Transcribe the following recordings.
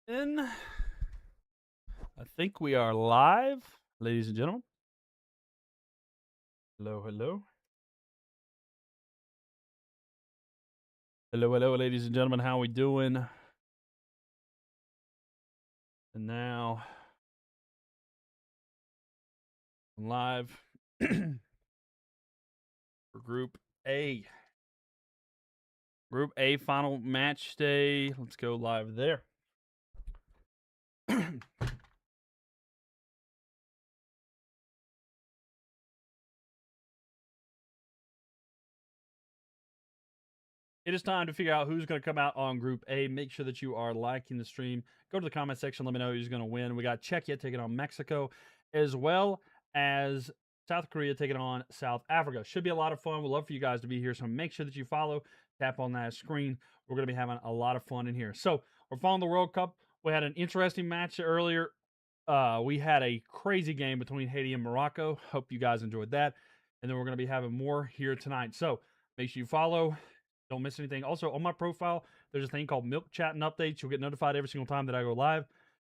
In, I think we are live, ladies and gentlemen. Hello, hello. Hello, hello, ladies and gentlemen. How we doing? And now, I'm live for Group A. Group A final match day. Let's go live there. It is time to figure out who's going to come out on Group A. Make sure that you are liking the stream. Go to the comment section. Let me know who's going to win. We got Czechia taking on Mexico, as well as South Korea taking on South Africa. Should be a lot of fun. We'd love for you guys to be here. So make sure that you follow. Tap on that screen. We're going to be having a lot of fun in here. So we're following the World Cup. We had an interesting match earlier. We had a crazy game between Haiti and Morocco. Hope you guys enjoyed that. And then we're going to be having more here tonight. So make sure you follow. Don't miss anything. Also, on my profile, there's a thing called Mylk Chat and Updates. You'll get notified every single time that I go live.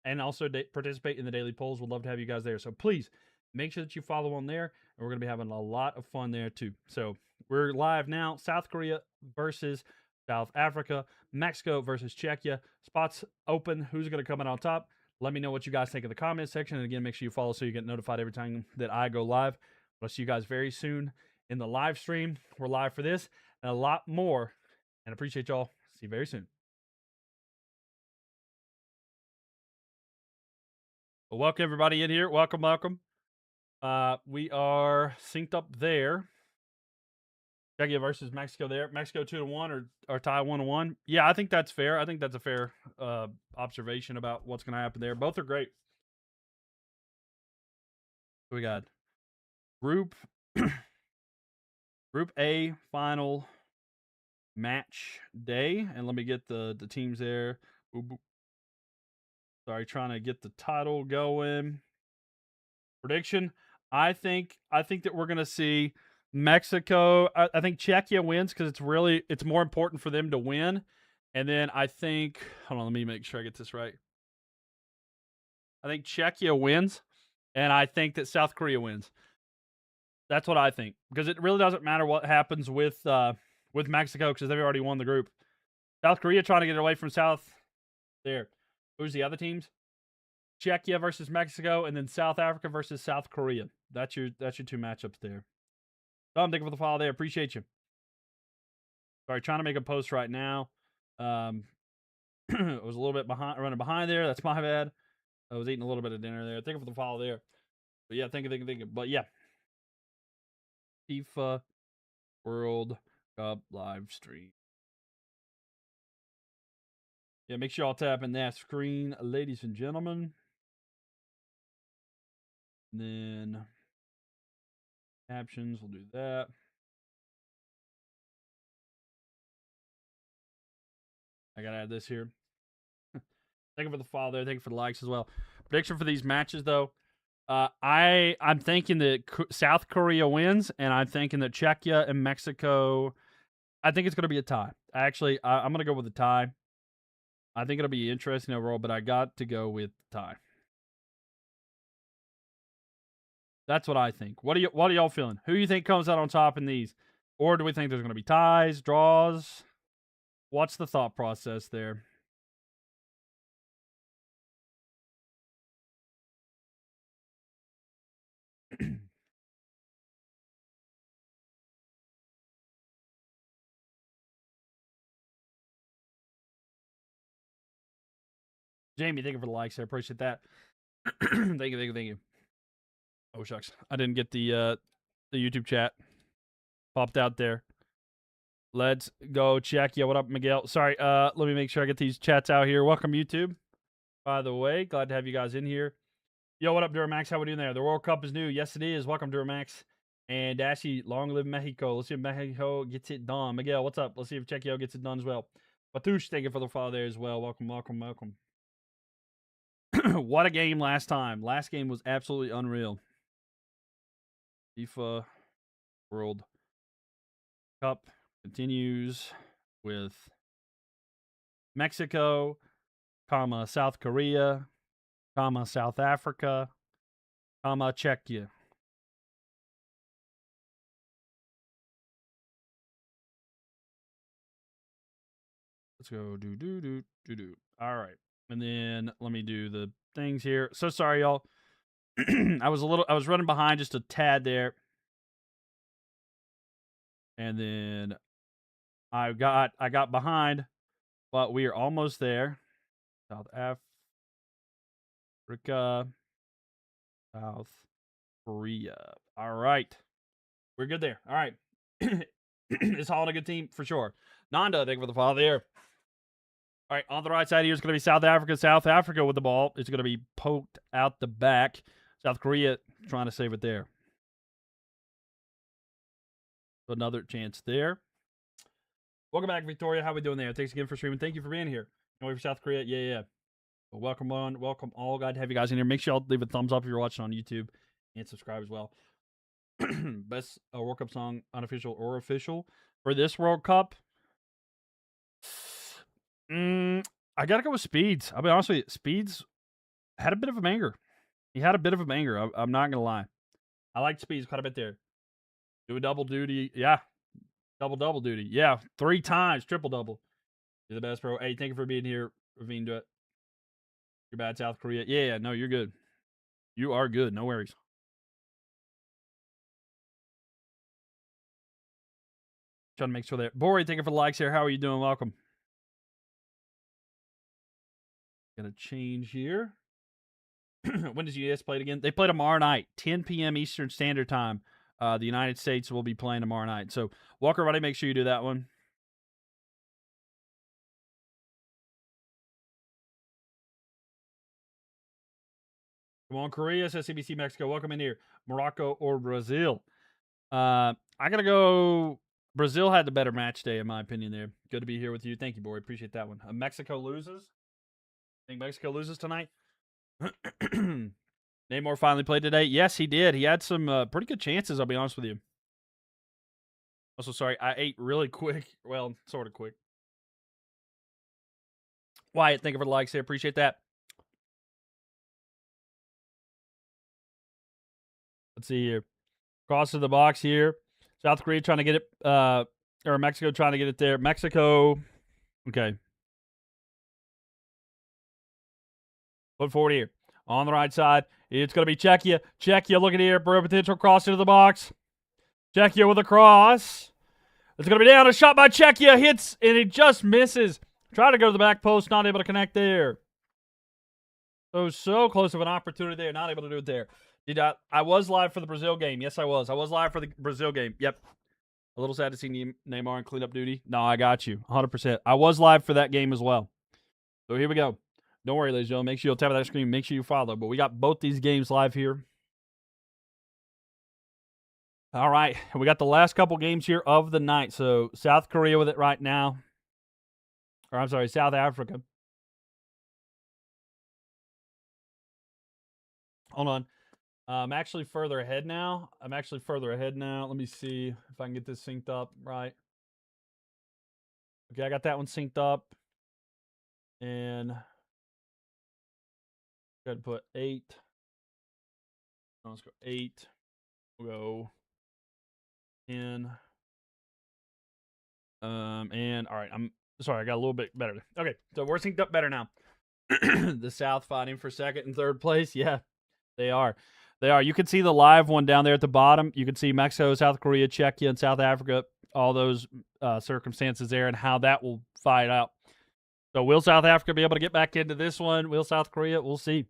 And also participate in the daily polls. We'd love to have you guys there. So please make sure that you follow on there. And we're going to be having a lot of fun there too. So we're live now. South Korea versus South Africa. Mexico versus Czechia. Spots open. Who's going to come out on top? Let me know what you guys think in the comment section. And again, make sure you follow so you get notified every time that I go live. I'll see you guys very soon in the live stream. We're live for this and a lot more. And appreciate y'all. See you very soon. Well, welcome everybody in here. Welcome, welcome. We are synced up there. Czechia versus Mexico there. Mexico 2-1 or tie 1-1. Yeah, I think that's fair. I think that's a fair observation about what's going to happen there. Both are great. We got Group Group A final match day, and let me get the teams there. Sorry, trying to get the title going. Prediction: I think that we're gonna see Mexico. I think Czechia wins because it's more important for them to win. And then I think, hold on, let me make sure I get this right. I think Czechia wins, and I think that South Korea wins. That's what I think, because it really doesn't matter what happens with Mexico because they've already won the group. South Korea trying to get away from South. There. Who's the other teams? Czechia versus Mexico, and then South Africa versus South Korea. That's your two matchups there. Tom, thank you for the follow there. Appreciate you. Sorry, trying to make a post right now. I was a little bit running behind there. That's my bad. I was eating a little bit of dinner there. Thank you for the follow there. But yeah, thank you. But yeah, FIFA World Cup live stream. Yeah, make sure y'all tap in that screen, ladies and gentlemen. And then captions, we'll do that. I gotta add this here. Thank you for the follow there. Thank you for the likes as well. Prediction for these matches, though. I'm thinking that South Korea wins, and I'm thinking that Czechia and Mexico. I think it's going to be a tie. Actually, I'm going to go with a tie. I think it'll be interesting overall, but I got to go with tie. That's what I think. What are y'all feeling? Who do you think comes out on top in these? Or do we think there's going to be ties, draws? What's the thought process there? Jamie, thank you for the likes. I appreciate that. Thank you. Oh shucks, I didn't get the YouTube chat popped out there. Let's go check. Yeah, what up, Miguel? Sorry, let me make sure I get these chats out here. Welcome, YouTube. By the way, glad to have you guys in here. Yo, what up, Duramax? How we doing there? The World Cup is new. Yes, it is. Welcome, Duramax. And Dashy, long live Mexico. Let's see if Mexico gets it done. Miguel, what's up? Let's see if Czechia gets it done as well. Batush, thank you for the follow there as well. Welcome. What a game last time. Last game was absolutely unreal. FIFA World Cup continues with Mexico comma, South Korea, comma, South Africa, comma, Czechia. Let's go do. All right. And then let me do the things here. So sorry, y'all. I was running behind just a tad there. And then I got behind, but we are almost there. South Africa, South Korea. All right. We're good there. All right. It's all a good team for sure. Nanda, thank you for the follow there. All right, on the right side here is going to be South Africa. South Africa with the ball. It's going to be poked out the back. South Korea trying to save it there. Another chance there. Welcome back, Victoria. How we doing there? Thanks again for streaming. Thank you for being here. Away for South Korea. Yeah. Well, welcome on. Welcome all. Glad to have you guys in here. Make sure y'all leave a thumbs up if you're watching on YouTube and subscribe as well. Best World Cup song, unofficial or official, for this World Cup. I gotta go with Speeds. I'll be honest with you. Speeds had a bit of a banger. He had a bit of a banger. I'm not gonna lie. I liked Speeds quite a bit there. Do a double duty. Yeah. Double duty. Yeah. 3 times. Triple double. You're the best, bro. Hey, thank you for being here. Ravine, do it. You're bad, South Korea. Yeah. No, you're good. You are good. No worries. Trying to make sure that. Bori, thank you for the likes here. How are you doing? Welcome. Gonna change here. When does US play it again? They play tomorrow night, 10 p.m. Eastern Standard Time. The United States will be playing tomorrow night. So, Walker, everybody, make sure you do that one. Come on, Korea, says CBC Mexico. Welcome in here. Morocco or Brazil? I got to go. Brazil had the better match day, in my opinion, there. Good to be here with you. Thank you, boy. Appreciate that one. Mexico loses? Think Mexico loses tonight? Neymar finally played today. Yes, he did. He had some pretty good chances, I'll be honest with you. Also, sorry, I ate really quick. Well, sort of quick. Wyatt, thank you for the likes there. Appreciate that. Let's see here. Cross to the box here. South Korea trying to get it, or Mexico trying to get it there. Mexico, okay. Put forward here. On the right side, it's going to be Czechia. Czechia, look at here. Potential cross into the box. Czechia with a cross. It's going to be down. A shot by Czechia. Hits, and it just misses. Try to go to the back post. Not able to connect there. So close of an opportunity there. Not able to do it there. I was live for the Brazil game. Yes, I was. I was live for the Brazil game. Yep. A little sad to see Neymar on cleanup duty. No, I got you. 100%. I was live for that game as well. So here we go. Don't worry, ladies and gentlemen. Make sure you'll tap that screen. Make sure you follow. But we got both these games live here. All right. We got the last couple games here of the night. So South Korea with it right now. Or I'm sorry, South Africa. Hold on. I'm actually further ahead now. Let me see if I can get this synced up right. Okay, I got that one synced up. And go ahead and put 8. Let's go 8. We'll go 10. And all right, I'm sorry, I got a little bit better. Okay, so we're synced up better now. The South fighting for second and third place. Yeah, they are. You can see the live one down there at the bottom. You can see Mexico, South Korea, Czechia, and South Africa. All those circumstances there and how that will fight out. So will South Africa be able to get back into this one? Will South Korea? We'll see.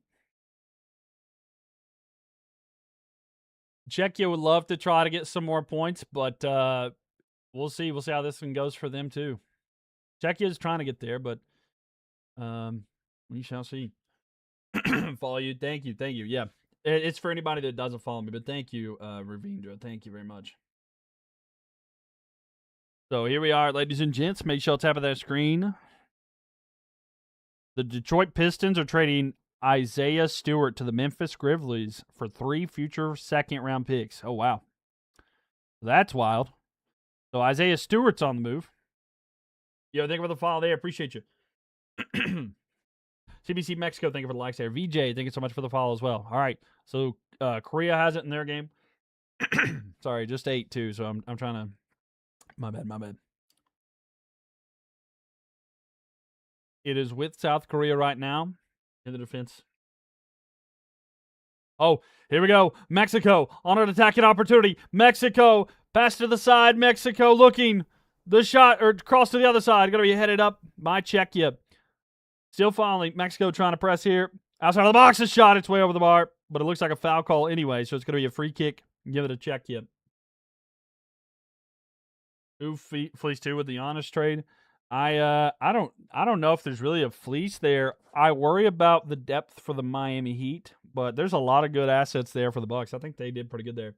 Czechia would love to try to get some more points, but we'll see. We'll see how this one goes for them too. Czechia is trying to get there, but we shall see. Follow you. Thank you. Yeah. It's for anybody that doesn't follow me, but thank you, Ravindra. Thank you very much. So here we are, ladies and gents. Make sure to tap on that screen. The Detroit Pistons are trading Isaiah Stewart to the Memphis Grizzlies for 3 future second-round picks. Oh, wow. That's wild. So Isaiah Stewart's on the move. Yo, thank you for the follow there. Appreciate you. CBC Mexico, thank you for the likes there. VJ, thank you so much for the follow as well. All right, so Korea has it in their game. Sorry, just 8 too. So I'm trying to. My bad. It is with South Korea right now in the defense. Oh, here we go. Mexico on an attacking opportunity. Mexico pass to the side. Mexico looking the shot or cross to the other side. Going to be headed up by Czechia. Still following. Mexico trying to press here. Outside of the box, a shot. It's way over the bar, but it looks like a foul call anyway, so it's going to be a free kick. Give it a Czechia. Ooh, fleece 2 with the honest trade. I don't know if there's really a fleece there. I worry about the depth for the Miami Heat, but there's a lot of good assets there for the Bucks. I think they did pretty good there.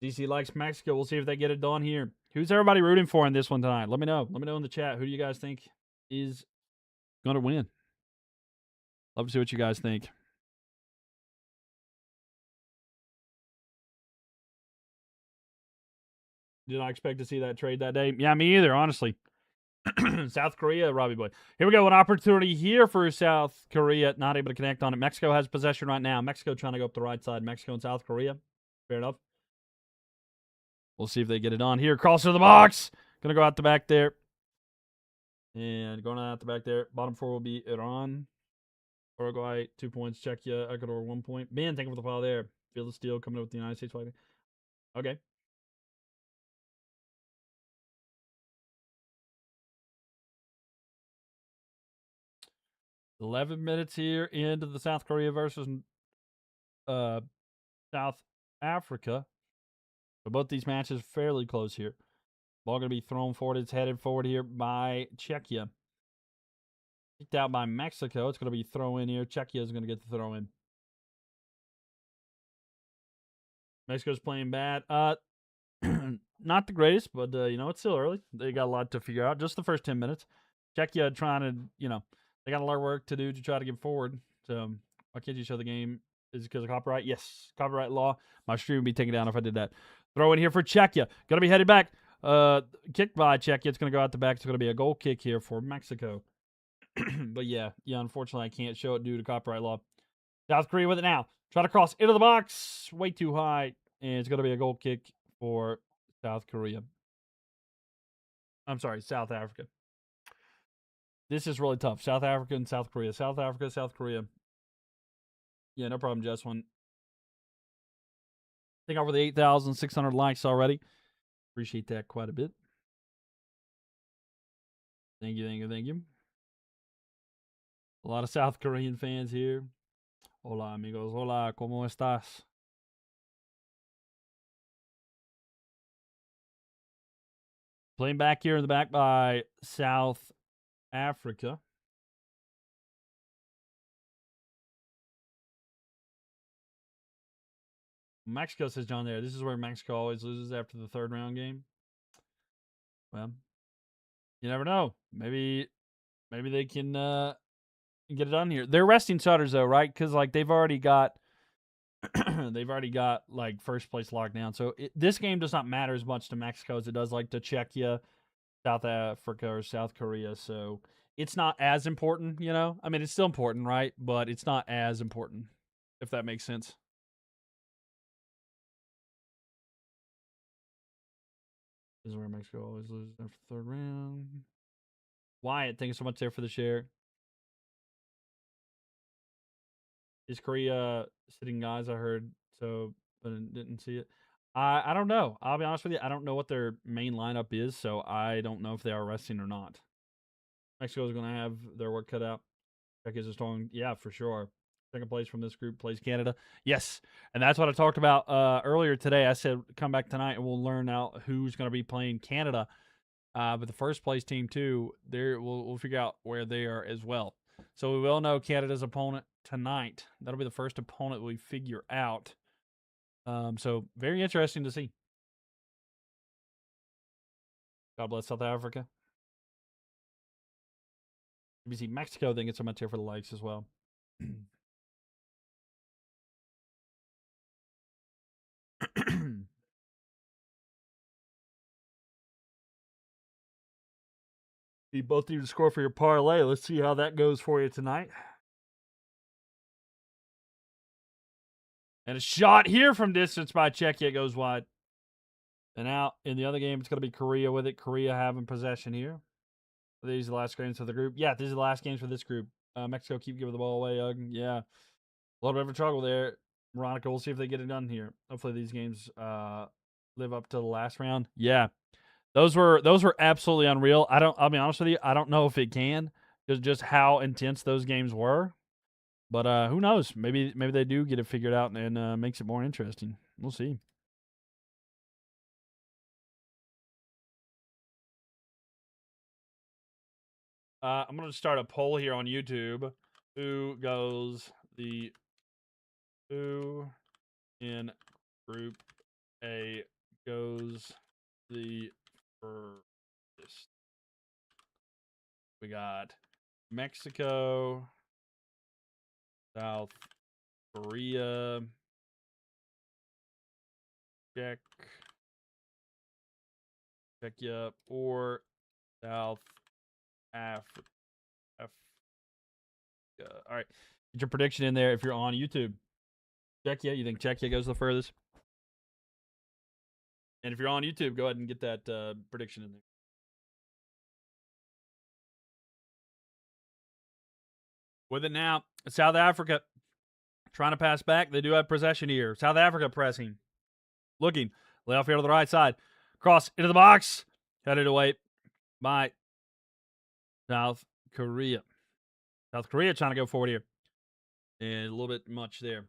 DC likes Mexico. We'll see if they get it done here. Who's everybody rooting for in this one tonight? Let me know. Let me know in the chat. Who do you guys think is going to win? Love to see what you guys think. Did not expect to see that trade that day. Yeah, me either, honestly. South Korea, Robbie Boy. Here we go. An opportunity here for South Korea. Not able to connect on it. Mexico has possession right now. Mexico trying to go up the right side. Mexico and South Korea. Fair enough. We'll see if they get it on here. Cross to the box. Going to go out the back there. And going out the back there. Bottom 4 will be Iran. Uruguay, 2 points. Czechia, Ecuador, 1 point. Ben, thank you for the follow there. Feel the steel coming up with the United States flag. Okay. 11 minutes here into the South Korea versus South Africa. So both these matches fairly close here. Ball going to be thrown forward. It's headed forward here by Czechia. Kicked out by Mexico. It's going to be throw in here. Czechia is going to get the throw in. Mexico's playing bad. Not the greatest, but it's still early. They got a lot to figure out. Just the first 10 minutes. Czechia trying to, they got a lot of work to do to try to get forward. So why can't you show the game? Is it because of copyright? Yes, copyright law. My stream would be taken down if I did that. Throw in here for Czechia. Going to be headed back. Kicked by Czechia. It's going to go out the back. It's going to be a goal kick here for Mexico. But yeah, unfortunately, I can't show it due to copyright law. South Korea with it now. Try to cross into the box. Way too high. And it's going to be a goal kick for South Korea. I'm sorry, South Africa. This is really tough. South Africa and South Korea. South Africa, South Korea. Yeah, no problem, Just one. I think over the 8,600 likes already. Appreciate that quite a bit. Thank you. A lot of South Korean fans here. Hola, amigos. Hola, ¿cómo estás? Playing back here in the back by South Africa. Mexico, says John there. This is where Mexico always loses after the third round game. Well, you never know. Maybe they can get it done here. They're resting starters though, right? Because they've already got like first place locked down. So this game does not matter as much to Mexico as it does like to Czechia, South Africa, or South Korea. So it's not as important, I mean, it's still important, right? But it's not as important, if that makes sense. This is where Mexico always loses after the third round. Wyatt, thank you so much there for the share. Is Korea sitting guys? I heard so, but didn't see it. I don't know. I'll be honest with you. I don't know what their main lineup is, so I don't know if they are resting or not. Mexico is going to have their work cut out. Czech is a strong, yeah, for sure. Second place from this group plays Canada. Yes, and that's what I talked about earlier today. I said come back tonight and we'll learn out who's going to be playing Canada. But the first place team too, we'll figure out where they are as well. So we will know Canada's opponent tonight. That'll be the first opponent we figure out. So very interesting to see. God bless South Africa. You see Mexico, they get so much here for the likes as well. You both need to score for your parlay. Let's see how that goes for you tonight. And a shot here from distance by Czechia goes wide. And out in the other game, it's going to be Korea with it. Korea having possession here. Are these the last games for the group? Yeah, these are the last games for this group. Mexico keep giving the ball away. Yeah, a little bit of trouble there. Veronica, we'll see if they get it done here. Hopefully these games live up to the last round. Yeah, those were absolutely unreal. I'll be honest with you, I don't know if it can, just how intense those games were. But who knows? Maybe they do get it figured out and makes it more interesting. We'll see. I'm going to start a poll here on YouTube. Who in Group A goes the furthest? We got Mexico, South Korea, Czechia, or South Africa. All right, get your prediction in there if you're on YouTube. Czechia, you think Czechia goes the furthest? And if you're on YouTube, go ahead and get that prediction in there. With it now, South Africa trying to pass back. They do have possession here. South Africa pressing. Looking. Lay off here to the right side. Cross into the box. Headed away by South Korea. South Korea trying to go forward here. And a little bit much there.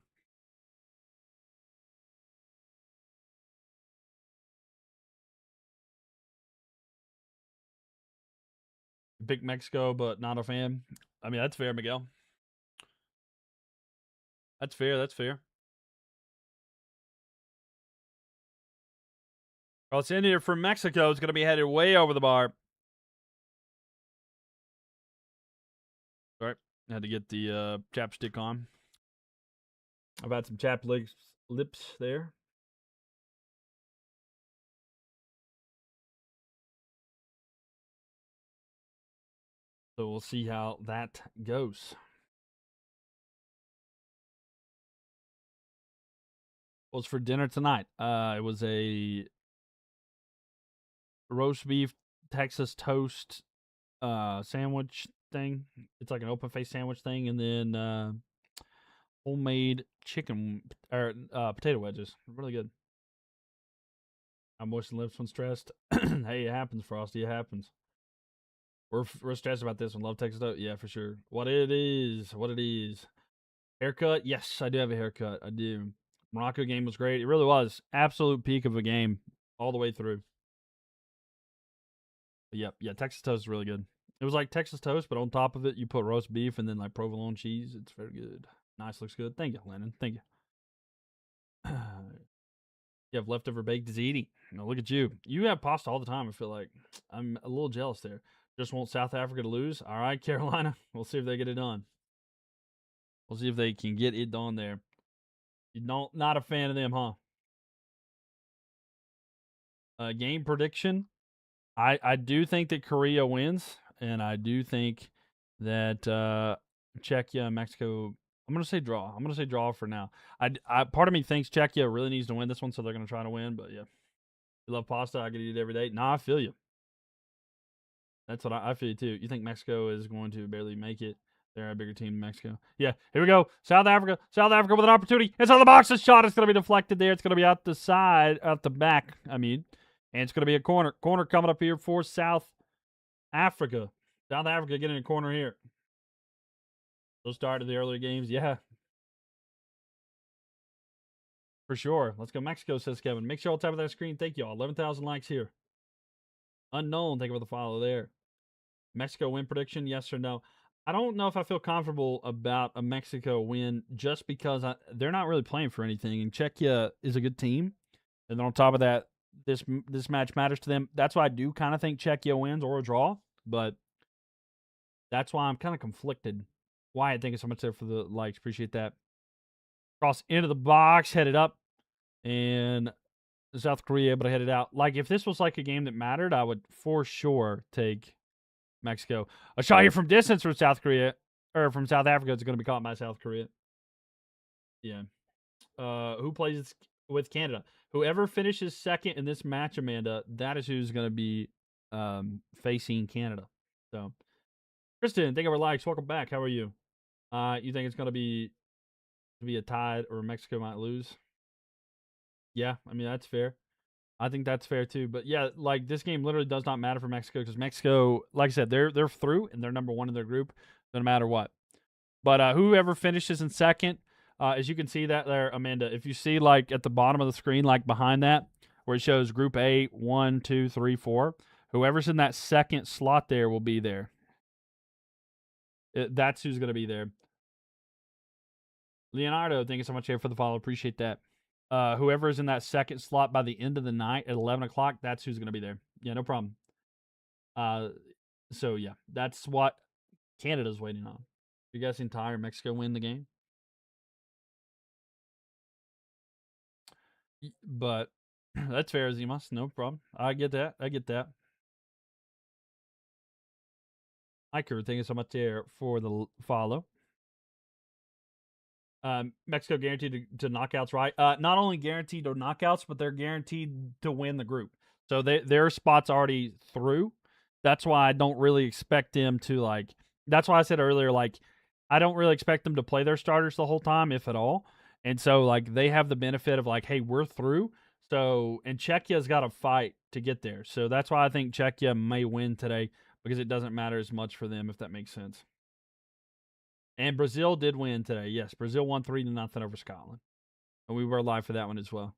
Big Mexico, but not a fan. I mean, that's fair, Miguel. That's fair. That's fair. Well, it's in here from Mexico. It's going to be headed way over the bar. All right. I had to get the chapstick on. I've had some chapped lips there. So we'll see how that goes. What was for dinner tonight? It was a roast beef Texas toast sandwich thing. It's like an open face sandwich thing, and then homemade chicken or potato wedges. Really good. I moisten lips when stressed. Hey, it happens, Frosty. It happens. We're stressed about this one. Love Texas toast. Yeah, for sure. What it is. Haircut? Yes, I do have a haircut. I do. Morocco game was great. It really was. Absolute peak of a game all the way through. But yeah, Texas toast is really good. It was like Texas toast, but on top of it, you put roast beef and then like provolone cheese. It's very good. Nice, looks good. Thank you, Lennon. Thank you. You have leftover baked ziti. No, look at you. You have pasta all the time, I feel like. I'm a little jealous there. Just want South Africa to lose. All right, Carolina. We'll see if they get it done. We'll see if they can get it done there. You're not a fan of them, huh? Game prediction. I do think that Korea wins, and I do think that Czechia and Mexico. I'm gonna say draw. I'm gonna say draw for now. I part of me thinks Czechia really needs to win this one, so they're gonna try to win. But yeah, you love pasta. I could eat it every day. Nah, I feel you. That's what I feel too. You think Mexico is going to barely make it? They're a bigger team than Mexico. Yeah, here we go. South Africa with an opportunity. It's on the box. The shot is going to be deflected there. It's going to be out the side, out the back. I mean, and it's going to be a corner. Corner coming up here for South Africa. South Africa getting a corner here. They'll start the earlier games. Yeah. For sure. Let's go Mexico, says Kevin. Make sure I'll tap that screen. Thank you all. 11,000 likes here. Unknown. Thank you for the follow there. Mexico win prediction, yes or no? I don't know if I feel comfortable about a Mexico win just because they're not really playing for anything. And Czechia is a good team. And then on top of that, this match matters to them. That's why I do kind of think Czechia wins or a draw. But that's why I'm kind of conflicted. Wyatt, thank you so much there for the likes. Appreciate that. Cross into the box, headed up. And South Korea able to head it out. Like, if this was like a game that mattered, I would for sure take Mexico. A shot here from distance from South Korea, or from South Africa. It's going to be caught by South Korea. Yeah. who plays with Canada. Whoever finishes second in this match, Amanda, that is who's going to be facing Canada. So, Kristen, thank you for likes. Welcome back. How are you? You think it's going to be a tie or Mexico might lose? Yeah, I mean that's fair. I think that's fair too. But yeah, like this game literally does not matter for Mexico because Mexico, like I said, they're through and they're number one in their group, no matter what. But whoever finishes in second, as you can see that there, Amanda, if you see like at the bottom of the screen, like behind that, where it shows Group A, 1, 2, 3, 4, whoever's in that second slot there will be there. That's who's going to be there. Leonardo, thank you so much here for the follow. Appreciate that. Whoever's in that second slot by the end of the night at 11 o'clock, that's who's going to be there. Yeah, no problem. So yeah, that's what Canada's waiting on. You guys think Ty or Mexico win the game? But that's fair, Zimas. No problem. I get that. Iker, thank you so much there for the follow. Mexico guaranteed to knockouts, right? Not only guaranteed to knockouts, but they're guaranteed to win the group. So their spot's already through. That's why I don't really expect them to like. That's why I said earlier, like I don't really expect them to play their starters the whole time, if at all. And so like they have the benefit of like, hey, we're through. So and Czechia's got to fight to get there. So that's why I think Czechia may win today because it doesn't matter as much for them, if that makes sense. And Brazil did win today. Yes, Brazil won 3-0 over Scotland. And we were live for that one as well.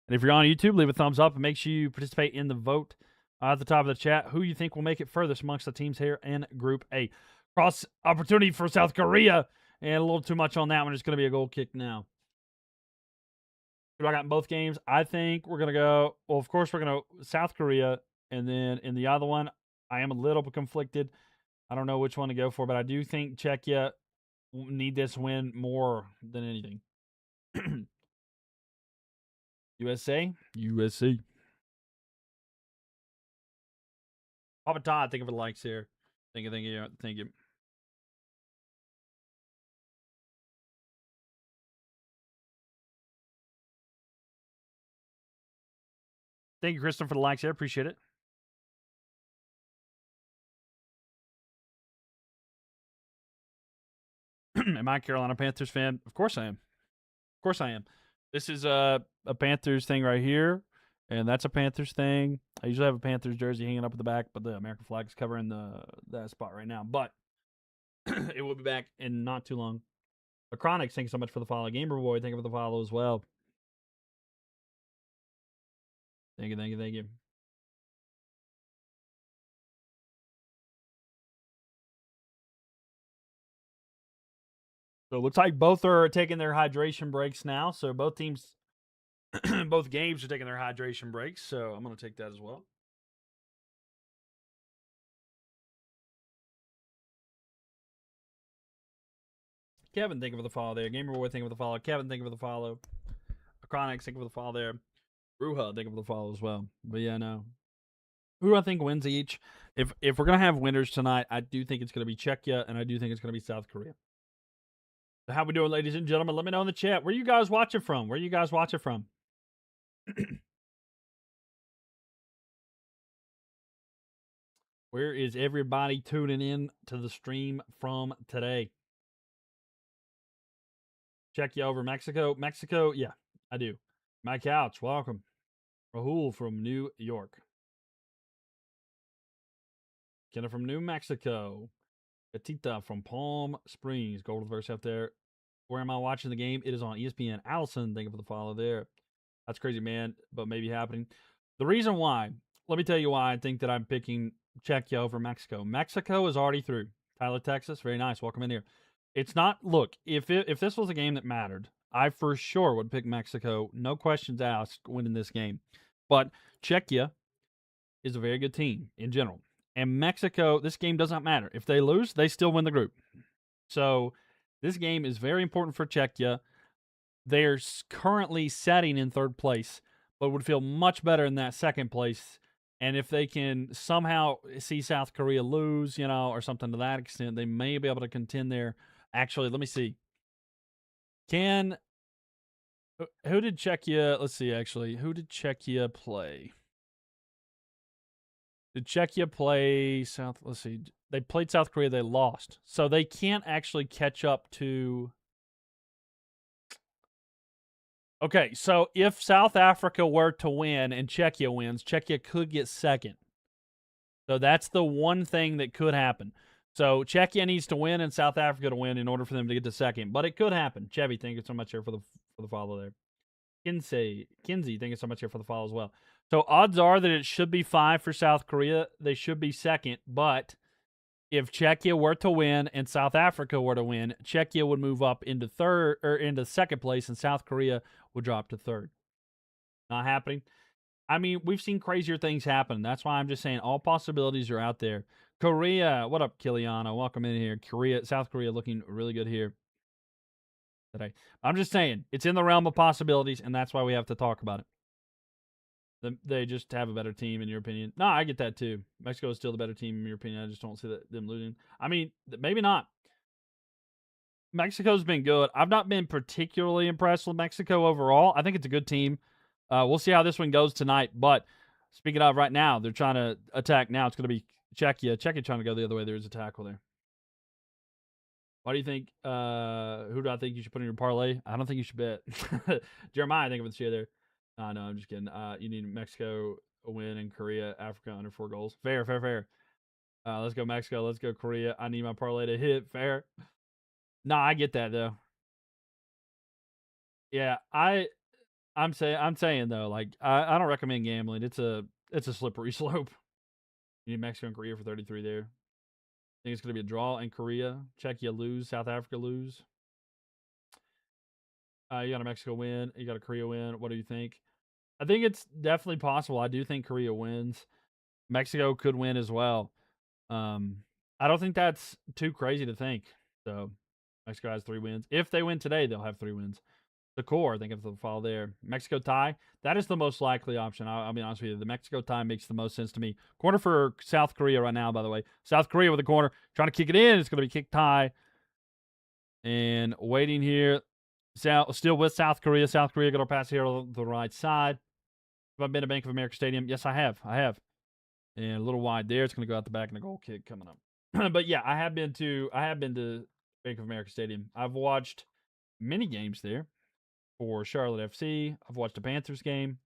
And if you're on YouTube, leave a thumbs up and make sure you participate in the vote at the top of the chat. Who you think will make it furthest amongst the teams here in Group A? Cross opportunity for South Korea. And a little too much on that one. It's going to be a goal kick now. Who do I got in both games? I think we're going to go, well, of course, we're going to South Korea. And then in the other one, I am a little bit conflicted. I don't know which one to go for, but I do think Czechia need this win more than anything. USA. Papa Todd, thank you for the likes here. Thank you. Thank you. Thank you, Kristen, for the likes here. Appreciate it. Am I a Carolina Panthers fan? Of course I am. This is a Panthers thing right here, and that's a Panthers thing. I usually have a Panthers jersey hanging up at the back, but the American flag is covering that spot right now. But it will be back in not too long. Acronics, thank you so much for the follow. Gamer Boy, thank you for the follow as well. Thank you. So it looks like both are taking their hydration breaks now. So both teams, both games are taking their hydration breaks. So I'm going to take that as well. Kevin, thank you for the follow there. Gamer Boy, thank you for the follow. Kevin, thank you for the follow. Acronics, thank you for the follow there. Ruha, thank you for the follow as well. But yeah, no. Who do I think wins each? If we're gonna have winners tonight, I do think it's gonna be Czechia, and I do think it's gonna be South Korea. So how we doing, ladies and gentlemen? Let me know in the chat. Where you guys watching from? Where is everybody tuning in to the stream from today? Czechia over Mexico. Mexico, yeah, I do. My couch, welcome. Rahul from New York. Kenna from New Mexico. Katita from Palm Springs. Gold verse out there. Where am I watching the game? It is on ESPN. Allison, thank you for the follow there. That's crazy, man, but maybe happening. The reason why, let me tell you why I think that I'm picking Czechia over Mexico. Mexico is already through. Tyler, Texas, very nice. Welcome in here. It's not, look, if this was a game that mattered, I for sure would pick Mexico. No questions asked winning this game. But Czechia is a very good team in general. And Mexico, this game does not matter. If they lose, they still win the group. So this game is very important for Czechia. They're currently sitting in third place, but would feel much better in that second place And if they can somehow see South Korea lose, or something to that extent, they may be able to contend there. Actually, let me see. Who did Czechia? Let's see. Actually, who did Czechia play? Did Czechia play South? Let's see. They played South Korea. They lost, so they can't actually catch up to. Okay, so if South Africa were to win and Czechia wins, Czechia could get second. So that's the one thing that could happen. So Czechia needs to win and South Africa to win in order for them to get to second. But it could happen. Chevy, thank you so much here for the follow there. Kinsey, thank you so much here for the follow as well. So odds are that it should be 5 for South Korea. They should be second. But if Czechia were to win and South Africa were to win, Czechia would move up into into second place, and South Korea would drop to third. Not happening. I mean, we've seen crazier things happen. That's why I'm just saying all possibilities are out there. Korea, what up, Kiliana? Welcome in here. South Korea looking really good here today. I'm just saying, it's in the realm of possibilities, and that's why we have to talk about it. They just have a better team, in your opinion. No, I get that too. Mexico is still the better team, in your opinion. I just don't see them losing. I mean, maybe not. Mexico's been good. I've not been particularly impressed with Mexico overall. I think it's a good team. We'll see how this one goes tonight. But speaking of right now, they're trying to attack now. It's going to be Czechia. Czechia trying to go the other way. There's a tackle there. Why do you think? Who do I think you should put in your parlay? I don't think you should bet. Jeremiah, I think of the share there. No, I'm just kidding. You need Mexico a win and Korea, Africa under 4 goals. Fair. Let's go Mexico. Let's go Korea. I need my parlay to hit. Fair. Nah, I get that though. Yeah, I'm saying though, like I don't recommend gambling. It's a slippery slope. You need Mexico and Korea for 33 there. I think it's going to be a draw in Korea. Czechia lose. South Africa lose. You got a Mexico win. You got a Korea win. What do you think? I think it's definitely possible. I do think Korea wins. Mexico could win as well. I don't think that's too crazy to think. So Mexico has 3 wins. If they win today, they'll have 3 wins. The core, I think, if they'll fall there. Mexico tie, that is the most likely option. I'll be honest with you. The Mexico tie makes the most sense to me. Corner for South Korea right now, by the way. South Korea with a corner. Trying to kick it in. It's going to be kick tie. And waiting here. Still with South Korea. South Korea going to pass here on the right side. Have I been to Bank of America Stadium? Yes, I have. And a little wide there. It's going to go out the back and a goal kick coming up. But yeah, I have been to Bank of America Stadium. I've watched many games there. For Charlotte FC. I've watched a Panthers game.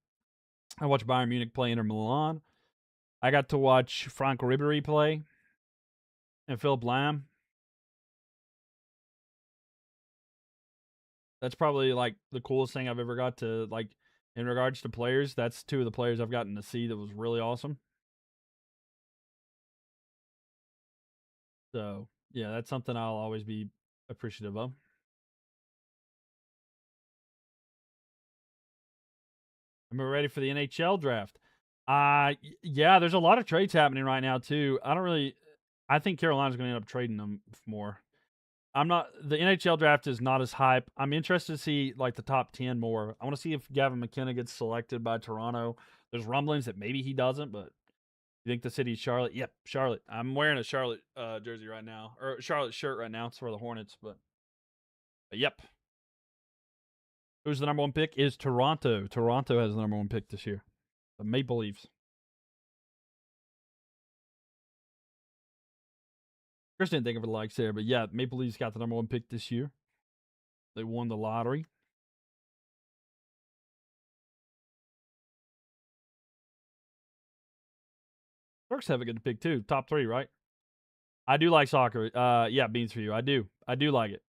I watched Bayern Munich play Inter Milan. I got to watch Franck Ribéry play and Philipp Lahm. That's probably like the coolest thing I've ever got to, like, in regards to players. That's 2 of the players I've gotten to see that was really awesome. So yeah, that's something I'll always be appreciative of. I'm ready for the NHL draft. Yeah, there's a lot of trades happening right now too. I think Carolina's going to end up trading them more. The NHL draft is not as hype. I'm interested to see like the top 10 more. I want to see if Gavin McKenna gets selected by Toronto. There's rumblings that maybe he doesn't, but you think the city's Charlotte? Yep, Charlotte. I'm wearing a Charlotte jersey right now, or Charlotte shirt right now. It's for the Hornets, but yep. Who's the number 1 pick? Is Toronto. Toronto has the number 1 pick this year. The Maple Leafs. Chris didn't think of the likes there, but yeah, Maple Leafs got the number 1 pick this year. They won the lottery. Turks have a good pick too. Top 3, right? I do like soccer. Yeah, beans for you. I do like it.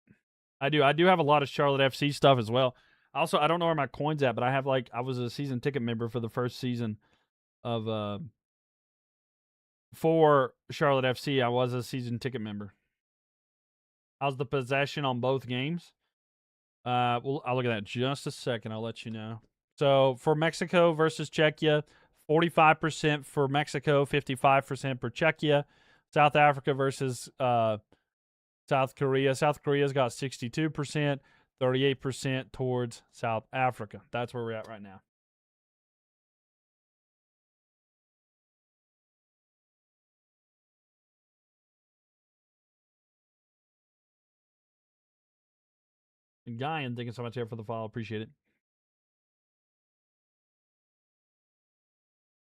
I do have a lot of Charlotte FC stuff as well. Also, I don't know where my coin's at, but I was a season ticket member for the first season of for Charlotte FC. I was a season ticket member. How's the possession on both games? Well, I'll look at that in just a second. I'll let you know. So for Mexico versus Czechia, 45% for Mexico, 55% for Czechia. South Africa versus South Korea. South Korea's got 62%, 38% towards South Africa. That's where we're at right now. Guy, and thank you so much here for the follow. Appreciate it.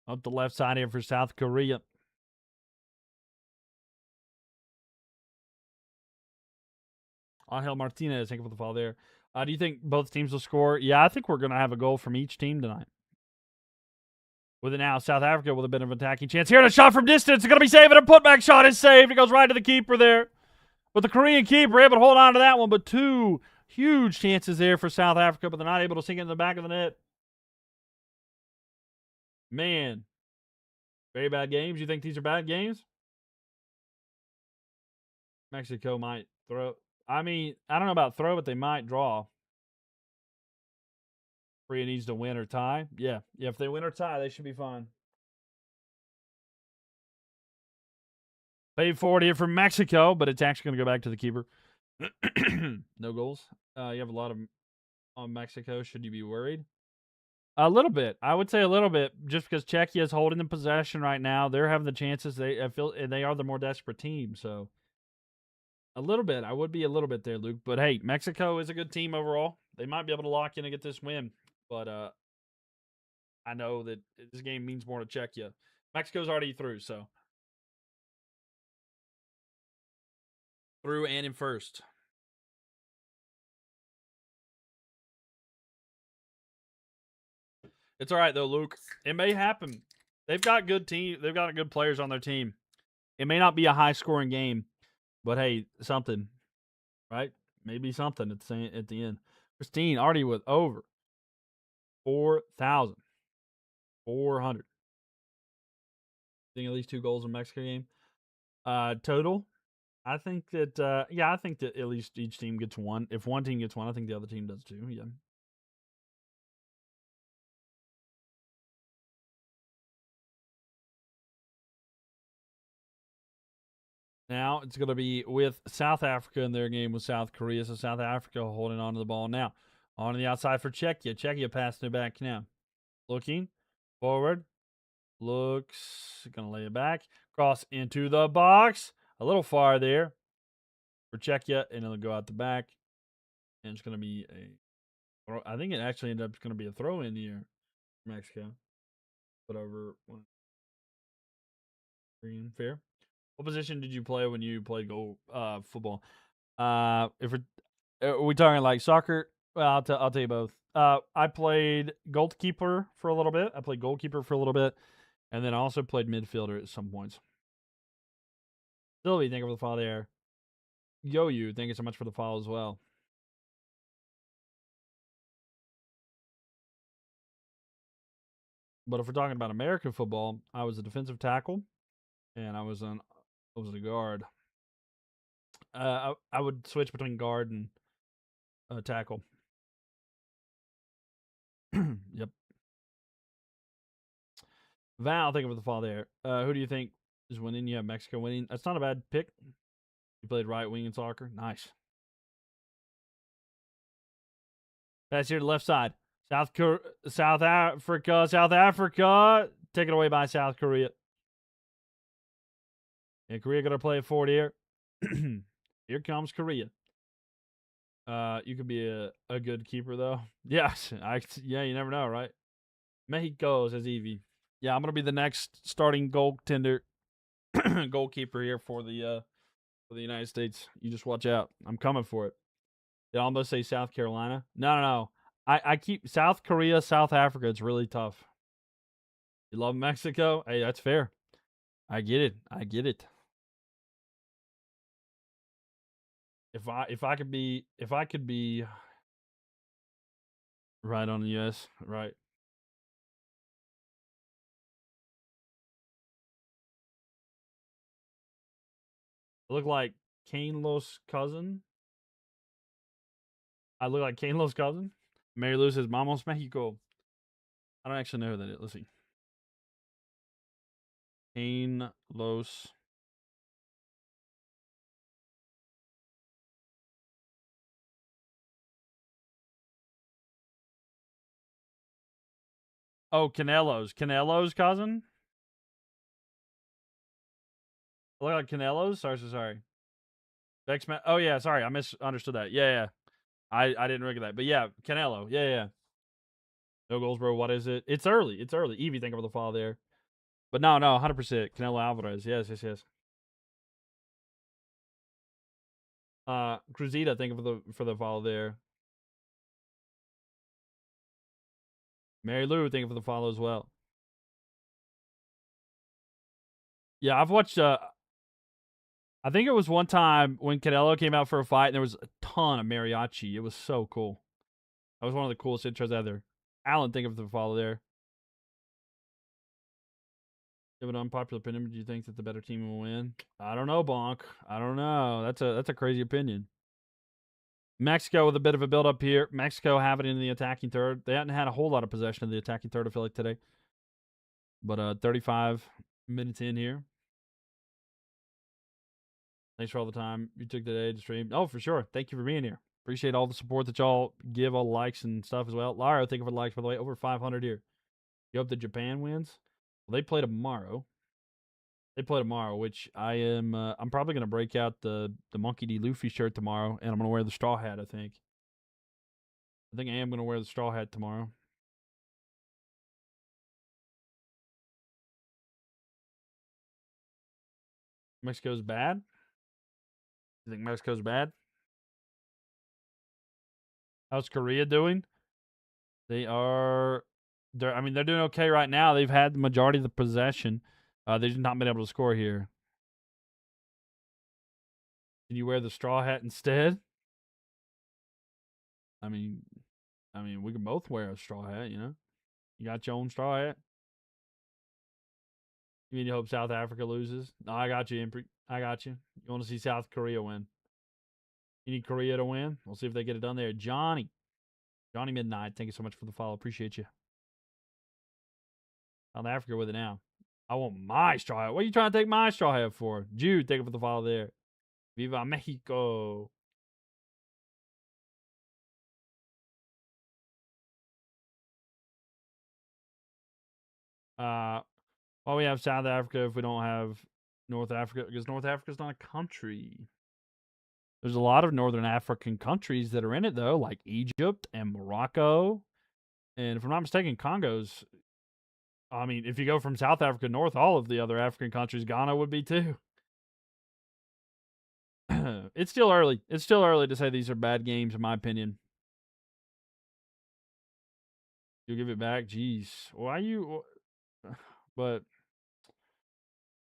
Up the left side here for South Korea. Angel Martinez, thank you for the follow there. Do you think both teams will score? Yeah, I think we're going to have a goal from each team tonight. With it now, South Africa with a bit of an attacking chance here. And a shot from distance. It's going to be saved. And a putback shot is saved. It goes right to the keeper there. But the Korean keeper able to hold on to that one. But two huge chances there for South Africa, but they're not able to sink it in the back of the net. Man, very bad games. You think these are bad games? Mexico might throw. I mean, I don't know about throw, but they might draw. Korea needs to win or tie. Yeah, if they win or tie, they should be fine. Paid forward here from Mexico, but it's actually going to go back to the keeper. No goals. You have a lot of on Mexico. Should you be worried? A little bit. I would say a little bit, just because Czechia is holding the possession right now. They're having the chances. I feel they are the more desperate team. So a little bit. I would be a little bit there, Luke. But hey, Mexico is a good team overall. They might be able to lock in and get this win. But I know that this game means more to Czechia. Mexico's already through, so through and in first. It's all right though, Luke. It may happen. They've got good team. They've got good players on their team. It may not be a high scoring game, but hey, something, right? Maybe something at the end. Christine already with over 4,400. Think at least 2 goals in Mexico game. Total. I think that I think that at least each team gets one. If one team gets one, I think the other team does too. Yeah. Now it's going to be with South Africa in their game with South Korea. So South Africa holding on to the ball now. On the outside for Czechia. Czechia passing it back now. Looking forward. Looks. Going to lay it back. Cross into the box. A little far there for Czechia. And it'll go out the back. And it's going to be a. I think it actually ended up going to be a throw in here. Mexico. Put over one. Green. Fair. What position did you play when you played football? If are we talking like soccer? Well, I'll tell you both. I played goalkeeper for a little bit. I played goalkeeper for a little bit, and then I also played midfielder at some points. Sylvie, thank you for the follow there. Yo, thank you so much for the follow as well. But if we're talking about American football, I was a defensive tackle, and I was a guard. I would switch between guard and tackle. Yep. Val, thank you for the follow there. Who do you think is winning? You have Mexico winning. That's not a bad pick. You played right wing in soccer. Nice. Pass here to the left side. South Africa. Taken away by South Korea. And Korea going to play it forward here. Here comes Korea. You could be a good keeper, though. Yes. You never know, right? Mexico, says Evie. Yeah, I'm going to be the next starting goalkeeper here for the United States. You just watch out. I'm coming for it. Did I almost say South Carolina? No. I keep South Korea, South Africa. It's really tough. You love Mexico? Hey, that's fair. I get it. If I could be right on the US, right. I look like Kane Lo's cousin. I look like Kane Lo's cousin. Mary Lou says, Mamos Mexico. I don't actually know who that is. Let's see. Kane Los. Oh, Canelo's cousin? I look like Canelo's? Sorry. X-Men. Oh, yeah, sorry. I misunderstood that. Yeah. I didn't recognize that. But yeah, Canelo. Yeah. No goals, bro. What is it? It's early. It's early. Evie, thank you for the follow there. But no, 100%. Canelo Alvarez. Yes. Cruzita, thank you for the follow there. Mary Lou, thank you for the follow as well. Yeah, I've watched. I think it was one time when Canelo came out for a fight, and there was a ton of mariachi. It was so cool. That was one of the coolest intros ever. Alan, thank you for the follow there. You have an unpopular opinion. Do you think that the better team will win? I don't know, Bonk. I don't know. That's a crazy opinion. Mexico with a bit of a build up here. Mexico have it in the attacking third. They hadn't had a whole lot of possession of the attacking third, I feel like, today. But 35 minutes in here. Thanks for all the time you took today to stream. Oh, for sure. Thank you for being here. Appreciate all the support that y'all give, all the likes and stuff as well. Lara, thank you for the likes, by the way. Over 500 here. You hope that Japan wins? Well, they play tomorrow. Which I am. I'm probably gonna break out the Monkey D. Luffy shirt tomorrow, and I'm gonna wear the straw hat. I think I am gonna wear the straw hat tomorrow. Mexico's bad. You think Mexico's bad? How's Korea doing? They are. They're doing okay right now. They've had the majority of the possession. They've just not been able to score here. Can you wear the straw hat instead? I mean, we can both wear a straw hat. You know, you got your own straw hat. You mean you hope South Africa loses? No, I got you, Impri. I got you. You want to see South Korea win? You need Korea to win? We'll see if they get it done there. Johnny Midnight, thank you so much for the follow. Appreciate you. South Africa with it now. I want my straw hat. What are you trying to take my straw hat for? Jude, thank you for the follow there. Viva Mexico. Well, we have South Africa if we don't have North Africa, because North Africa's not a country. There's a lot of Northern African countries that are in it, though, like Egypt and Morocco. And if I'm not mistaken, Congo's. I mean, if you go from South Africa north, all of the other African countries, Ghana would be too. It's still early. It's still early to say these are bad games, in my opinion. You'll give it back? Jeez. Why you. But.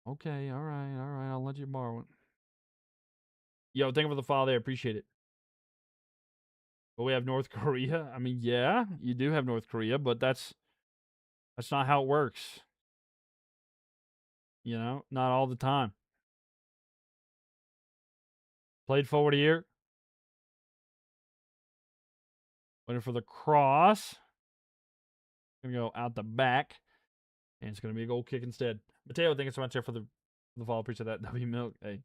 Okay, all right. I'll let you borrow it. Yo, thank you for the follow there. Appreciate it. But we have North Korea. I mean, yeah, you do have North Korea, but that's not how it works. You know, not all the time. Played forward here. Waiting for the cross. Gonna go out the back. And it's gonna be a goal kick instead. Mateo, thank you so much there for the follow. Appreciate that. W Mylk. Hey.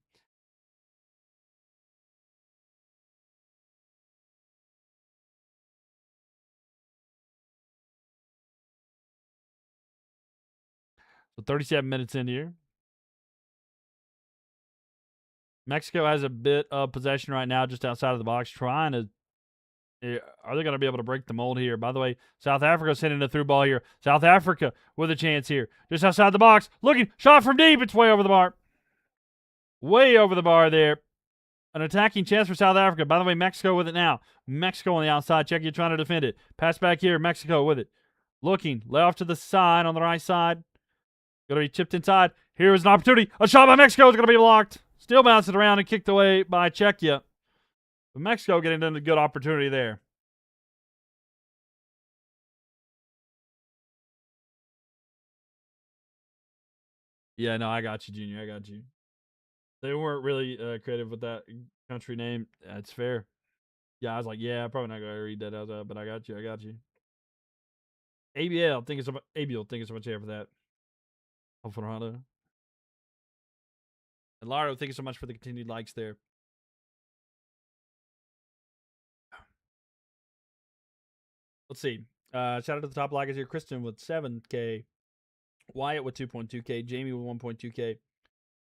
So 37 minutes in here. Mexico has a bit of possession right now just outside of the box, trying to. Are they going to be able to break the mold here? By the way, South Africa sending a through ball here. South Africa with a chance here. Just outside the box. Looking. Shot from deep. It's way over the bar. Way over the bar there. An attacking chance for South Africa. By the way, Mexico with it now. Mexico on the outside. Czechia trying to defend it. Pass back here. Mexico with it. Looking. Lay off to the side on the right side. Going to be chipped inside. Here is an opportunity. A shot by Mexico is going to be blocked. Still bouncing around and kicked away by Czechia. But Mexico getting into a good opportunity there. Yeah, no, I got you, Junior. I got you. They weren't really creative with that country name. That's fair. Yeah, I was like, yeah, I'm probably not going to read that out, but I got you. ABL, thank you so much here for that. Alfarado. And Laro, thank you so much for the continued likes there. Let's see. Shout out to the top likers here. Kristen with 7K. Wyatt with 2.2K. Jamie with 1.2K.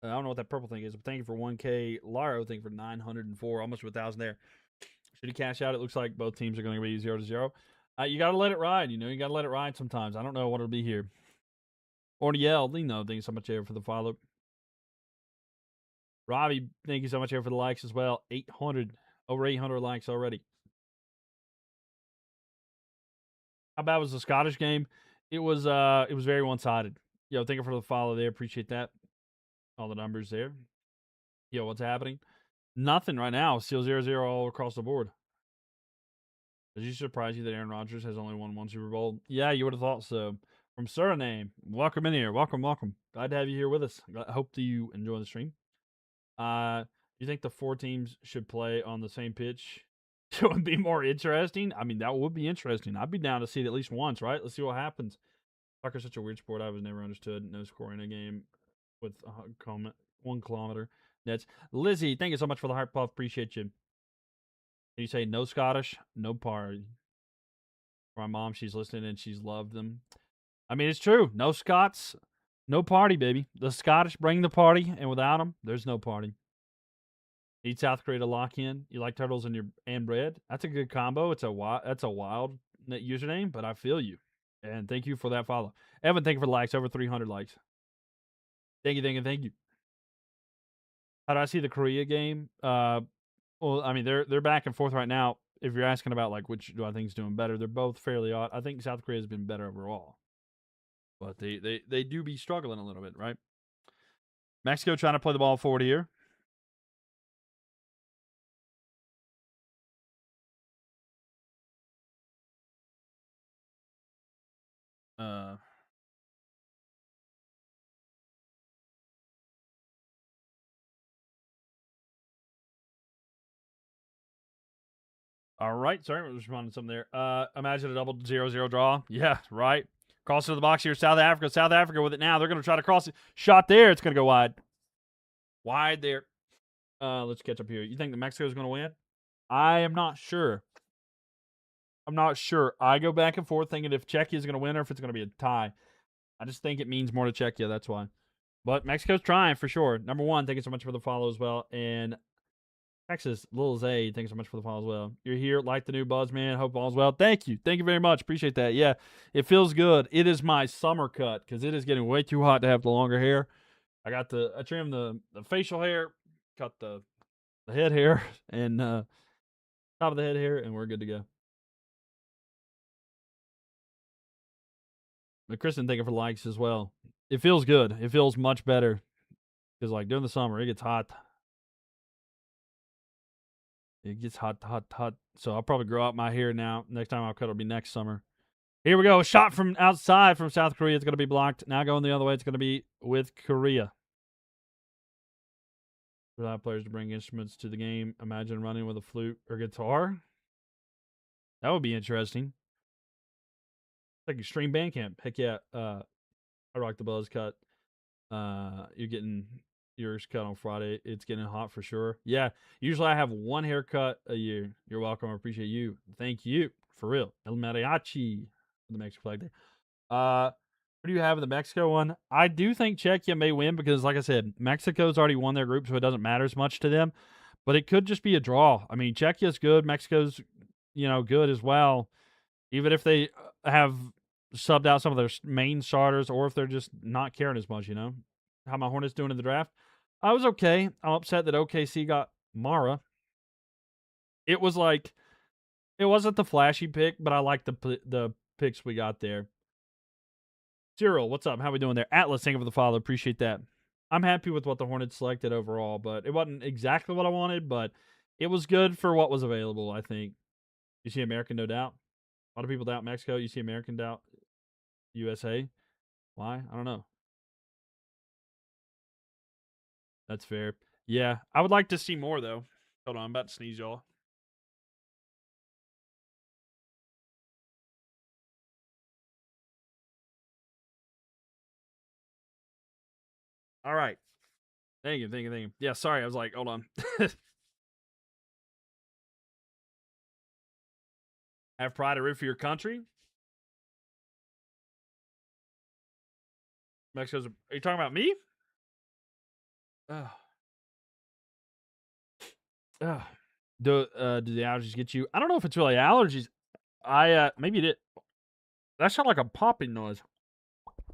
I don't know what that purple thing is, but thank you for 1K. Laro, thank you for 904. Almost to 1,000 there. Should he cash out? It looks like both teams are going to be 0-0. You got to let it ride. You got to let it ride sometimes. I don't know what it'll be here. Orniel, thank you so much here for the follow. Robbie, thank you so much here for the likes as well. 800, over 800 likes already. How bad was the Scottish game? It was very one sided. Yo, thank you for the follow there. Appreciate that. All the numbers there. Yo, what's happening? Nothing right now. Still 0-0 all across the board. Does you surprise you that Aaron Rodgers has only won one Super Bowl? Yeah, you would have thought so. From Suriname, welcome in here. Welcome. Glad to have you here with us. I hope that you enjoy the stream. You think the 4 teams should play on the same pitch? It would be more interesting. I mean, that would be interesting. I'd be down to see it at least once, right? Let's see what happens. Soccer's such a weird sport. I was never understood. No scoring a game with 1 kilometer nets. Lizzie, thank you so much for the heart puff. Appreciate you. You say no Scottish, no party. For my mom, she's listening and she's loved them. I mean, it's true. No Scots, no party, baby. The Scottish bring the party, and without them, there's no party. Need South Korea to lock in. You like turtles and bread? That's a good combo. That's a wild username, but I feel you. And thank you for that follow. Evan, thank you for the likes. Over 300 likes. Thank you. How do I see the Korea game? Well, I mean, they're back and forth right now. If you're asking about like which do I think is doing better, they're both fairly odd. I think South Korea has been better overall, but they do be struggling a little bit, right? Mexico trying to play the ball forward here. All right, sorry, I was responding to something there. Imagine a double 0-0 draw. Yeah, right. Cross into the box here, South Africa. South Africa with it now. They're going to try to cross it. Shot there. It's going to go wide. Wide there. Let's catch up here. You think the Mexico is going to win? I am not sure. I go back and forth thinking if Czechia is going to win or if it's going to be a tie. I just think it means more to Czechia. That's why. But Mexico's trying for sure. Number 1, thank you so much for the follow as well. And Texas, Lil Zay, thanks so much for the follow as well. You're here, like the new buzz, man. Hope all's well. Thank you very much. Appreciate that. Yeah, it feels good. It is my summer cut because it is getting way too hot to have the longer hair. I trimmed the facial hair, cut the head hair, and top of the head hair, and we're good to go. But Kristen, thank you for likes as well. It feels good. It feels much better because like during the summer it gets hot. It gets hot. So I'll probably grow out my hair now. Next time I'll cut, it'll be next summer. Here we go. A shot from outside from South Korea. It's going to be blocked. Now going the other way. It's going to be with Korea. Without players to bring instruments to the game. Imagine running with a flute or guitar. That would be interesting. Like Extreme Band Camp. Heck yeah. I rock the buzz cut. You're getting yours cut on Friday. It's getting hot for sure. Yeah. Usually I have 1 haircut a year. You're welcome. I appreciate you. Thank you. For real. El Mariachi. The Mexico flag day. Who do you have in the Mexico one? I do think Czechia may win because, like I said, Mexico's already won their group, so it doesn't matter as much to them. But it could just be a draw. I mean, Czechia's good. Mexico's, good as well. Even if they have subbed out some of their main starters or if they're just not caring as much, How my Hornets doing in the draft? I was okay. I'm upset that OKC got Mara. It was like, it wasn't the flashy pick, but I like the picks we got there. Cyril, what's up? How we doing there? Atlas, thank you for the follow. Appreciate that. I'm happy with what the Hornets selected overall, but it wasn't exactly what I wanted, but it was good for what was available, I think. You see American, no doubt. A lot of people doubt Mexico. You see American doubt USA. Why? I don't know. That's fair. Yeah, I would like to see more, though. Hold on, I'm about to sneeze, y'all. All right. Thank you. Yeah, sorry. I was like, hold on. Have pride to root for your country? Mexico's. Are you talking about me? Ugh. Do the allergies get you? I don't know if it's really allergies. I maybe it did. That sounded like a popping noise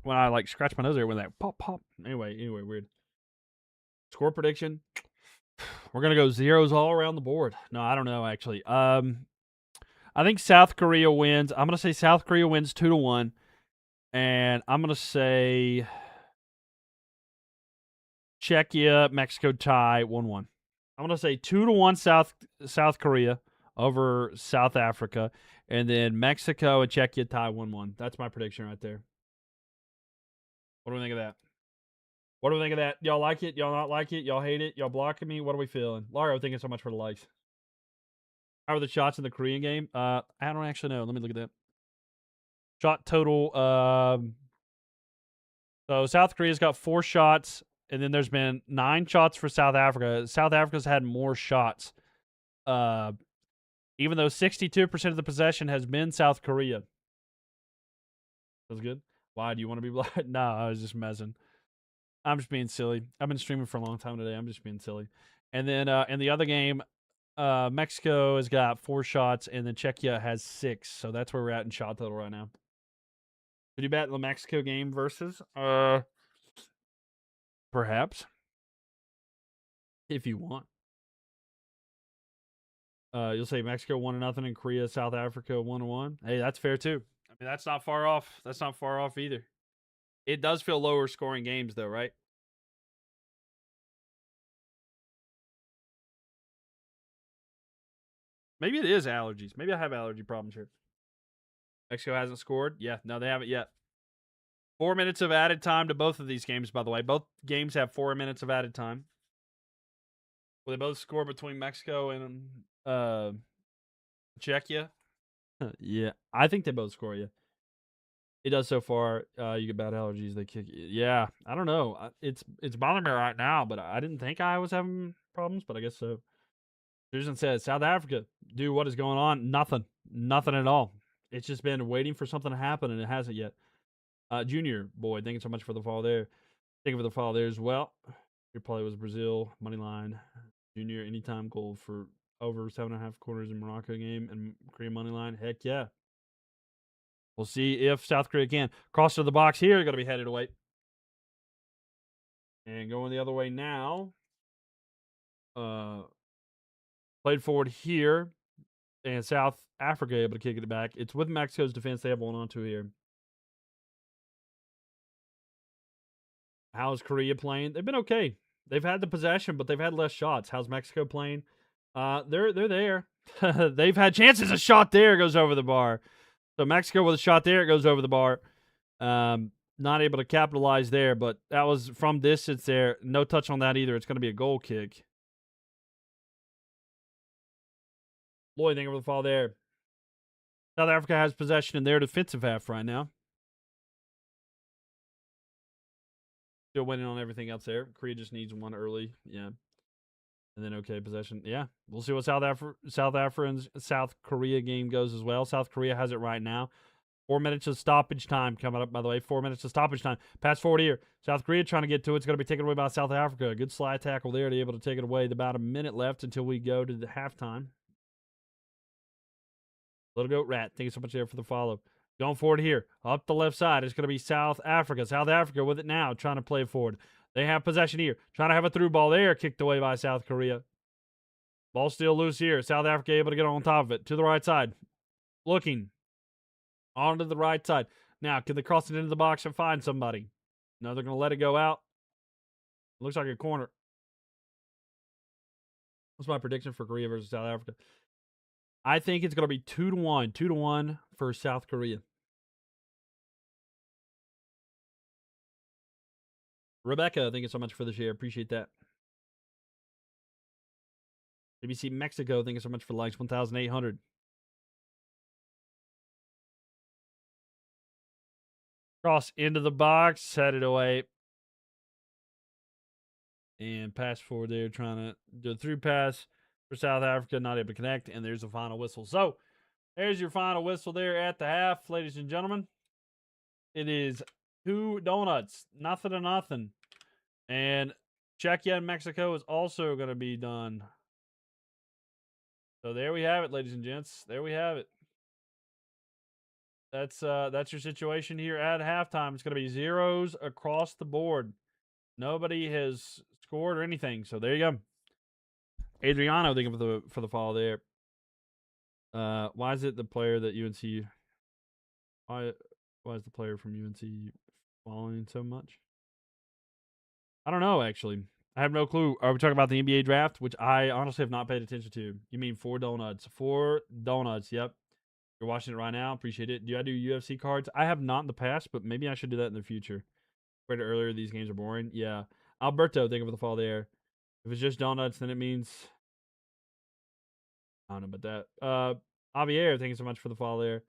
when I like scratch my nose there when that pop pop. Anyway, weird. Score prediction. We're gonna go zeros all around the board. No, I don't know actually. I think South Korea wins. I'm gonna say South Korea wins 2-1, and I'm gonna say Czechia, Mexico tie 1-1. I'm gonna say 2-1 South Korea over South Africa, and then Mexico and Czechia tie 1-1. That's my prediction right there. What do we think of that? What do we think of that? Y'all like it? Y'all not like it? Y'all hate it? Y'all blocking me? What are we feeling? Lario, thank you so much for the likes. How are the shots in the Korean game? I don't actually know. Let me look at that. Shot total. So South Korea's got 4 shots, and then there's been 9 shots for South Africa. South Africa's had more shots. Even though 62% of the possession has been South Korea. That's good. Why do you want to be blind? No, I was just messing. I'm just being silly. I've been streaming for a long time today. I'm just being silly. And then in the other game, Mexico has got 4 shots, and then Czechia has 6. So that's where we're at in shot total right now. Could you bet the Mexico game versus? Perhaps. If you want. You'll say Mexico 1-0 and Korea, South Africa 1-1. Hey, that's fair too. I mean, that's not far off. That's not far off either. It does feel lower scoring games though, right? Maybe it is allergies. Maybe I have allergy problems here. Mexico hasn't scored. Yeah, no, they haven't yet. 4 minutes of added time to both of these games, by the way. Both games have 4 minutes of added time. Will they both score between Mexico and Czechia? Yeah, I think they both score. Yeah, it does so far. You get bad allergies, they kick you. Yeah, I don't know. It's bothering me right now, but I didn't think I was having problems, but I guess so. Susan says South Africa, dude, what is going on? Nothing at all. It's just been waiting for something to happen, and it hasn't yet. Junior boy, thank you so much for the follow there. Thank you for the follow there as well. Your play was Brazil money line. Junior anytime goal for over 7.5 quarters in Morocco game and Korea money line. Heck yeah. We'll see if South Korea can. Cross to the box here. Got to be headed away. And going the other way now. Played forward here. And South Africa able to kick it back. It's with Mexico's defense. They have 1-on-2 here. How's Korea playing? They've been okay. They've had the possession, but they've had less shots. How's Mexico playing? They're there. They've had chances. A shot there goes over the bar. So Mexico with a shot there, it goes over the bar. Not able to capitalize there, but that was from distance there. No touch on that either. It's going to be a goal kick. Lloyd, thank you for the fall there. South Africa has possession in their defensive half right now. Still winning on everything else there. Korea just needs one early. Yeah. And then okay, possession. Yeah. We'll see what South Africa and South Korea game goes as well. South Korea has it right now. 4 minutes of stoppage time coming up, by the way. 4 minutes of stoppage time. Pass forward here. South Korea trying to get to it. It's going to be taken away by South Africa. Good slide tackle there to be able to take it away. About a minute left until we go to the halftime. Little Goat Rat, thank you so much there for the follow. Going forward here, up the left side, it's going to be South Africa. South Africa with it now, trying to play forward. They have possession here, trying to have a through ball there, kicked away by South Korea. Ball still loose here. South Africa able to get on top of it. To the right side. Looking. Onto the right side. Now, can they cross it into the box and find somebody? No, they're going to let it go out. Looks like a corner. What's my prediction for Korea versus South Africa? I think it's going to be 2-1. 2-1 for South Korea. Rebecca, thank you so much for the share. Appreciate that. ABC Mexico, thank you so much for the likes. 1,800. Cross into the box, head it away. And pass forward there, trying to do a through pass for South Africa, not able to connect. And there's a final whistle. So there's your final whistle there at the half, ladies and gentlemen. It is 2 donuts, 0-0. And Czechia and Mexico is also going to be done So there we have it, ladies and gents. There we have it. That's your situation here at halftime. It's going to be zeros across the board. Nobody has scored or anything. So there you go. Adriano thinking for the follow there. Why is it the player that UNC? Why is the player from UNC following so much? I don't know, actually. I have no clue. Are we talking about the NBA draft, which I honestly have not paid attention to? You mean 4 donuts? 4 donuts, yep. You're watching it right now. Appreciate it. Do I do UFC cards? I have not in the past, but maybe I should do that in the future. Read it earlier, these games are boring. Yeah. Alberto, thank you for the fall there. If it's just donuts, then it means I don't know about that. Javier, thank you so much for the fall there.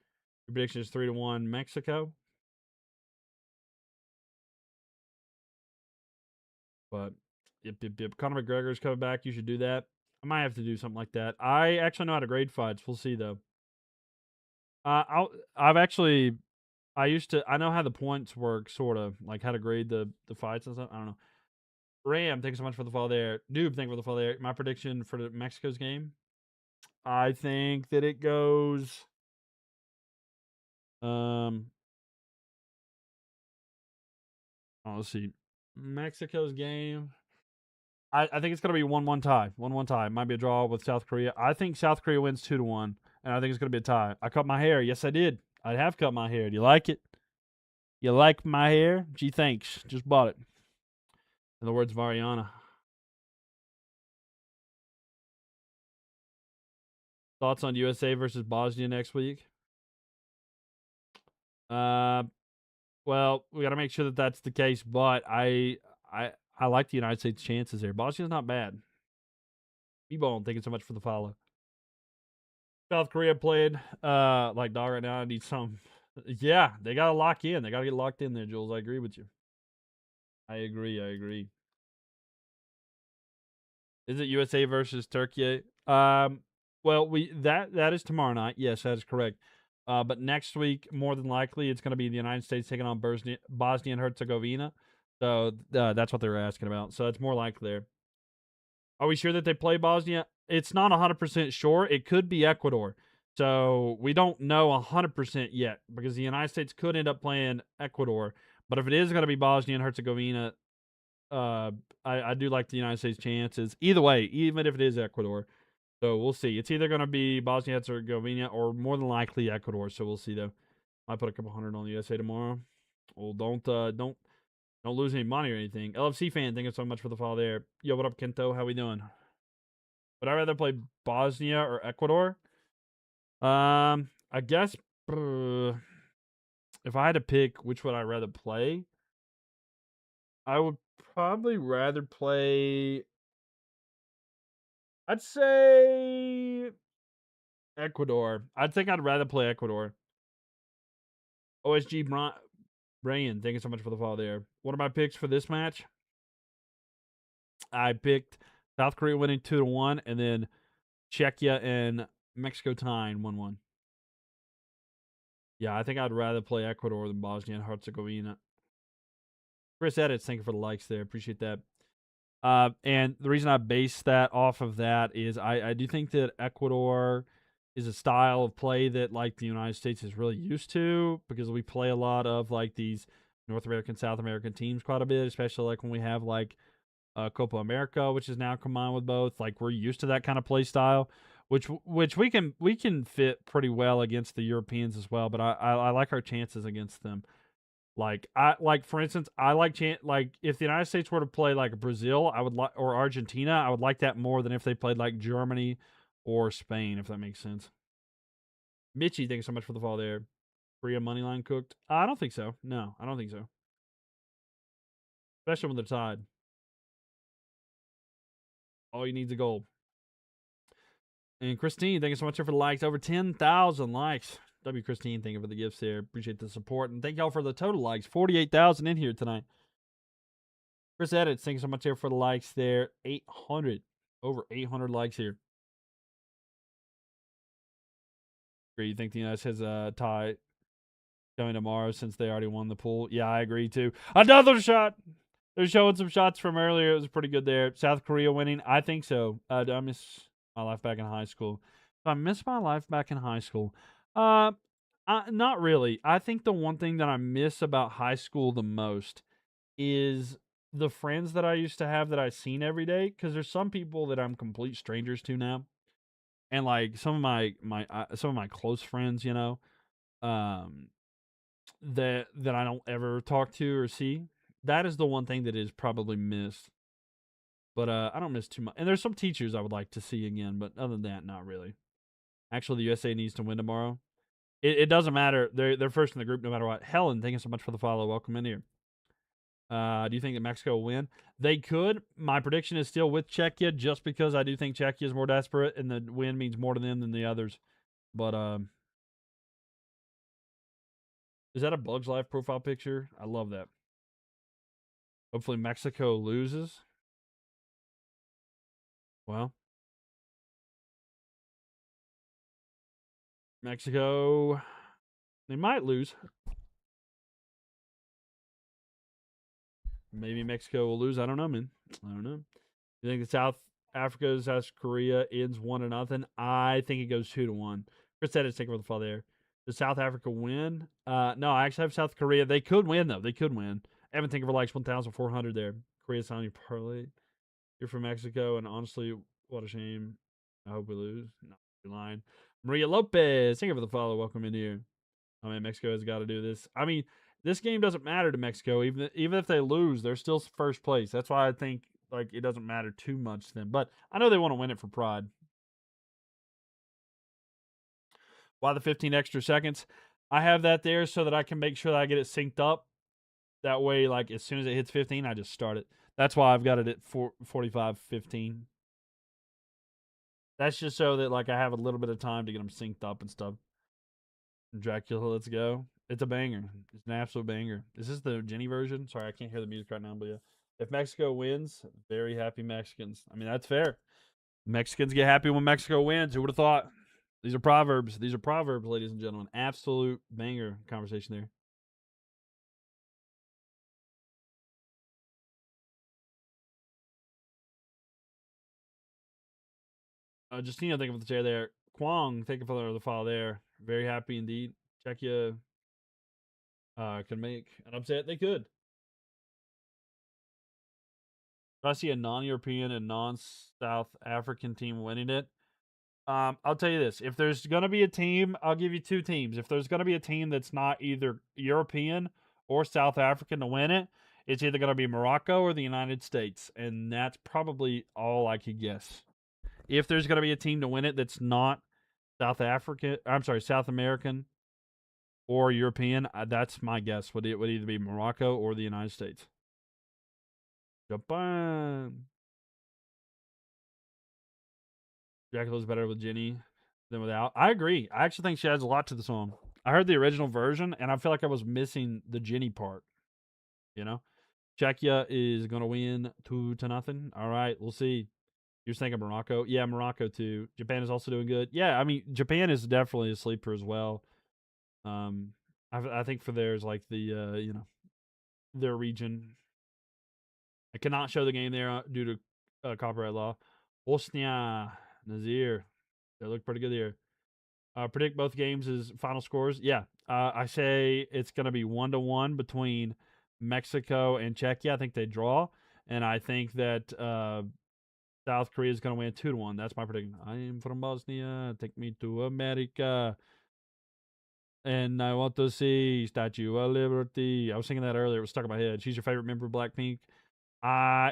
Your prediction is 3-1 Mexico. But yep. Conor McGregor's coming back. You should do that. I might have to do something like that. I actually know how to grade fights. We'll see though. I've actually I know how the points work, sort of like how to grade the fights and stuff. I don't know. Ram, thanks so much for the fall there. Noob, thank you for the fall there. My prediction for the Mexico's game, I think that it goes. Let's see. Mexico's game. I think it's gonna be 1-1 tie. 1-1 tie. Might be a draw with South Korea. I think South Korea wins 2-1, and I think it's gonna be a tie. I cut my hair. Yes, I did. I have cut my hair. Do you like it? You like my hair? Gee, thanks. Just bought it. In the words of Ariana. Thoughts on USA versus Bosnia next week? Well, we got to make sure that that's the case. But I like the United States' chances there. Bosnia's not bad. E-Bone, thank you so much for the follow. South Korea played like dog right now. I need some. Yeah, they got to lock in. They got to get locked in there, Jules. I agree with you. I agree. Is it USA versus Turkey? Well, that is tomorrow night. Yes, that is correct. But next week, more than likely, it's going to be the United States taking on Bosnia and Herzegovina. So that's what they were asking about. So it's more likely there. Are we sure that they play Bosnia? It's not 100% sure. It could be Ecuador. So we don't know 100% yet because the United States could end up playing Ecuador. But if it is going to be Bosnia and Herzegovina, I do like the United States' chances. Either way, even if it is Ecuador. So we'll see. It's either going to be Bosnia and Herzegovina or more than likely Ecuador. So we'll see though. I put a couple hundred on the USA tomorrow. Well, don't lose any money or anything. LFC fan, thank you so much for the follow there. Yo, what up, Kento? How we doing? Would I rather play Bosnia or Ecuador? I guess if I had to pick, which would I rather play? I would probably rather play. I'd say Ecuador. I think I'd rather play Ecuador. OSG Brian, thank you so much for the follow there. What are my picks for this match? I picked South Korea winning 2-1, and then Czechia and Mexico tying 1-1. Yeah, I think I'd rather play Ecuador than Bosnia and Herzegovina. Chris Edits, thank you for the likes there. Appreciate that. And the reason I base that off of that is I do think that Ecuador is a style of play that like the United States is really used to because we play a lot of like these North American, South American teams quite a bit, especially like when we have like Copa America, which is now combined with both. Like we're used to that kind of play style, which we can fit pretty well against the Europeans as well. But I like our chances against them. For instance, I like if the United States were to play like Brazil, I would like or Argentina, I would like that more than if they played like Germany or Spain, if that makes sense. Mitchie, thank you so much for the follow there. Korea moneyline cooked? I don't think so. No, I don't think so. Especially when they're tied. All you need is a goal. And Christine, thank you so much for the likes. Over 10,000 likes. W. Christine, thank you for the gifts there. Appreciate the support. And thank y'all for the total likes. 48,000 in here tonight. Chris Edits, thank you so much here for the likes there. 800. Over 800 likes here. You think the United States has a tie coming tomorrow since they already won the pool? Yeah, I agree too. Another shot. They're showing some shots from earlier. It was pretty good there. South Korea winning? I think so. I miss my life back in high school. I miss my life back in high school. Uh, not really. I think the one thing that I miss about high school the most is the friends that I used to have that I seen every day. Because there's some people that I'm complete strangers to now, and like some of my close friends, um, that I don't ever talk to or see. That is the one thing that is probably missed. But I don't miss too much. And there's some teachers I would like to see again, but other than that, not really. Actually, the USA needs to win tomorrow. It doesn't matter. They're first in the group no matter what. Helen, thank you so much for the follow. Welcome in here. Do you think that Mexico will win? They could. My prediction is still with Czechia, just because I do think Czechia is more desperate, and the win means more to them than the others. But is that a Bugs Life profile picture? I love that. Hopefully Mexico loses. Well, Mexico, they might lose. Maybe Mexico will lose. I don't know, man. I don't know. You think the South Africa, South Korea ends 1-0? I think it goes 2-1. Chris said it's taking the fall there. Does South Africa win? No, I actually have South Korea. They could win though. They could win. Evan Tinker likes 1,400 there. Korea's on your parlay. You're from Mexico, and honestly, what a shame. I hope we lose. No, you're lying. Maria Lopez, thank you for the follow. Welcome in here. I mean, Mexico has got to do this. I mean, this game doesn't matter to Mexico. Even if they lose, they're still first place. That's why I think like it doesn't matter too much to them. But I know they want to win it for pride. Why the 15 extra seconds? I have that there so that I can make sure that I get it synced up. That way, like as soon as it hits 15, I just start it. That's why I've got it at 45:15. That's just so that like I have a little bit of time to get them synced up and stuff. Dracula, let's go. It's a banger. It's an absolute banger. Is this the Jenny version? Sorry, I can't hear the music right now, but yeah. If Mexico wins, very happy Mexicans. I mean, that's fair. Mexicans get happy when Mexico wins. Who would have thought? These are proverbs. These are proverbs, ladies and gentlemen. Absolute banger conversation there. Justino, thank you for the chair there. Kwong, thank you for the follow there. Very happy indeed. Czechia can make an upset. They could. If I see a non-European and non-South African team winning it, I'll tell you this: if there's gonna be a team, I'll give you two teams. If there's gonna be a team that's not either European or South African to win it, it's either gonna be Morocco or the United States, and that's probably all I could guess. If there's gonna be a team to win it that's not South American or European, that's my guess. Would either be Morocco or the United States. Japan. Dracula's better with Jenny than without. I agree. I actually think she adds a lot to the song. I heard the original version, and I feel like I was missing the Jenny part. You know, Czechia is gonna win 2-0. All right, we'll see. You're thinking Morocco? Yeah, Morocco too. Japan is also doing good. Yeah, I mean Japan is definitely a sleeper as well. Um, I think for theirs like the their region. I cannot show the game there due to copyright law. Bosnia, Nazir, they look pretty good here. Predict both games as final scores. Yeah, I say it's going to be 1-1 between Mexico and Czechia. I think they draw, and I think that South Korea is going to win 2-1. That's my prediction. I am from Bosnia. Take me to America, and I want to see Statue of Liberty. I was singing that earlier. It was stuck in my head. She's your favorite member of Blackpink. I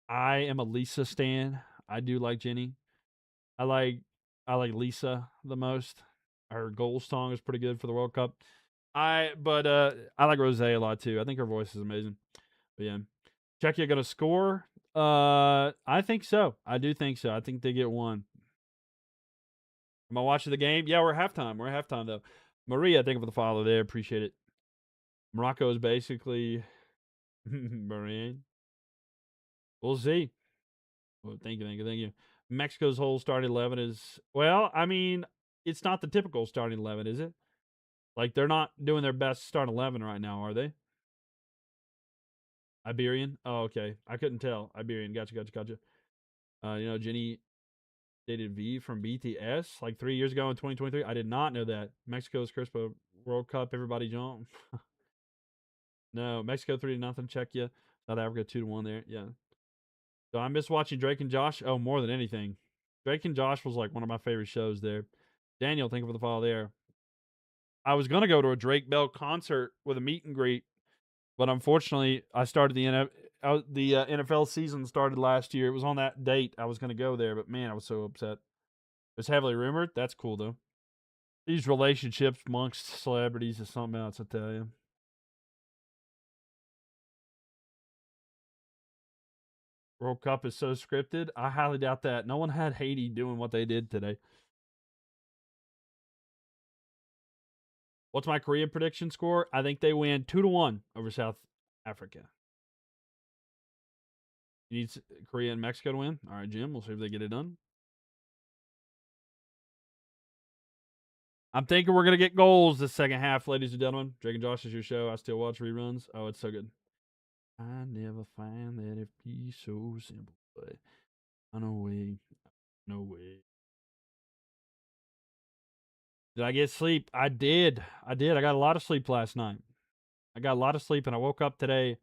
I am a Lisa stan. I do like Jenny. I like I like Lisa the most. Her goal song is pretty good for the World Cup. I like Rose a lot too. I think her voice is amazing. But yeah. Czechia gonna score? I think so. I do think so. I think they get one. Am I watching the game? Yeah, we're at halftime. We're at halftime though. Maria, thank you for the follow there. Appreciate it. Morocco is basically Marine. We'll see. Well, thank you. Mexico's whole starting 11 is, well, I mean, it's not the typical starting 11, is it? Like, they're not doing their best starting 11 right now, are they? Iberian? Oh, okay. I couldn't tell. Iberian. Gotcha. Jenny. Dated V from BTS like 3 years ago in 2023. I did not know that. Mexico's Crispa World Cup. Everybody jump. No, Mexico 3-0. Czechia. South Africa 2-1 there. Yeah. So I miss watching Drake and Josh. Oh, more than anything. Drake and Josh was like one of my favorite shows there. Daniel, thank you for the follow there. I was gonna go to a Drake Bell concert with a meet and greet, but unfortunately, I started the NFL season started last year. It was on that date. I was gonna go there, but man, I was so upset. It's heavily rumored. That's cool though. These relationships amongst celebrities is something else, I tell you. World Cup is so scripted. I highly doubt that. No one had Haiti doing what they did today. What's my Korea prediction score? I think they win 2-1 over South Africa. You need Korea and Mexico to win? All right, Jim. We'll see if they get it done. I'm thinking we're going to get goals this second half, ladies and gentlemen. Drake and Josh is your show. I still watch reruns. Oh, it's so good. I never find that it be so simple, but no way. No way. Did I get sleep? I did. I got a lot of sleep last night. I got a lot of sleep, and I woke up today,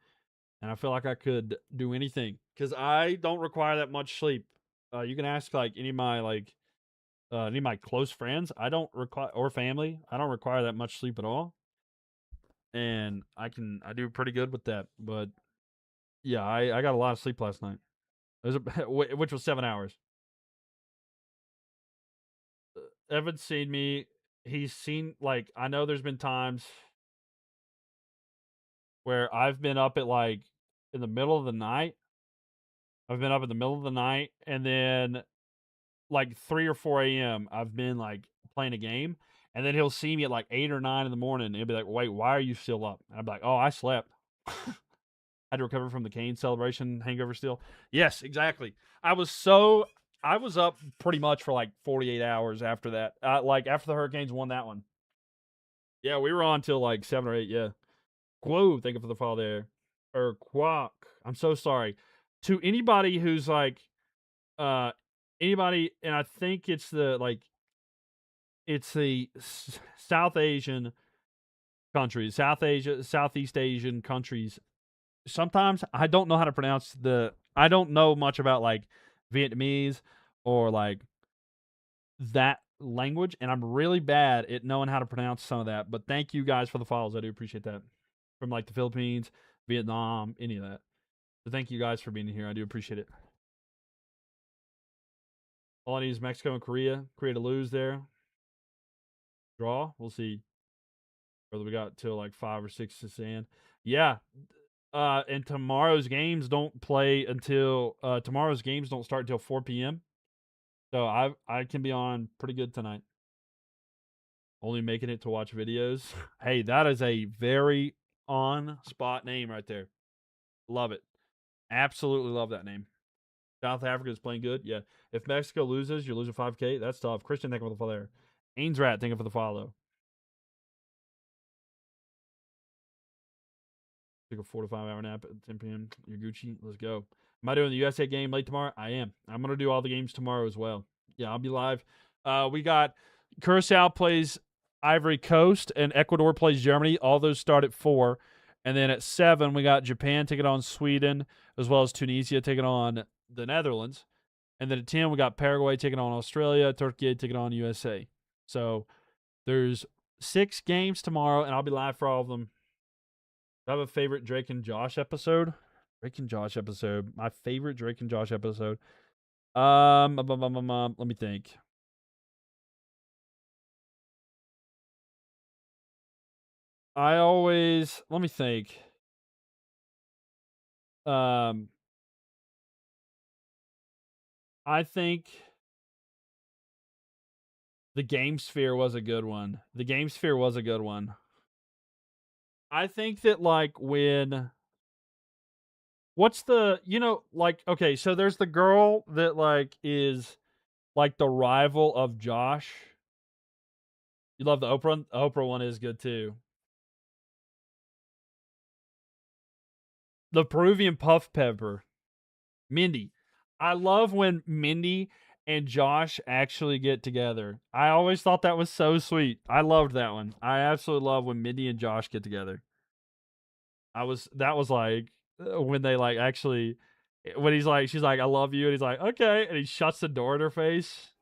and I feel like I could do anything because I don't require that much sleep. You can ask like any of my close friends. I don't require or family. I don't require that much sleep at all, and I do pretty good with that. But yeah, I got a lot of sleep last night. Which was 7 hours. Evan's seen me. He's seen like I know there's been times where I've been up at like in the middle of the night. I've been up in the middle of the night, and then like 3 or 4 a.m. I've been like playing a game, and then he'll see me at like 8 or 9 in the morning. And he'll be like, "Wait, why are you still up?" And I'm like, "Oh, I slept." Had to recover from the Kane celebration hangover still. Yes, exactly. I was up pretty much for like 48 hours after that. Like after the Hurricanes won that one. Yeah, we were on till like 7 or 8. Yeah. Whoa, thank you for the follow there. Or Quack. I'm so sorry. To anybody who's like uh anybody, and I think it's the South Asian countries, Southeast Asian countries. Sometimes I don't know how to pronounce I don't know much about like Vietnamese or like that language, and I'm really bad at knowing how to pronounce some of that. But thank you guys for the follows. I do appreciate that. From like the Philippines, Vietnam, any of that. So thank you guys for being here. I do appreciate it. All I need is Mexico and Korea. Korea to lose there. Draw. We'll see whether we got till like 5 or 6 to stand. Yeah. And tomorrow's games don't start until 4 p.m. So I can be on pretty good tonight. Only making it to watch videos. Hey, that is a very on spot name right there. Love it. Absolutely love that name. South Africa is playing good. Yeah. If Mexico loses, you're losing 5K. That's tough. Christian, thank you for the follow there. Ainsrat, thank you for the follow. Took a 4 to 5 hour nap at 10 p.m. You're Gucci. Let's go. Am I doing the USA game late tomorrow? I am. I'm going to do all the games tomorrow as well. Yeah, I'll be live. We got Curacao plays Ivory Coast and Ecuador plays Germany. All those start at 4. And then at 7, we got Japan taking on Sweden, as well as Tunisia taking on the Netherlands. And then at 10, we got Paraguay taking on Australia, Turkey taking on USA. So there's 6 games tomorrow, and I'll be live for all of them. Do I have a favorite Drake and Josh episode? Drake and Josh episode. My favorite Drake and Josh episode. Let me think. Let me think. I think the Game Sphere was a good one. The Game Sphere was a good one. I think that like when okay, so there's the girl that like is like the rival of Josh. You love the Oprah one? The Oprah one is good too. The Peruvian puff pepper. Mindy. I love when Mindy and Josh actually get together. I always thought that was so sweet. I loved that one. I absolutely love when Mindy and Josh get together. That was like when they like actually when he's like she's like I love you and he's like okay and he shuts the door in her face.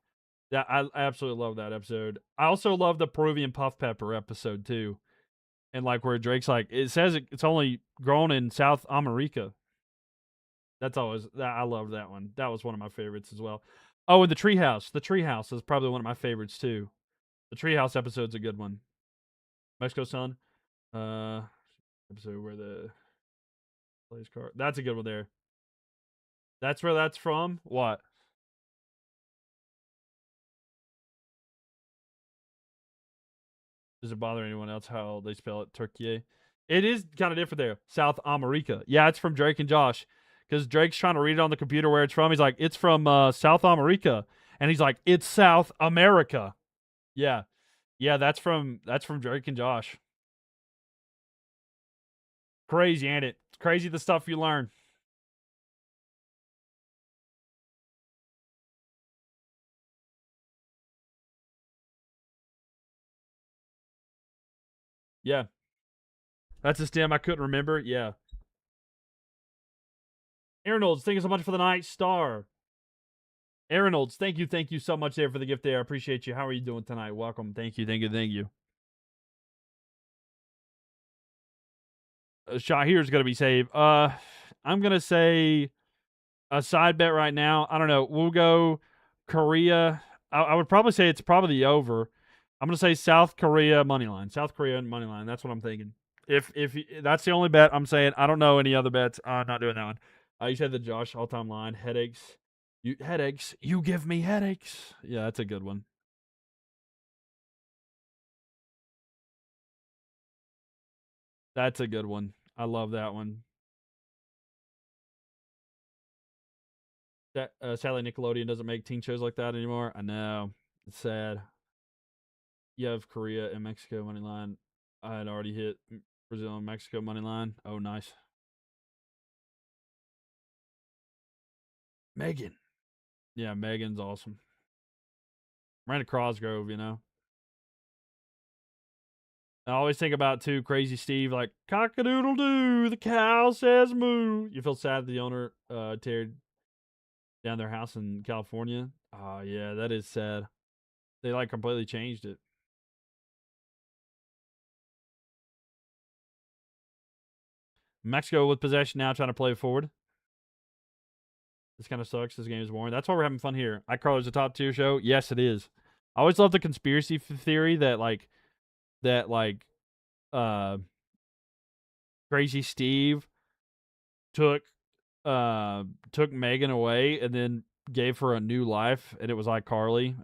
Yeah, I absolutely love that episode. I also love the Peruvian puff pepper episode too. And like where Drake's like it says it's only grown in South America. That's always I love that one. That was one of my favorites as well. Oh, and the treehouse. The treehouse is probably one of my favorites too. The treehouse episode's a good one. Mexico Sun. Uh episode where the plays card. That's a good one there. That's where that's from. What? Does it bother anyone else how they spell it? Turkey. It is kind of different there. South America. Yeah, it's from Drake and Josh. Because Drake's trying to read it on the computer where it's from. He's like, it's from South America. And he's like, it's South America. Yeah. Yeah, that's from Drake and Josh. Crazy, ain't it? It's crazy the stuff you learn. Yeah. That's a stem I couldn't remember. Yeah. Arnold's, thank you so much for the night star. Arnold's, thank you so much there for the gift there. I appreciate you. How are you doing tonight? Welcome. Thank you, thank you, thank you. Shahir's gonna be saved. I'm gonna say a side bet right now. I don't know. We'll go Korea. I would probably say it's probably the over. I'm gonna say South Korea money line. South Korea money line. That's what I'm thinking. If that's the only bet I'm saying, I don't know any other bets. I'm not doing that one. You said the Josh all time line headaches. You headaches. You give me headaches. Yeah, that's a good one. That's a good one. I love that one. That sadly Nickelodeon doesn't make teen shows like that anymore. I know. It's sad. You have Korea and Mexico money line. I had already hit Brazil and Mexico money line. Oh, nice. Megan. Yeah, Megan's awesome. Miranda Cosgrove, you know. I always think about too Crazy Steve, like cock a doodle doo, the cow says moo. You feel sad the owner teared down their house in California. Oh yeah, that is sad. They like completely changed it. Mexico with possession now, trying to play it forward. This kind of sucks. This game is boring. That's why we're having fun here. iCarly's a top tier show. Yes, it is. I always love the conspiracy theory that like uh Crazy Steve took took Megan away and then gave her a new life and it was iCarly.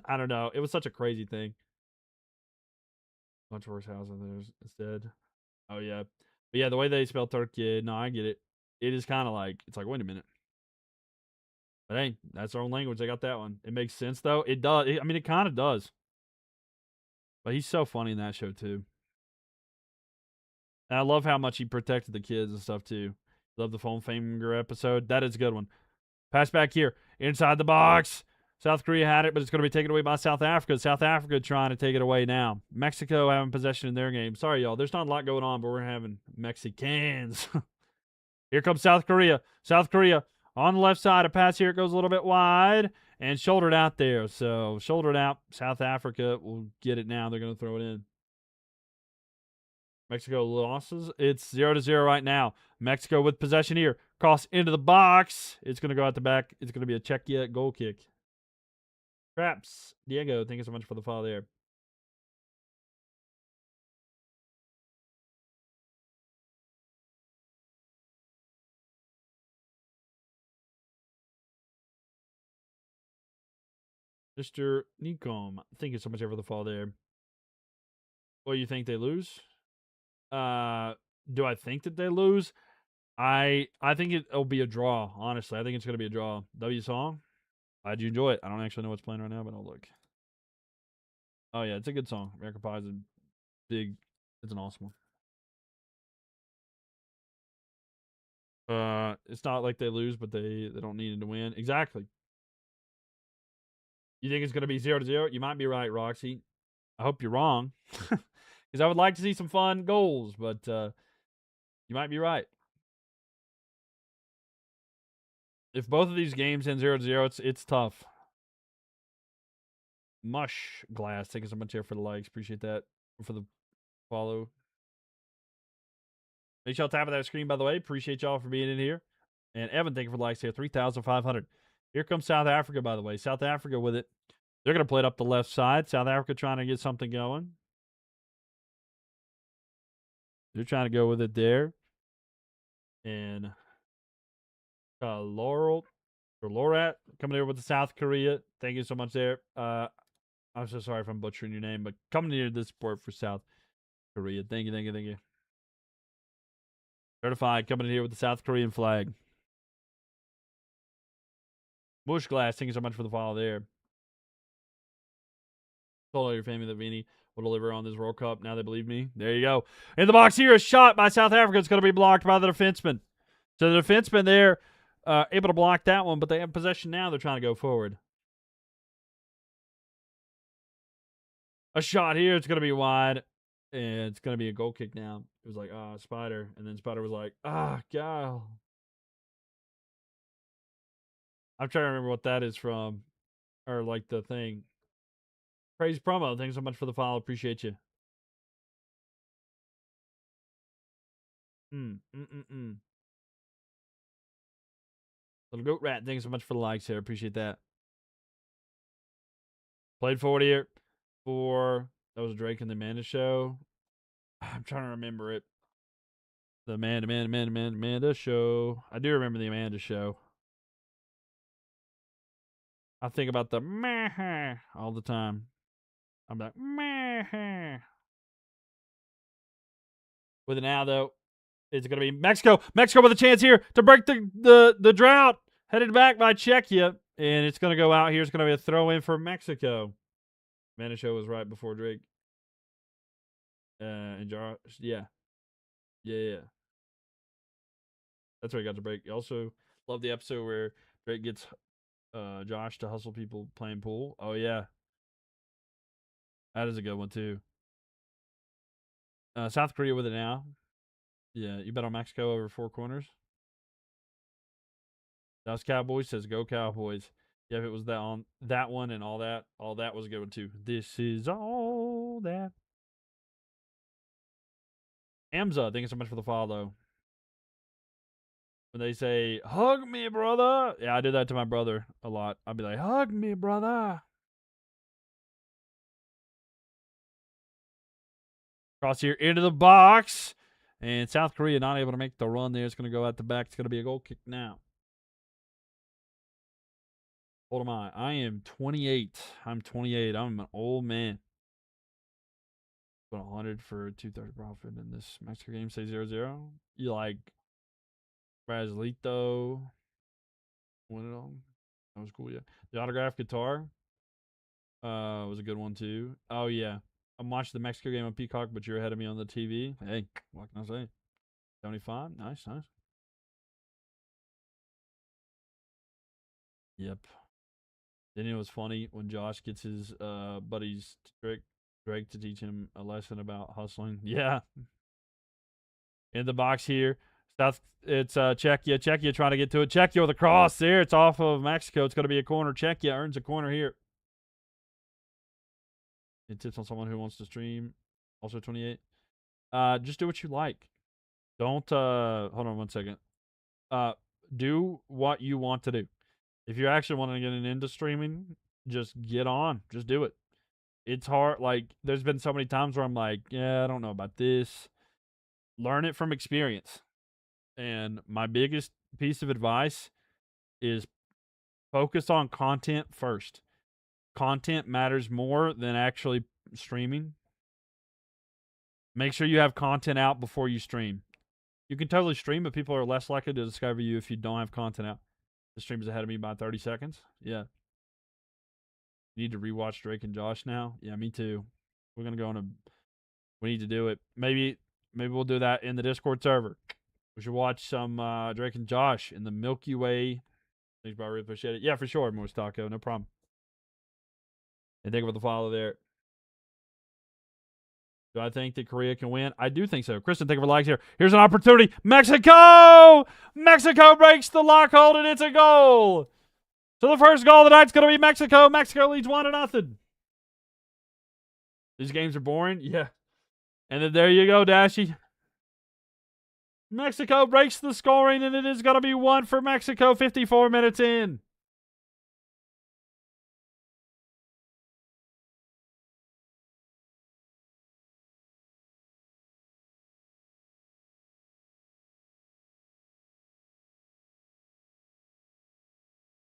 I don't know. It was such a crazy thing. Bunch worse house there's instead. Oh yeah. But yeah, the way they spell turkey, no, I get it. It is kind of like it's like wait a minute. But hey, that's their own language. They got that one. It makes sense though. It does. I mean, it kind of does. But he's so funny in that show too. And I love how much he protected the kids and stuff too. Love the phone finger episode. That is a good one. Pass back here. Inside the box. South Korea had it, but it's going to be taken away by South Africa. South Africa trying to take it away now. Mexico having possession in their game. Sorry, y'all. There's not a lot going on, but we're having Mexicans. Here comes South Korea. South Korea on the left side. A pass here. It goes a little bit wide and shouldered out there. So shouldered out. South Africa will get it now. They're going to throw it in. Mexico losses. It's 0-0 right now. Mexico with possession here. Cross into the box. It's going to go out the back. It's going to be a Czechia goal kick. Traps. Diego, thank you so much for the follow there. Mr. Nikom, thank you so much for the follow there. What do you think they lose? Do I think that they lose? I think it'll be a draw. Honestly, I think it's gonna be a draw. W song. How'd you enjoy it? I don't actually know what's playing right now, but I'll look. Oh yeah, it's a good song. American Pie is a big. It's an awesome one. It's not like they lose, but they don't need to win. Exactly. You think it's going to be 0-0? You might be right, Roxy. I hope you're wrong. Because I would like to see some fun goals, but you might be right. If both of these games end 0-0, it's tough. Mush Glass, thank you so much here for the likes. Appreciate that. For the follow. Make sure y'all tap on that screen, by the way. Appreciate y'all for being in here. And Evan, thank you for the likes here. 3,500. Here comes South Africa, by the way. South Africa with it. They're going to play it up the left side. South Africa trying to get something going. They're trying to go with it there. And Laurel or Lorat coming here with the South Korea. Thank you so much there. I'm so sorry if I'm butchering your name, but coming here to support for South Korea. Thank you, thank you, thank you. Certified coming in here with the South Korean flag. Mush Glass, thank you so much for the follow there. Told all your family that Vinny will deliver on this World Cup. Now they believe me. There you go. In the box here, a shot by South Africa. It's going to be blocked by the defenseman. So the defenseman there able to block that one, but they have possession now. They're trying to go forward. A shot here. It's going to be wide. And it's going to be a goal kick now. It was like, Spider. And then Spider was like, God. I'm trying to remember what that is from. Or like the thing. Crazy promo. Thanks so much for the follow. Appreciate you. Little Goat Rat. Thanks so much for the likes here. Appreciate that. Played forward here for that was Drake and the Amanda show. I'm trying to remember it. The Amanda show. I do remember the Amanda show. I think about the meh all the time. I'm like meh. With an now though, it's going to be Mexico. Mexico with a chance here to break the drought. Headed back by Czechia, and it's going to go out here. It's going to be a throw in for Mexico. Amanda show was right before Drake. And Josh, yeah. That's where he got the break. Also, love the episode where Drake gets Josh to hustle people playing pool. Oh yeah, that is a good one too. South Korea with it now. Yeah, you bet on Mexico over 4 corners. Dallas Cowboys says go Cowboys. Yeah, if it was that on that one and all that was a good one too. This is all that. Amza, thank you so much for the follow. When they say, hug me, brother. Yeah, I do that to my brother a lot. I'll be like, hug me, brother. Cross here into the box. And South Korea not able to make the run there. It's going to go out the back. It's going to be a goal kick now. What am I? I am 28. I'm 28. I'm an old man. But 100 for 230 profit in this Mexico game. Say 0-0. You like Braslito. Win it all. That was cool, yeah. The autographed guitar was a good one, too. Oh, yeah. I'm watching the Mexico game on Peacock, but you're ahead of me on the TV. Hey, what can I say? 75. Nice. Yep. Then it was funny when Josh gets his buddies Drake to teach him a lesson about hustling. Yeah. In the box here. It's Czechia. Czechia trying to get to it. Czechia with a cross there. It's off of Mexico. It's going to be a corner. Czechia earns a corner here. It tips on someone who wants to stream. Also 28. Just do what you like. Don't hold on one second. Do what you want to do. If you're actually wanting to get into streaming, just get on. Just do it. It's hard. Like, there's been so many times where I'm like, yeah, I don't know about this. Learn it from experience. And my biggest piece of advice is focus on content first. Content matters more than actually streaming. Make sure you have content out before you stream. You can totally stream, but people are less likely to discover you if you don't have content out. The stream's ahead of me by 30 seconds. Yeah. Need to rewatch Drake and Josh now. Yeah, me too. We're gonna go on a. We need to do it. Maybe we'll do that in the Discord server. We should watch some Drake and Josh in the Milky Way. Thanks, bro. I really appreciate it. Yeah, for sure, Morris Taco. No problem. And thank you for the follow there. Do I think that Korea can win? I do think so. Kristen, thank you for likes here. Here's an opportunity. Mexico! Mexico breaks the lock hold, and it's a goal. So the first goal of the night's going to be Mexico. Mexico leads 1-0. These games are boring? Yeah. And then there you go, Dashy. Mexico breaks the scoring, and it is going to be 1 for Mexico 54 minutes in.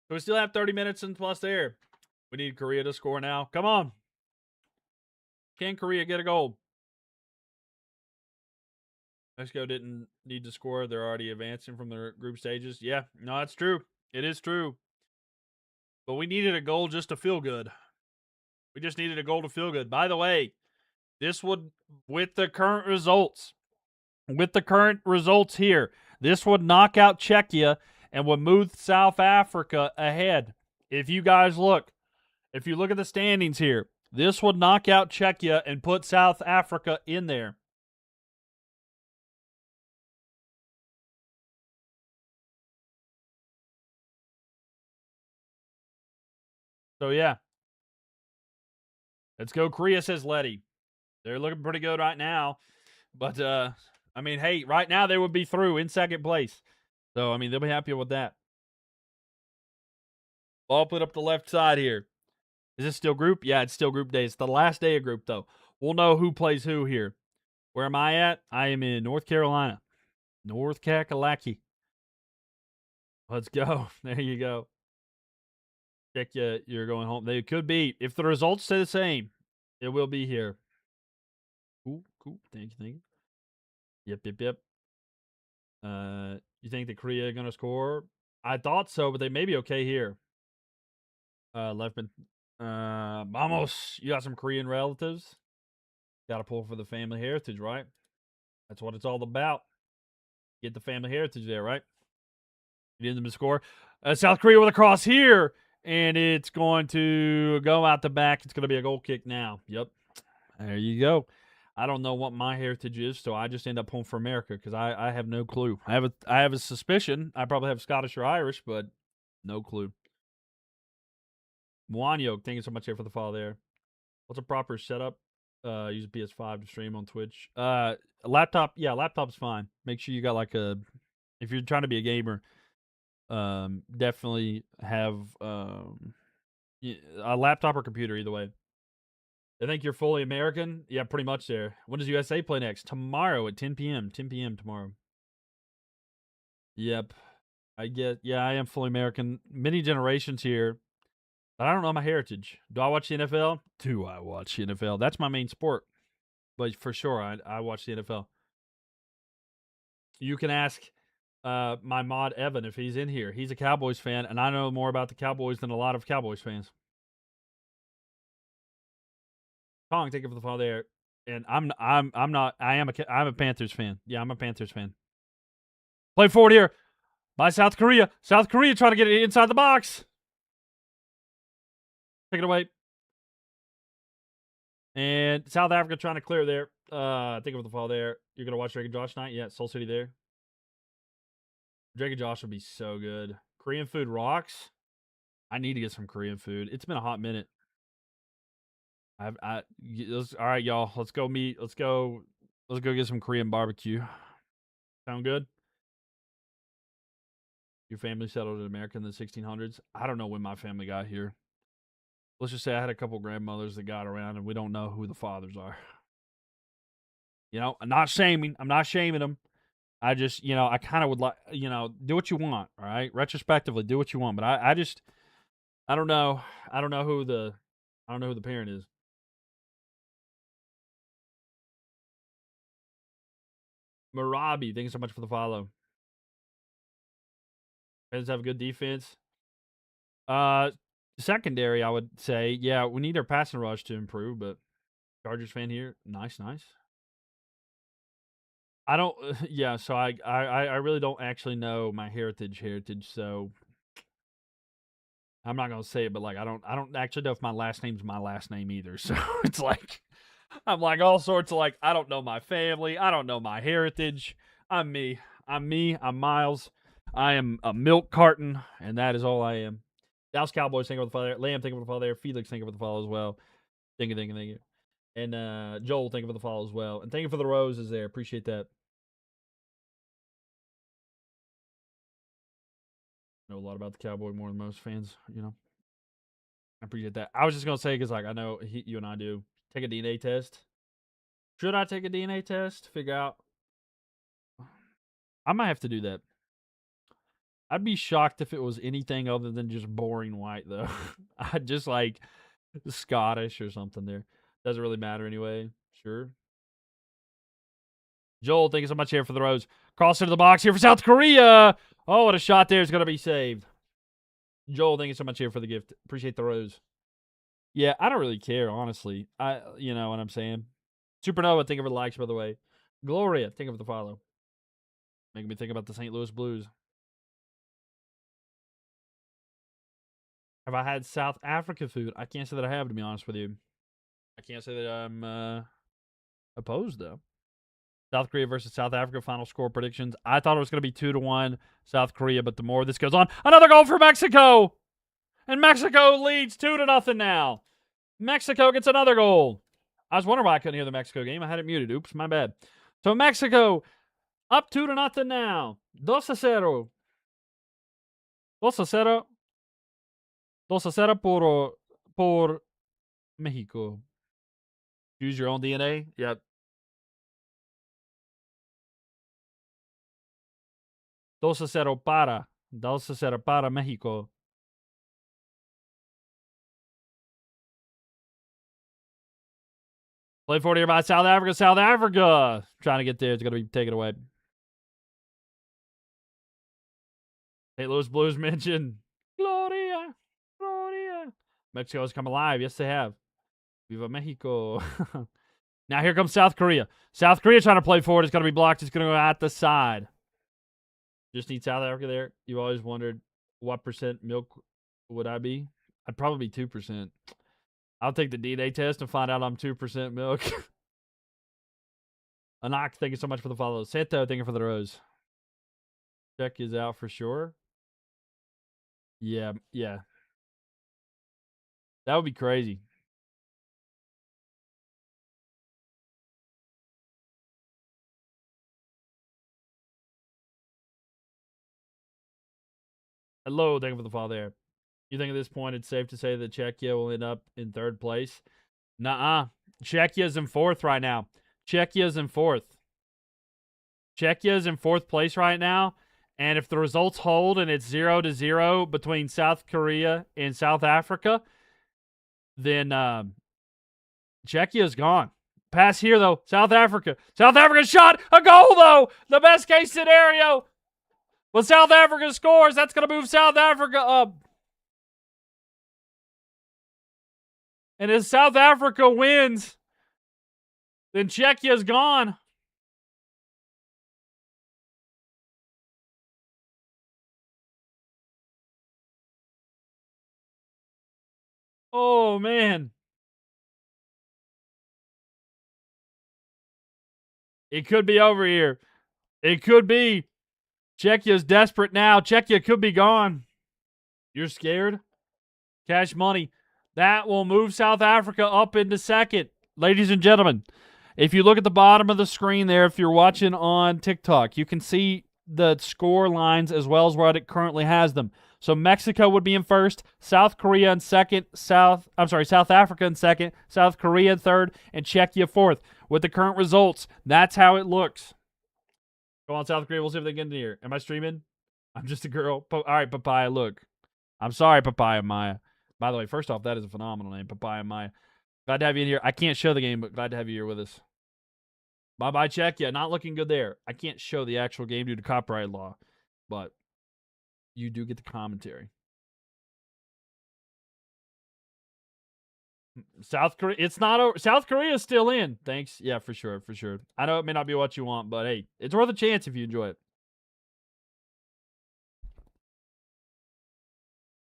So we still have 30 minutes and plus there. We need Korea to score now. Come on. Can Korea get a goal? Mexico didn't need to score. They're already advancing from their group stages. Yeah, no, that's true. It is true. But we needed a goal just to feel good. We just needed a goal to feel good. By the way, this would, with the current results here, this would knock out Czechia and would move South Africa ahead. If you guys look, if you look at the standings here, this would knock out Czechia and put South Africa in there. So, yeah. Let's go, Korea, says Letty. They're looking pretty good right now. But, I mean, hey, right now they would be through in second place. So, I mean, they'll be happy with that. Ball put up the left side here. Is this still group? Yeah, it's still group day. It's the last day of group, though. We'll know who plays who here. Where am I at? I am in North Carolina. North Kakalaki. Let's go. There you go. Check you're going home. They could be. If the results stay the same, it will be here. Cool. Thank you. Yep. You think that Korea are going to score? I thought so, but they may be okay here. Leftman. Vamos. You got some Korean relatives? Got to pull for the family heritage, right? That's what it's all about. Get the family heritage there, right? You need them to score. South Korea with a cross here, and it's going to go out the back. It's going to be a goal kick now. Yep. There you go. I don't know what my heritage is, so I just end up home for America because I have no clue. I have a suspicion. I probably have Scottish or Irish, but no clue. Mwanyo, thank you so much here for the follow there. What's a proper setup? Use a PS5 to stream on Twitch. Laptop, yeah, laptop's fine. Make sure you got like if you're trying to be a gamer, definitely have a laptop or computer, either way. I think you're fully American. Yeah, pretty much there. When does USA play next? Tomorrow at 10 p.m. 10 p.m. tomorrow. Yep. I am fully American. Many generations here. But I don't know my heritage. Do I watch the NFL? Do I watch the NFL? That's my main sport. But for sure, I watch the NFL. You can ask my mod Evan if he's in here. He's a Cowboys fan, and I know more about the Cowboys than a lot of Cowboys fans. Kong, thank you for the follow there. And I'm a Panthers fan. Yeah, I'm a Panthers fan. Play forward here by South Korea. South Korea trying to get it inside the box. Take it away. And South Africa trying to clear there. Think of the fall there. You're going to watch Drake and Josh tonight? Yeah, Soul City there. Drake and Josh would be so good. Korean food rocks. I need to get some Korean food. It's been a hot minute. All right, y'all. Let's go meet. Let's go get some Korean barbecue. Sound good? Your family settled in America in the 1600s? I don't know when my family got here. Let's just say I had a couple grandmothers that got around, and we don't know who the fathers are. You know, I'm not shaming them. I just, I kind of would like, do what you want, all right? Retrospectively, do what you want. But I don't know. I don't know who the parent is. Marabi, thank you so much for the follow. Fans have a good defense. Secondary, I would say, yeah, we need our passing rush to improve, but Chargers fan here, nice. I don't, yeah. So I really don't actually know my heritage. So I'm not gonna say it, but like I don't actually know if my last name's my last name either. So it's like I'm like all sorts of like I don't know my family, I don't know my heritage. I'm me. I'm Miles. I am a milk carton, and that is all I am. Dallas Cowboys, thank you for the follow there. Lamb, thank you for the follow there. Felix, thank you for the follow as well. Thank you. And Joel, thank you for the follow as well. And thank you for the roses there. Appreciate that. I know a lot about the Cowboy more than most fans, you know. I appreciate that. I was just gonna say because like I know you and I do take a DNA test. Should I take a DNA test to figure out? I might have to do that. I'd be shocked if it was anything other than just boring white though. I'd just like Scottish or something there. Doesn't really matter anyway. Sure. Joel, thank you so much here for the rose. Cross into the box here for South Korea. Oh, what a shot there is going to be saved. Joel, thank you so much here for the gift. Appreciate the rose. Yeah, I don't really care, honestly. You know what I'm saying. Supernova, thank you for the likes, by the way. Gloria, thank you for the follow. Making me think about the St. Louis Blues. Have I had South Africa food? I can't say that I have, to be honest with you. I can't say that I'm opposed, though. South Korea versus South Africa final score predictions. I thought it was going to be 2-1 South Korea, but the more this goes on, another goal for Mexico! And Mexico leads 2-0 now. Mexico gets another goal. I was wondering why I couldn't hear the Mexico game. I had it muted. Oops, my bad. So Mexico up 2-0 now. 2-0. 2-0. 2-0 por Mexico. Choose your own DNA. Yep. 2-0 para. 2-0 para Mexico. Play 40 here by South Africa. South Africa. Trying to get there. It's going to be taken away. St. Louis Blues mentioned. Gloria. Gloria. Mexico has come alive. Yes, they have. Viva Mexico. Now here comes South Korea. South Korea trying to play forward. It's going to be blocked. It's going to go at the side. Just need South Africa there. You always wondered what percent milk would I be? I'd probably be 2%. I'll take the DNA test and find out I'm 2% milk. Anak, thank you so much for the follow. Santo, thank you for the rose. Check is out for sure. Yeah. That would be crazy. Hello, thank you for the follow there. You think at this point it's safe to say that Czechia will end up in third place? Nuh-uh. Czechia's in fourth right now. Czechia's in fourth place right now. And if the results hold and it's 0-0 between South Korea and South Africa, then Czechia's gone. Pass here, though. South Africa. South Africa shot a goal, though. The best case scenario. When South Africa scores, that's going to move South Africa up. And if South Africa wins, then Czechia's gone. Oh, man. It could be over here. It could be. Czechia's desperate now. Czechia could be gone. You're scared? Cash money. That will move South Africa up into second. Ladies and gentlemen, if you look at the bottom of the screen there, if you're watching on TikTok, you can see the score lines as well as what it currently has them. So Mexico would be in first, South Korea in second, South Africa in second, South Korea in third, and Czechia fourth. With the current results, that's how it looks. Go on, South Korea. We'll see if they get in here. Am I streaming? I'm just a girl. All right, Papaya, look. I'm sorry, Papaya Maya. By the way, first off, that is a phenomenal name, Papaya Maya. Glad to have you in here. I can't show the game, but glad to have you here with us. Bye-bye, Czechia. Not looking good there. I can't show the actual game due to copyright law, but you do get the commentary. South Korea, it's not over. South Korea is still in. Thanks. Yeah, for sure. I know it may not be what you want, but hey, it's worth a chance if you enjoy it.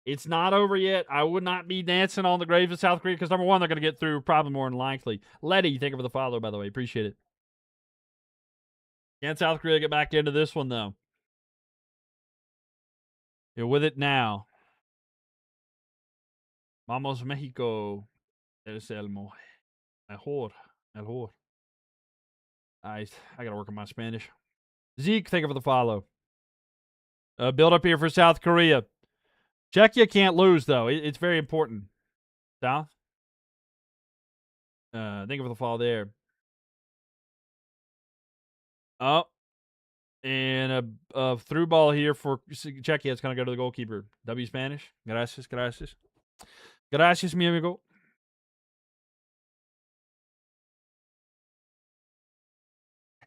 It's not over yet. I would not be dancing on the graves of South Korea because, number one, they're going to get through probably more than likely. Letty, thank you for the follow, by the way. Appreciate it. Can South Korea get back into this one, though? You're with it now. Vamos, Mexico. Es el mejor. Mejor. I got to work on my Spanish. Zeke, thank you for the follow. Build up here for South Korea. Czechia can't lose, though. It's very important. South. Thank you for the follow there. Oh, and a through ball here for Czechia. It's going to go to the goalkeeper. W Spanish. Gracias, gracias. Gracias, mi amigo.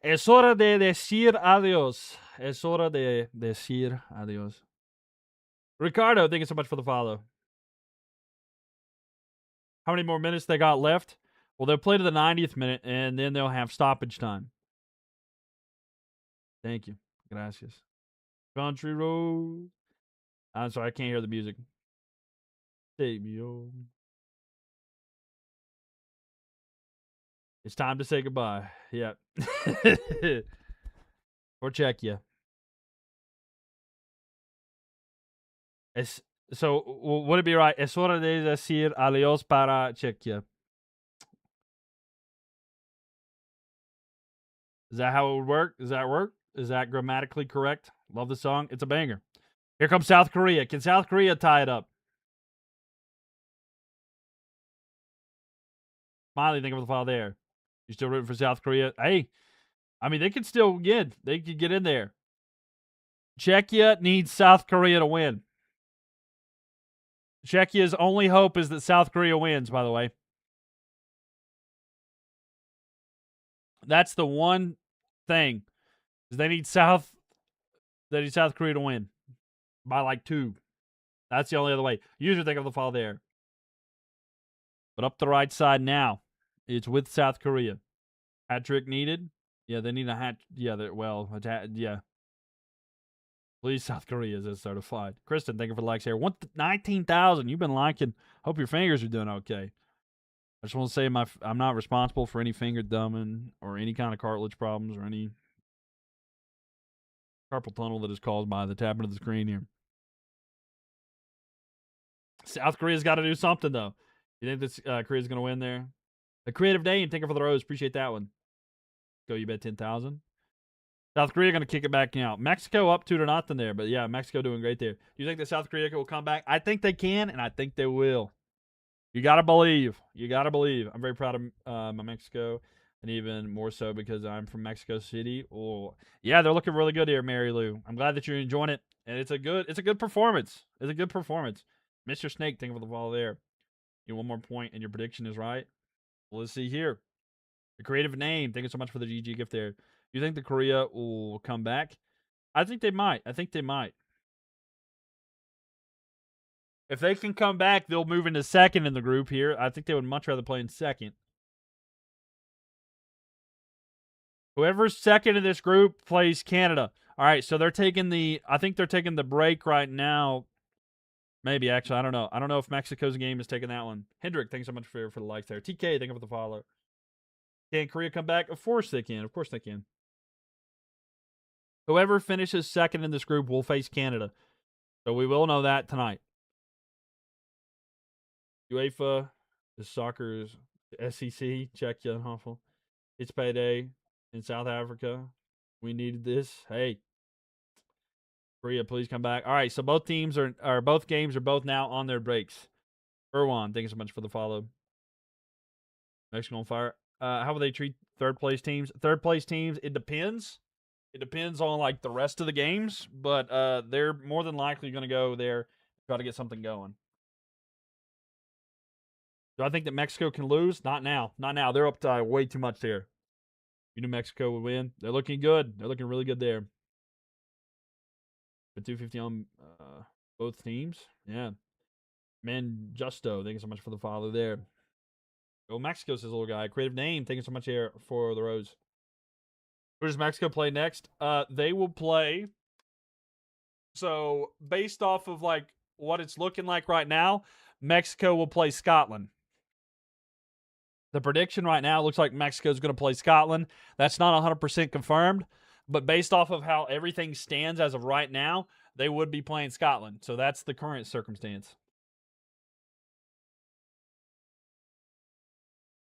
Es hora de decir adios. Es hora de decir adios. Ricardo, thank you so much for the follow. How many more minutes they got left? Well, they'll play to the 90th minute, and then they'll have stoppage time. Thank you. Gracias. Country road. I'm sorry, I can't hear the music. Take me home. It's time to say goodbye. Yeah. Or Czechia. So, would it be right? Es hora de decir adiós para Czechia. Is that how it would work? Does that work? Is that grammatically correct? Love the song. It's a banger. Here comes South Korea. Can South Korea tie it up? Smiley, think of the file there. You still rooting for South Korea? Hey, I mean, they could still get. They could get in there. Czechia needs South Korea to win. Czechia's only hope is that South Korea wins, by the way. That's the one thing. Is they need South Korea to win by like 2. That's the only other way. Usually think of the fall there. But up the right side now, it's with South Korea. Hat trick needed. Yeah, they need a hat. Yeah, yeah. Please, South Korea is certified. Kristen, thank you for the likes here. 19,000. You've been liking. Hope your fingers are doing okay. I just want to say I'm not responsible for any finger dumbing or any kind of cartilage problems or any carpal tunnel that is caused by the tapping of the screen here. South Korea's got to do something, though. You think this Korea's going to win there? The creative name, thank you for the rose. Appreciate that one. Go, you bet 10,000. South Korea going to kick it back now. Mexico up 2-0 there, but yeah, Mexico doing great there. Do you think that South Korea will come back? I think they can, and I think they will. You got to believe. You got to believe. I'm very proud of my Mexico, and even more so because I'm from Mexico City. Oh, yeah, they're looking really good here, Mary Lou. I'm glad that you're enjoying it, and it's a good performance. It's a good performance. Mr. Snake, thank you for the ball there. You one more point, and your prediction is right. Well, let's see here. The creative name. Thank you so much for the GG gift there. You think the Korea will come back? I think they might. If they can come back, they'll move into second in the group here. I think they would much rather play in second. Whoever's second in this group plays Canada. All right, so I think they're taking the break right now. Maybe, actually, I don't know. I don't know if Mexico's game is taking that one. Hendrick, thanks so much for the likes there. TK, thank you for the follow. Can Korea come back? Of course they can. Of course they can. Whoever finishes second in this group will face Canada. So we will know that tonight. UEFA, the soccer's SEC, Czechia and Hoffel. It's payday in South Africa. We needed this. Hey, Korea, please come back. All right, so both games are both now on their breaks. Erwan, thank you so much for the follow. Mexico on fire. How will they treat third place teams? Third place teams, it depends. It depends on like the rest of the games, but they're more than likely going to go there, try to get something going. Do I think that Mexico can lose? Not now. Not now. They're up to way too much there. You knew Mexico would win. They're looking good. They're looking really good there. The 250 on both teams. Yeah. Man, Justo, thank you so much for the follow there. Go Mexico, says little guy. Creative name, thank you so much here for the rose. Who does Mexico play next? They will play. So, based off of like what it's looking like right now, Mexico will play Scotland. The prediction right now looks like Mexico's going to play Scotland. That's not 100% confirmed, but based off of how everything stands as of right now, they would be playing Scotland. So that's the current circumstance.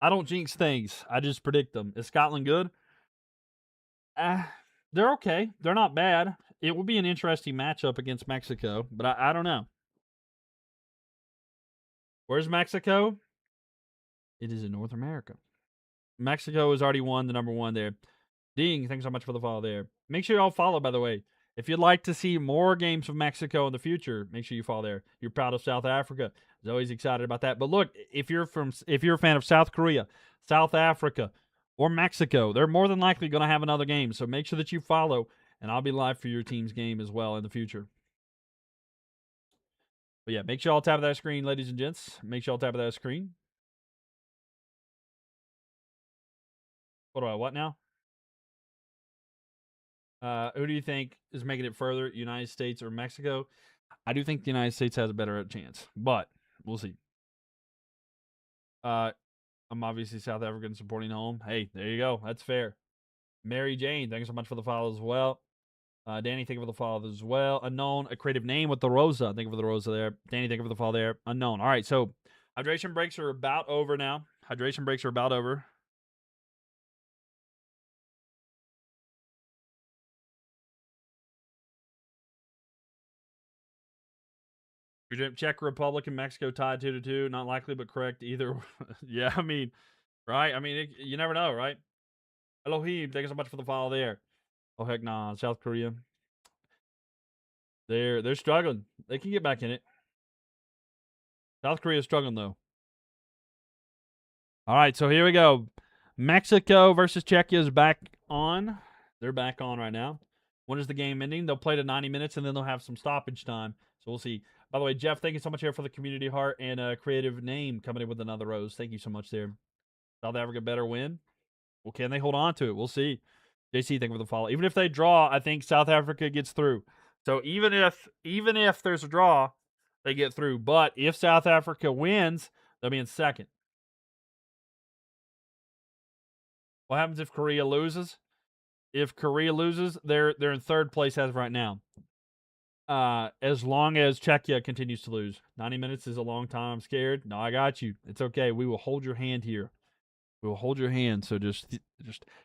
I don't jinx things. I just predict them. Is Scotland good? They're okay. They're not bad. It will be an interesting matchup against Mexico, but I don't know. Where's Mexico? It is in North America. Mexico has already won the number one there. Ding, thanks so much for the follow there. Make sure y'all follow, by the way. If you'd like to see more games of Mexico in the future, make sure you follow there. You're proud of South Africa. I was always excited about that. But look, if you're a fan of South Korea, South Africa, or Mexico, they're more than likely going to have another game. So make sure that you follow, and I'll be live for your team's game as well in the future. But yeah, make sure y'all tap that screen, ladies and gents. Make sure y'all tap that screen. What now? Who do you think is making it further, United States or Mexico? I do think the United States has a better chance, but we'll see. I'm obviously South African supporting home. Hey, there you go. That's fair. Mary Jane, thanks so much for the follow as well. Danny, thank you for the follow as well. Unknown, a creative name with the Rosa. Thank you for the Rosa there. Danny, thank you for the follow there. Unknown. All right, so hydration breaks are about over now. Hydration breaks are about over. Czech Republic and Mexico tied 2-2. Not likely, but correct either. Yeah, I mean, right? I mean, you never know, right? Elohim, thank you so much for the follow there. Oh heck, nah, South Korea. They're struggling. They can get back in it. South Korea is struggling though. All right, so here we go. Mexico versus Czechia is back on. They're back on right now. When is the game ending? They'll play to 90 minutes and then they'll have some stoppage time. So we'll see. By the way, Jeff, thank you so much here for the community heart and a creative name coming in with another rose. Thank you so much there. South Africa better win. Well, can they hold on to it? We'll see. JC, thank you for the follow. Even if they draw, I think South Africa gets through. So even if there's a draw, they get through. But if South Africa wins, they'll be in second. What happens if Korea loses? If Korea loses, they're in third place as of right now. As long as Czechia continues to lose. 90 minutes is a long time. I'm scared. No, I got you. It's okay. We will hold your hand here. We will hold your hand. So just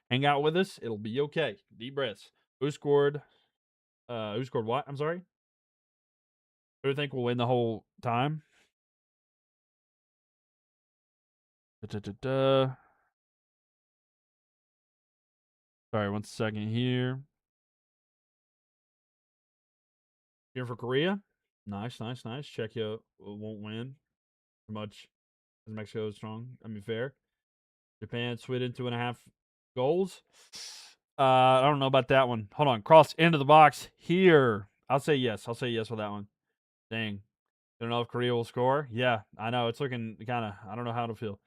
hang out with us. It'll be okay. Deep breaths. Who scored? Who scored what? I'm sorry. Who do you think will win the whole time? Sorry, 1 second here. Here for Korea. Nice. Czechia won't win as much as Mexico is strong. I mean, fair. Japan, Sweden, 2.5 goals. I don't know about that one. Hold on. Cross into the box here. I'll say yes. I'll say yes for that one. Dang. I don't know if Korea will score. Yeah, I know. It's looking kind of, I don't know how to feel.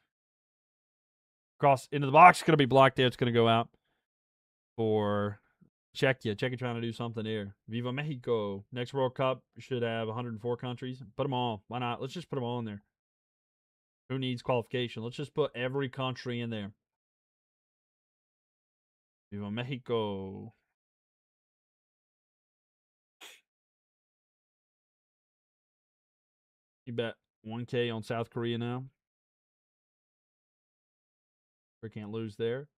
Cross into the box. Going to be blocked there. It's going to go out for Czechia. Czechia trying to do something here. Viva Mexico. Next World Cup should have 104 countries. Put them all. Why not? Let's just put them all in there. Who needs qualification? Let's just put every country in there. Viva Mexico. You bet 1K on South Korea now. We can't lose there.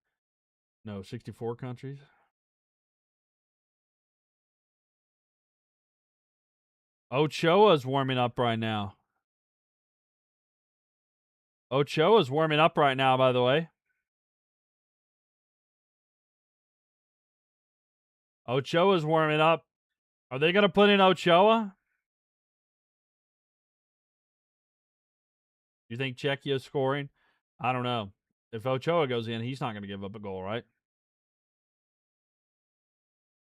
No, 64 countries. Ochoa's warming up right now. Ochoa's warming up right now, by the way. Ochoa's warming up. Are they going to put in Ochoa? You think Czechia's scoring? I don't know. If Ochoa goes in, he's not going to give up a goal, right?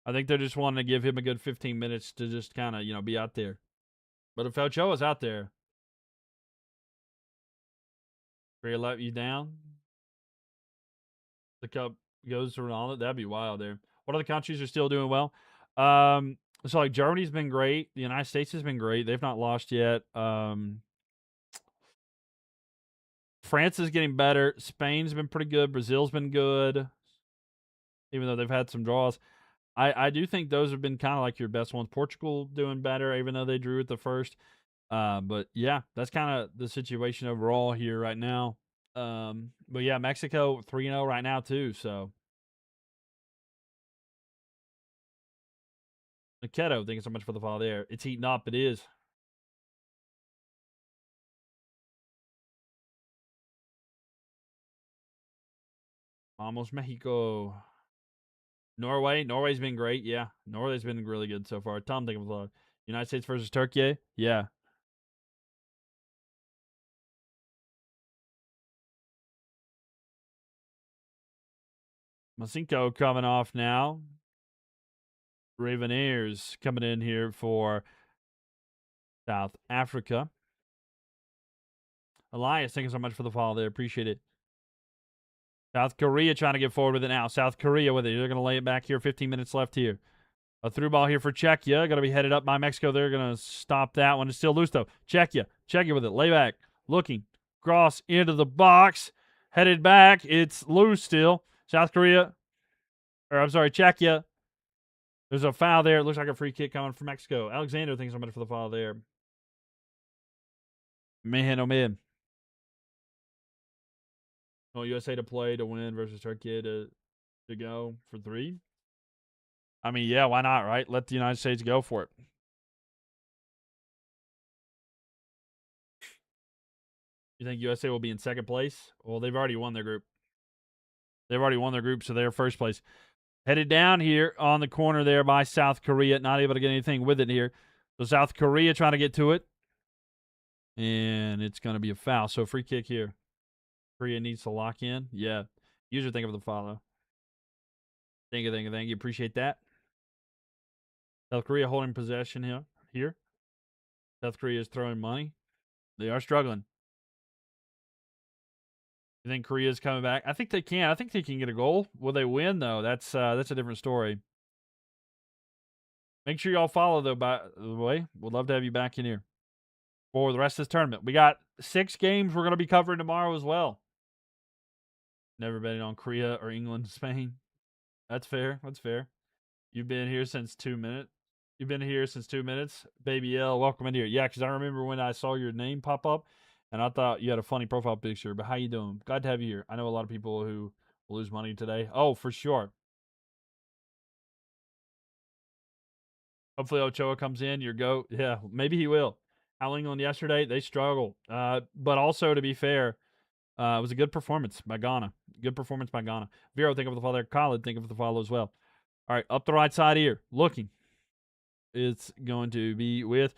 I think they're just wanting to give him a good 15 minutes to just kind of, be out there. But if Ochoa's out there, Korea let you down, the cup goes to Ronaldo, that'd be wild there. What other countries are still doing well? So like Germany's been great. The United States has been great. They've not lost yet. France is getting better. Spain's been pretty good. Brazil's been good, even though they've had some draws. I do think those have been kind of like your best ones. Portugal doing better, even though they drew at the first. But yeah, that's kind of the situation overall here right now. But yeah, Mexico 3-0 right now too. So Niketo, thank you so much for the follow there. It's heating up. It is. Almost Mexico. Norway's been great. Yeah, Norway's been really good so far. Tom, thank you for the follow. United States versus Turkey. Yeah. Masinko coming off now. Raveneers coming in here for South Africa. Elias, thank you so much for the follow there. Appreciate it. South Korea trying to get forward with it now. South Korea with it. They're going to lay it back here. 15 minutes left here. A through ball here for Czechia. Going to be headed up by Mexico. They're going to stop that one. It's still loose, though. Czechia with it. Lay back. Looking. Cross into the box. Headed back. It's loose still. South Korea. Or, I'm sorry, Czechia. There's a foul there. It looks like a free kick coming from Mexico. Alexander, thanks so much for the foul there. Man, oh man. Oh, USA to play to win versus Turkey to go for 3. I mean, yeah, why not, right? Let the United States go for it. You think USA will be in second place? Well, they've already won their group. So they're first place. Headed down here on the corner there by South Korea. Not able to get anything with it here. So South Korea trying to get to it. And it's going to be a foul. So free kick here. Korea needs to lock in. Yeah. User, thank you for the follow. Thank you. Appreciate that. South Korea holding possession here. South Korea is throwing money. They are struggling. You think Korea's coming back? I think they can. I think they can get a goal. Will they win though? That's a different story. Make sure y'all follow though. By the way, we'd love to have you back in here for the rest of this tournament. We got 6 games we're going to be covering tomorrow as well. Never betting on Korea or England, Spain. That's fair. You've been here since 2 minutes. Baby L, welcome in here. Yeah, because I remember when I saw your name pop up, and I thought you had a funny profile picture. But how you doing? Glad to have you here. I know a lot of people who will lose money today. Oh, for sure. Hopefully Ochoa comes in. Your goat. Yeah, maybe he will. How England yesterday, they struggled. But also, to be fair, it was a good performance by Ghana. Vero, think of the follow there. Khalid, think of the follow as well. All right, up the right side here. Looking. It's going to be with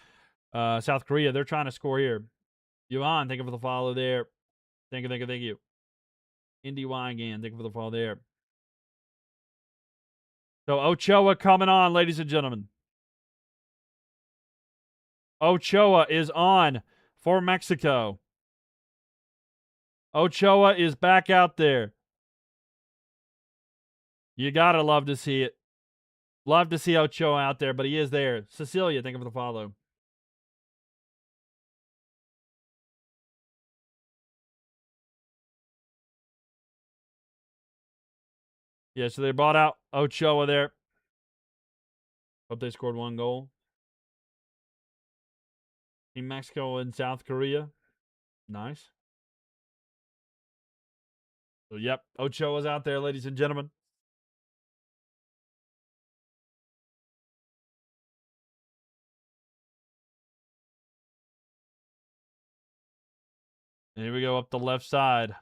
South Korea. They're trying to score here. Yuan, thank you for the follow there. Thank you. Indy Y again, thank you for the follow there. So Ochoa coming on, ladies and gentlemen. Ochoa is on for Mexico. Ochoa is back out there. You gotta love to see it. Love to see Ochoa out there, but he is there. Cecilia, thank you for the follow. Yeah, so they brought out Ochoa there. Hope they scored 1 goal. Team Mexico and South Korea. Nice. So, yep, Ochoa's out there, ladies and gentlemen. And here we go up the left side.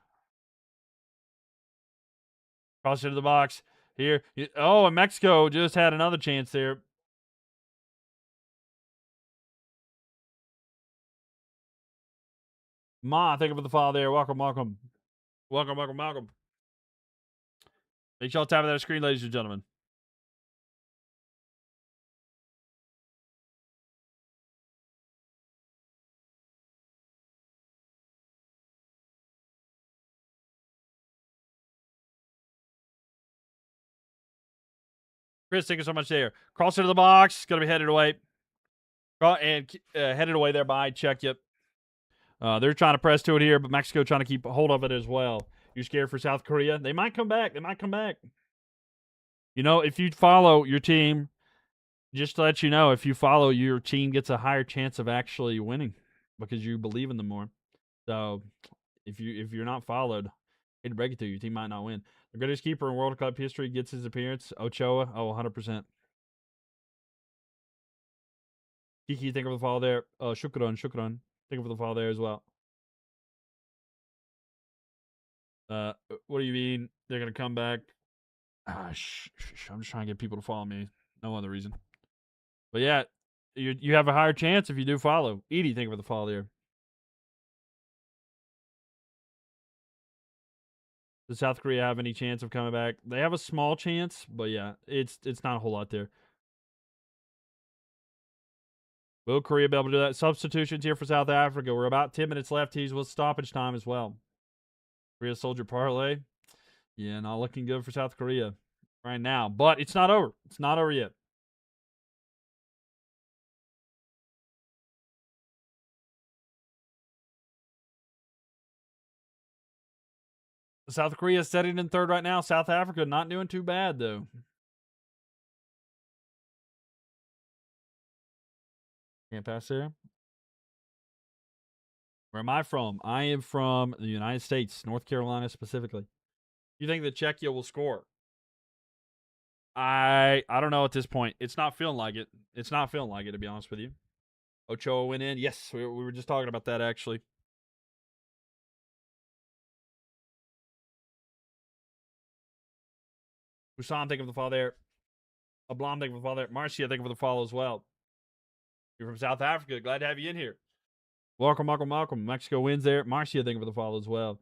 Cross into the box. Here. Oh, and Mexico just had another chance there. Thank you for the follow there. Welcome. Make sure y'all tap that screen, ladies and gentlemen. Chris, thank you so much there. Cross into the box. Going to be headed away. And headed away there by Czechia. They're trying to press to it here, but Mexico trying to keep hold of it as well. You scared for South Korea? They might come back. They might come back. You know, if you follow your team, just to let you know, if you follow, your team gets a higher chance of actually winning because you believe in them more. So if you're not followed, hate to break it to you, your team might not win. The greatest keeper in World Cup history gets his appearance. Ochoa, 100%. Kiki, thank you for the follow there. Shukran. Thank you for the follow there as well. What do you mean they're gonna come back? I'm just trying to get people to follow me. No other reason. But yeah, you have a higher chance if you do follow. Edie, thank you for the follow there. Does South Korea have any chance of coming back? They have a small chance, but yeah, it's not a whole lot there. Will Korea be able to do that? Substitutions here for South Africa. We're about 10 minutes left. He's with stoppage time as well. Korea Soldier Parlay. Yeah, not looking good for South Korea right now. But it's not over. It's not over yet. South Korea is setting in third right now. South Africa not doing too bad, though. Can't pass there. Where am I from? I am from the United States, North Carolina specifically. You think that Czechia will score? I don't know at this point. It's not feeling like it. It's not feeling like it, to be honest with you. Ochoa went in. Yes, we were just talking about that, actually. Hussam, thank you for the follow there. Ablam, thank you for the follow there. Marcia, thank you for the follow as well. You're from South Africa. Glad to have you in here. Welcome. Mexico wins there. Marcia, thank you for the follow as well.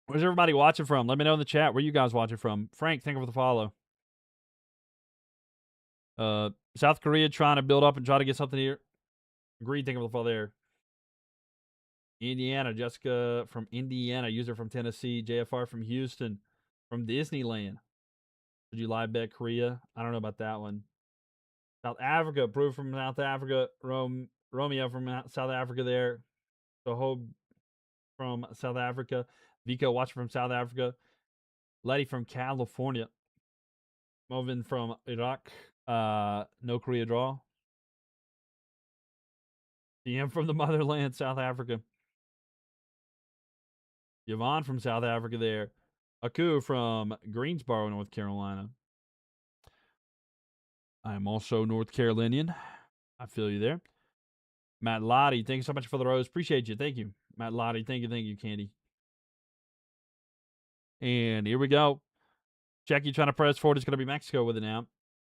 Where's everybody watching from? Let me know in the chat. Where you guys watching from? Frank, thank you for the follow. South Korea trying to build up and try to get something here. Agreed, thank you for the follow there. Indiana, Jessica from Indiana, user from Tennessee, JFR from Houston, from Disneyland. Did you live bet Korea? I don't know about that one. South Africa, approved from South Africa. Romeo from South Africa there. Soho from South Africa. Vico watching from South Africa. Letty from California. Movin from Iraq. No Korea draw. DM from the motherland, South Africa. Yvonne from South Africa there. Aku from Greensboro, North Carolina. I am also North Carolinian. I feel you there. Matt Lottie, thank you so much for the rose. Appreciate you. Thank you. Matt Lottie, thank you, Candy. And here we go. Jackie trying to press forward. It's going to be Mexico with it now.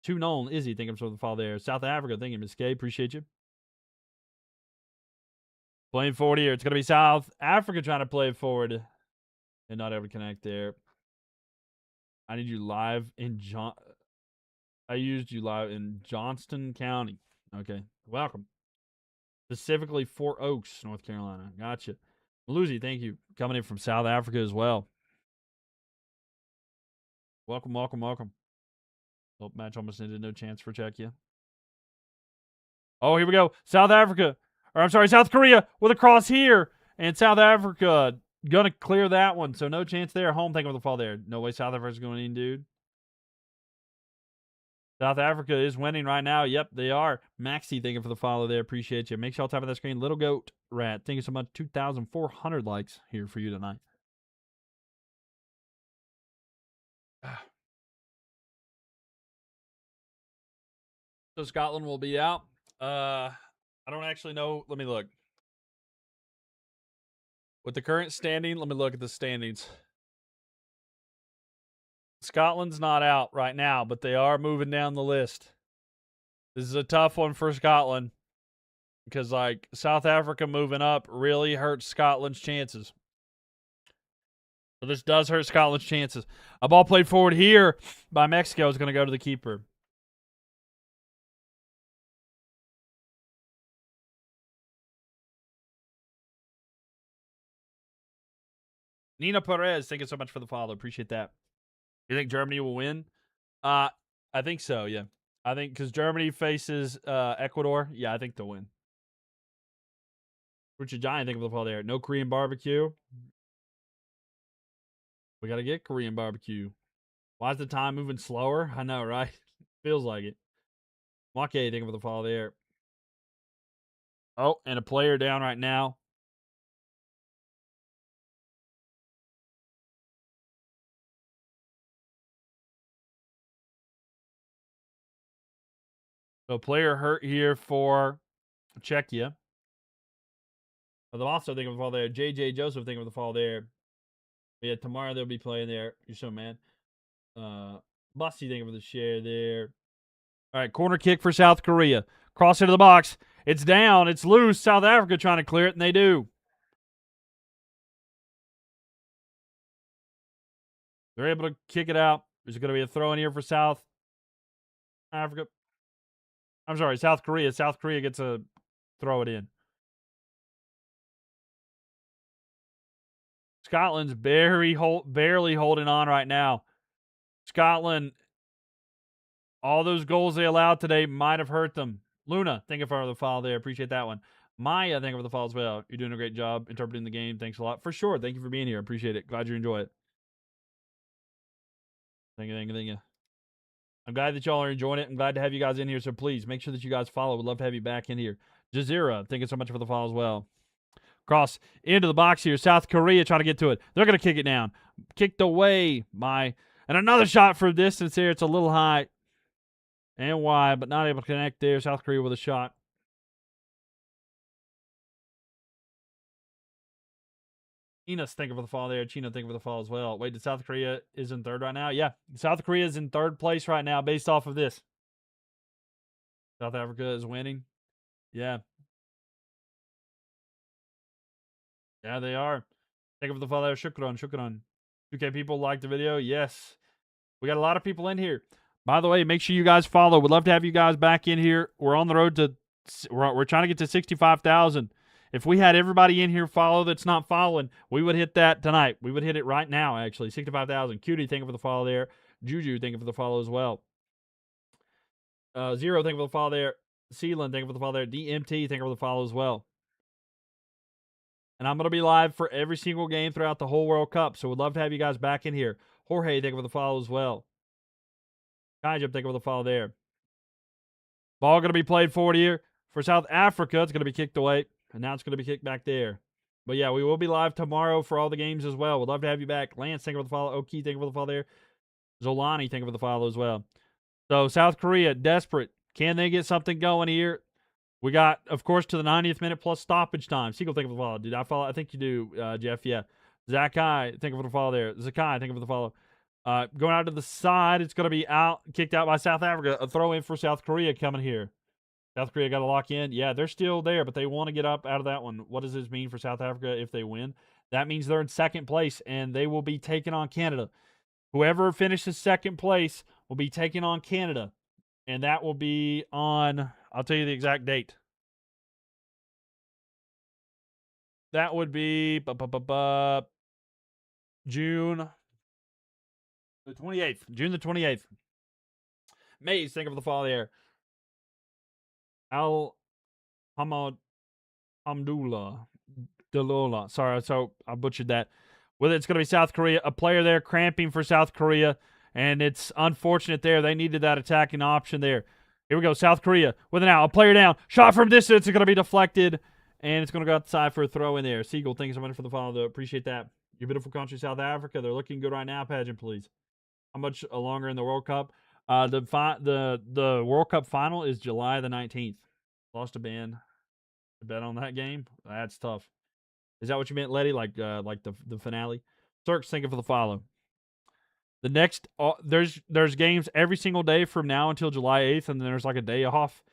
2-0. Izzy, thank you for the fall there. South Africa, thank you, Miss K. Appreciate you. Playing forward here. It's going to be South Africa trying to play forward. And not able to connect there. I need you live in I used you live in Johnston County. Okay. Welcome. Specifically Fort Oaks, North Carolina. Gotcha. Maluzi, thank you. Coming in from South Africa as well. Welcome. Hope match almost ended. No chance for Czechia. Oh, here we go. South Africa. Or I'm sorry, South Korea with a cross here. And South Africa gonna clear that one. So no chance there. Home, thank you for the fall there. No way South Africa's going in, dude. South Africa is winning right now. Yep, they are. Maxi, thank you for the follow there. Appreciate you. Make sure y'all tap on that screen. Little Goat Rat, thank you so much. 2,400 likes here for you tonight. So Scotland will be out. I don't actually know. Let me look. With the current standing, let me look at the standings. Scotland's not out right now, but they are moving down the list. This is a tough one for Scotland because, like, South Africa moving up really hurts Scotland's chances. So this does hurt Scotland's chances. A ball played forward here by Mexico is going to go to the keeper. Nina Perez, thank you so much for the follow. Appreciate that. You think Germany will win? I think so, yeah. I think because Germany faces Ecuador. Yeah, I think they'll win. Richard Giant, think of the fall there. No Korean barbecue. We got to get Korean barbecue. Why is the time moving slower? I know, right? Feels like it. Wake, think of the fall there. Oh, and a player down right now. So player hurt here for Czechia. But also think of the fall there. JJ Joseph, think of the fall there. But yeah, tomorrow they'll be playing there. You're so mad. Busty, think of the share there. All right, corner kick for South Korea. Cross into the box. It's down. It's loose. South Africa trying to clear it, and they do. They're able to kick it out. There's going to be a throw in here for South Africa. I'm sorry, South Korea. South Korea gets a throw it in. Scotland's barely holding on right now. Scotland, all those goals they allowed today might have hurt them. Luna, thank you for the follow there. Appreciate that one. Maya, thank you for the follow as well. You're doing a great job interpreting the game. Thanks a lot. For sure. Thank you for being here. Appreciate it. Glad you enjoy it. Thank you. I'm glad that y'all are enjoying it. I'm glad to have you guys in here. So please make sure that you guys follow. We'd love to have you back in here. Jazeera, thank you so much for the follow as well. Cross into the box here. South Korea trying to get to it. They're going to kick it down. Kicked away by. And another shot for distance here. It's a little high and wide, but not able to connect there. South Korea with a shot. Enos, thank you for the fall there. Chino, thank you for the fall as well. Wait, did South Korea is in third right now? Yeah, South Korea is in third place right now based off of this. South Africa is winning. Yeah. Yeah, they are. Thank you for the follow. Shukran. 2K people like the video. Yes. We got a lot of people in here. By the way, make sure you guys follow. We'd love to have you guys back in here. We're on the road to, we're trying to get to 65,000. If we had everybody in here follow that's not following, we would hit that tonight. We would hit it right now, actually. 65,000. Cutie, thank you for the follow there. Juju, thank you for the follow as well. Zero, thank you for the follow there. Sealand, thank you for the follow there. DMT, thank you for the follow as well. And I'm going to be live for every single game throughout the whole World Cup. So we'd love to have you guys back in here. Jorge, thank you for the follow as well. Kaijub, thank you for the follow there. Ball going to be played forward here. For South Africa, it's going to be kicked away. And now it's going to be kicked back there. But yeah, we will be live tomorrow for all the games as well. We'd love to have you back. Lance, thank you for the follow. Oki, thank you for the follow there. Zolani, thank you for the follow as well. So South Korea, desperate. Can they get something going here? We got, of course, to the 90th minute plus stoppage time. Seagull, thank you for the follow. Did I follow? I think you do, Jeff. Yeah. Zakai, thank you for the follow there. Zakai, thank you for the follow. Going out to the side, it's going to be kicked out by South Africa. A throw in for South Korea coming here. South Korea got to lock in. Yeah, they're still there, but they want to get up out of that one. What does this mean for South Africa if they win? That means they're in second place, and they will be taking on Canada. Whoever finishes second place will be taking on Canada, and that will be on, I'll tell you the exact date. That would be June the 28th. June the 28th. Maze, think of the fall there. Al Hamad Hamdullah. Dalola. Sorry, so I butchered that. Well, it's going to be South Korea. A player there cramping for South Korea, and it's unfortunate there. They needed that attacking option there. Here we go, South Korea with an out. A player down. Shot from distance. It's going to be deflected, and it's going to go outside for a throw in there. Seagull, thank you so much for the follow, though. Appreciate that. Your beautiful country, South Africa. They're looking good right now. Pageant, please. How much longer in the World Cup? The World Cup final is July the 19th. Lost a bet on that game. That's tough. Is that what you meant, Letty? Like the finale? Turks, thank you for the follow. The next there's games every single day from now until July 8th, and then there's like a day off.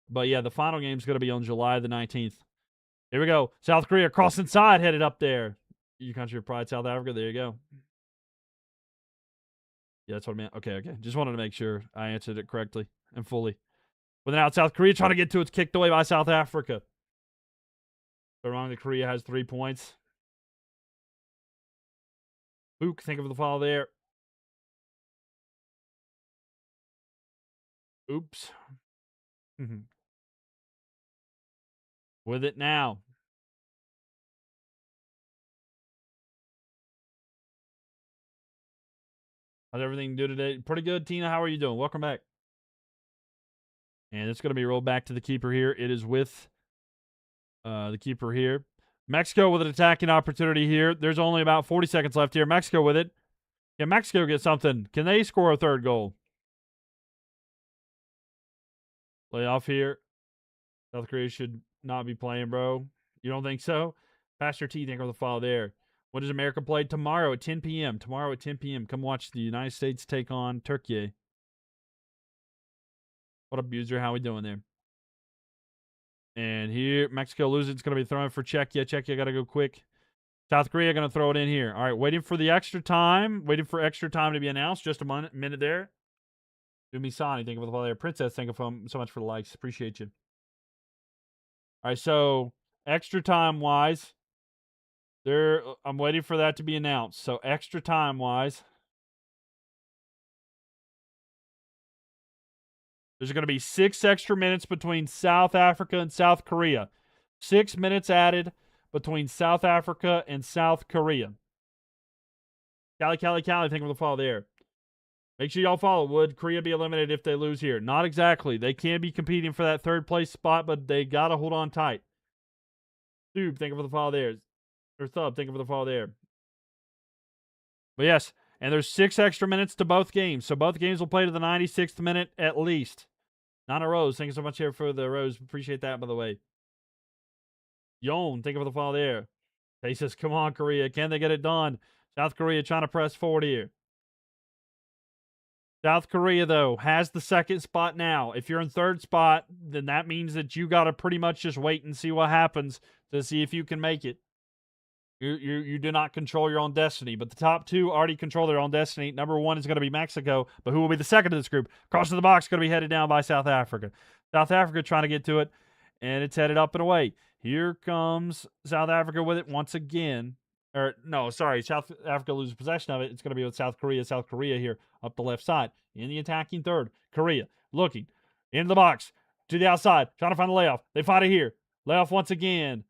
But yeah, the final game's going to be on July the 19th. Here we go. South Korea cross inside, headed up there. Your country of pride, South Africa. There you go. Yeah, that's what I meant. Okay. Just wanted to make sure I answered it correctly and fully. But now South Korea trying to get to it's kicked away by South Africa. So wrong that Korea has 3 points. Luke, think of the follow there. Oops. With it now. How's everything do today? Pretty good, Tina. How are you doing? Welcome back. And it's going to be rolled back to the keeper here. It is with the keeper here. Mexico with an attacking opportunity here. There's only about 40 seconds left here. Mexico with it. Can Mexico get something? Can they score a third goal? Lay off here. South Korea should not be playing, bro. You don't think so? Pastor T, think of the foul there. What does America play tomorrow at 10 p.m.? Tomorrow at 10 p.m. Come watch the United States take on Turkey. What up, user? How we doing there? And here, Mexico loses. It's going to be thrown for Czechia. Czechia got to go quick. South Korea going to throw it in here. All right, waiting for the extra time. Waiting for extra time to be announced. Just a minute there. Dumisani, thank you for the follow there. Princess, thank you so much for the likes. Appreciate you. All right, so extra time-wise, I'm waiting for that to be announced. So extra time-wise, there's going to be 6 extra minutes between South Africa and South Korea. 6 minutes added between South Africa and South Korea. Cali, thank you for the follow there. Make sure y'all follow. Would Korea be eliminated if they lose here? Not exactly. They can be competing for that third place spot, but they got to hold on tight. Tube, thank you for the follow there. Or Thub, thank you for the follow there. But yes, and there's 6 extra minutes to both games. So both games will play to the 96th minute at least. Nana Rose, thank you so much here for the Rose. Appreciate that, by the way. Yon, thank you for the follow there. They says, come on, Korea. Can they get it done? South Korea trying to press forward here. South Korea, though, has the second spot now. If you're in third spot, then that means that you got to pretty much just wait and see what happens to see if you can make it. You do not control your own destiny, but the top 2 already control their own destiny. Number 1 is going to be Mexico, but who will be the second of this group? Cross to the box, going to be headed down by South Africa. South Africa trying to get to it, and it's headed up and away. Here comes South Africa with it once again. South Africa loses possession of it. It's going to be with South Korea. South Korea here up the left side. In the attacking third, Korea looking into the box, to the outside, trying to find a layoff. They find it here. Layoff once again.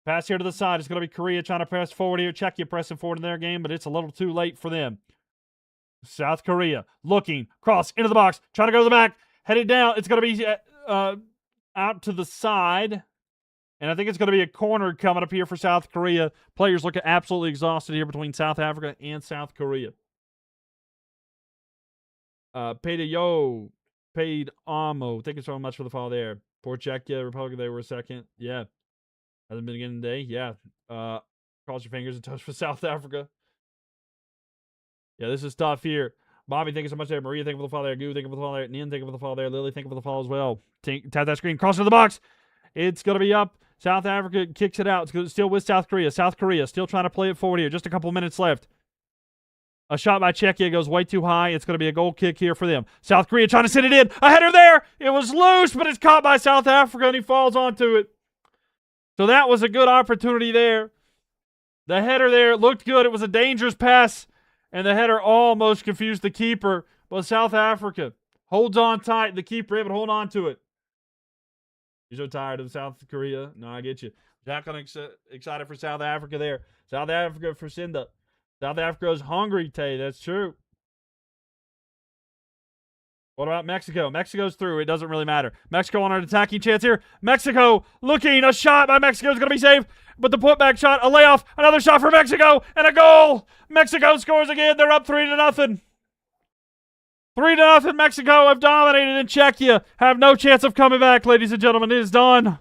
Pass here to the side. It's going to be Korea trying to press forward here. Czechia pressing forward in their game, but it's a little too late for them. South Korea looking, cross into the box, trying to go to the back, headed down. It's going to be out to the side. And I think it's going to be a corner coming up here for South Korea. Players looking absolutely exhausted here between South Africa and South Korea. Paid Amo. Thank you so much for the follow there. Poor Czechia, Republic, they were second. Yeah. Hasn't been again today. Yeah. Cross your fingers and toes for South Africa. Yeah, this is tough here. Bobby, thank you so much there. Maria, thank you for the follow there. Goo, thank you for the follow there. Nin, thank you for the follow there. Lily, thank you for the follow as well. Tap that screen. Cross to the box. It's going to be up. South Africa kicks it out. It's still with South Korea. South Korea still trying to play it forward here. Just a couple minutes left. A shot by Czechia goes way too high. It's going to be a goal kick here for them. South Korea trying to send it in. A header there. It was loose, but it's caught by South Africa, and he falls onto it. So that was a good opportunity there. The header there looked good. It was a dangerous pass, and the header almost confused the keeper. But South Africa holds on tight. The keeper able to hold on to it. You're so tired of South Korea? No, I get you. Jacqueline excited for South Africa there. South Africa for Cinda. South Africa's hungry, Tay. That's true. What about Mexico? Mexico's through. It doesn't really matter. Mexico on an attacking chance here. Mexico looking. A shot by Mexico is going to be saved. But the putback shot, a layoff, another shot for Mexico, and a goal. Mexico scores again. They're up 3-0. 3-0. Mexico have dominated, and Czechia have no chance of coming back, ladies and gentlemen. It is done.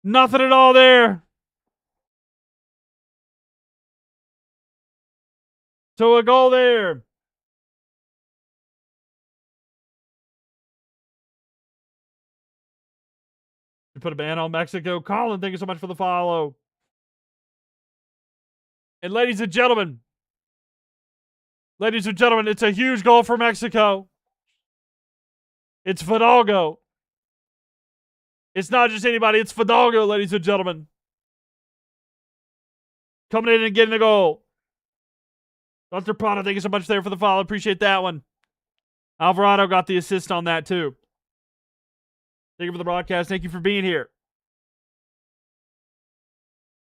Nothing at all there. So a goal there. You put a ban on Mexico. Colin, thank you so much for the follow. And ladies and gentlemen, it's a huge goal for Mexico. It's Fidalgo. It's not just anybody. It's Fidalgo, ladies and gentlemen. Coming in and getting a goal. Dr. Prada, thank you so much there for the follow. Appreciate that one. Alvarado got the assist on that too. Thank you for the broadcast. Thank you for being here.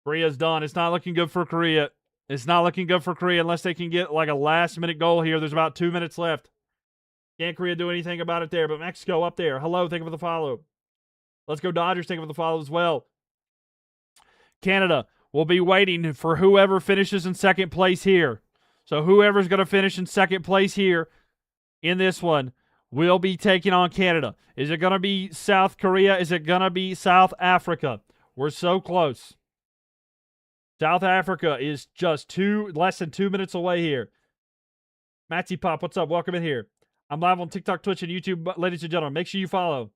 Korea's done. It's not looking good for Korea. It's not looking good for Korea unless they can get like a last-minute goal here. There's about 2 minutes left. Can't Korea do anything about it there, but Mexico up there. Hello, thank you for the follow. Let's go Dodgers, thank you for the follow as well. Canada will be waiting for whoever finishes in second place here. So whoever's going to finish in second place here in this one will be taking on Canada. Is it going to be South Korea? Is it going to be South Africa? We're so close. South Africa is just less than 2 minutes away here. Matty Pop, what's up? Welcome in here. I'm live on TikTok, Twitch, and YouTube, ladies and gentlemen. Make sure you follow.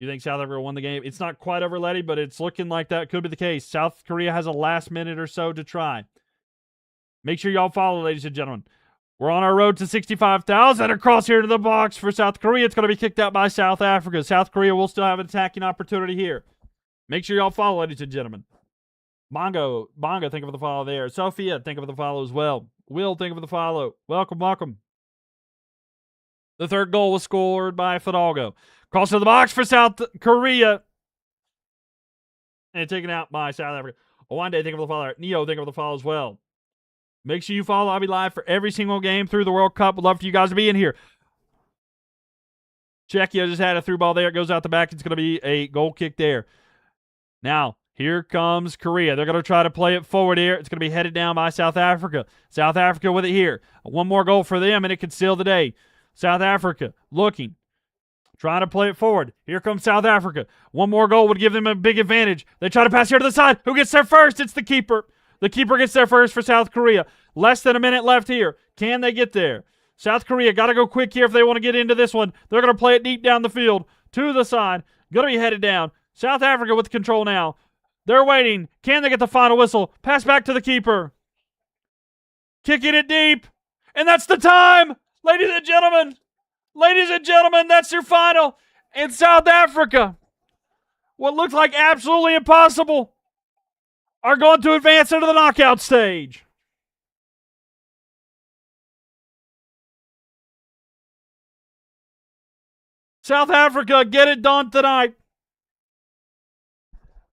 You think South Africa won the game? It's not quite over, Letty, but it's looking like that could be the case. South Korea has a last minute or so to try. Make sure y'all follow, ladies and gentlemen. We're on our road to 65,000 across here to the box for South Korea. It's going to be kicked out by South Africa. South Korea will still have an attacking opportunity here. Make sure y'all follow, ladies and gentlemen. Bongo, thank you for the follow there. Sophia, thank you for the follow as well. Will, thank you for the follow. Welcome. The third goal was scored by Fidalgo. Cross to the box for South Korea. And taken out by South Africa. One day, thank you for the follow. Neo, thank you for the follow as well. Make sure you follow. I'll be live for every single game through the World Cup. Would love for you guys to be in here. Czechia just had a through ball there. It goes out the back. It's going to be a goal kick there. Now, here comes Korea. They're going to try to play it forward here. It's going to be headed down by South Africa. South Africa with it here. One more goal for them, and it could seal the day. South Africa looking. Trying to play it forward. Here comes South Africa. One more goal would give them a big advantage. They try to pass here to the side. Who gets there first? It's the keeper. The keeper gets there first for South Korea. Less than a minute left here. Can they get there? South Korea got to go quick here if they want to get into this one. They're going to play it deep down the field. To the side. Going to be headed down. South Africa with control now. They're waiting. Can they get the final whistle? Pass back to the keeper. Kicking it deep. And that's the time. Ladies and gentlemen, that's your final. In South Africa, what looked like absolutely impossible, are going to advance into the knockout stage. South Africa get it done tonight.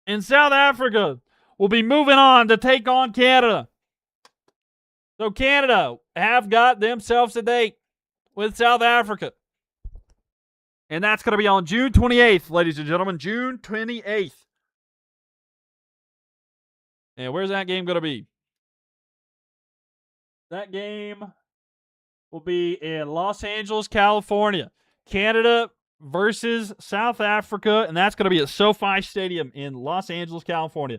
And South Africa will be moving on to take on Canada. So Canada have got themselves a date with South Africa. And that's going to be on June 28th, ladies and gentlemen. June 28th. And where's that game going to be? That game will be in Los Angeles, California. Canada versus South Africa. And that's going to be at SoFi Stadium in Los Angeles, California.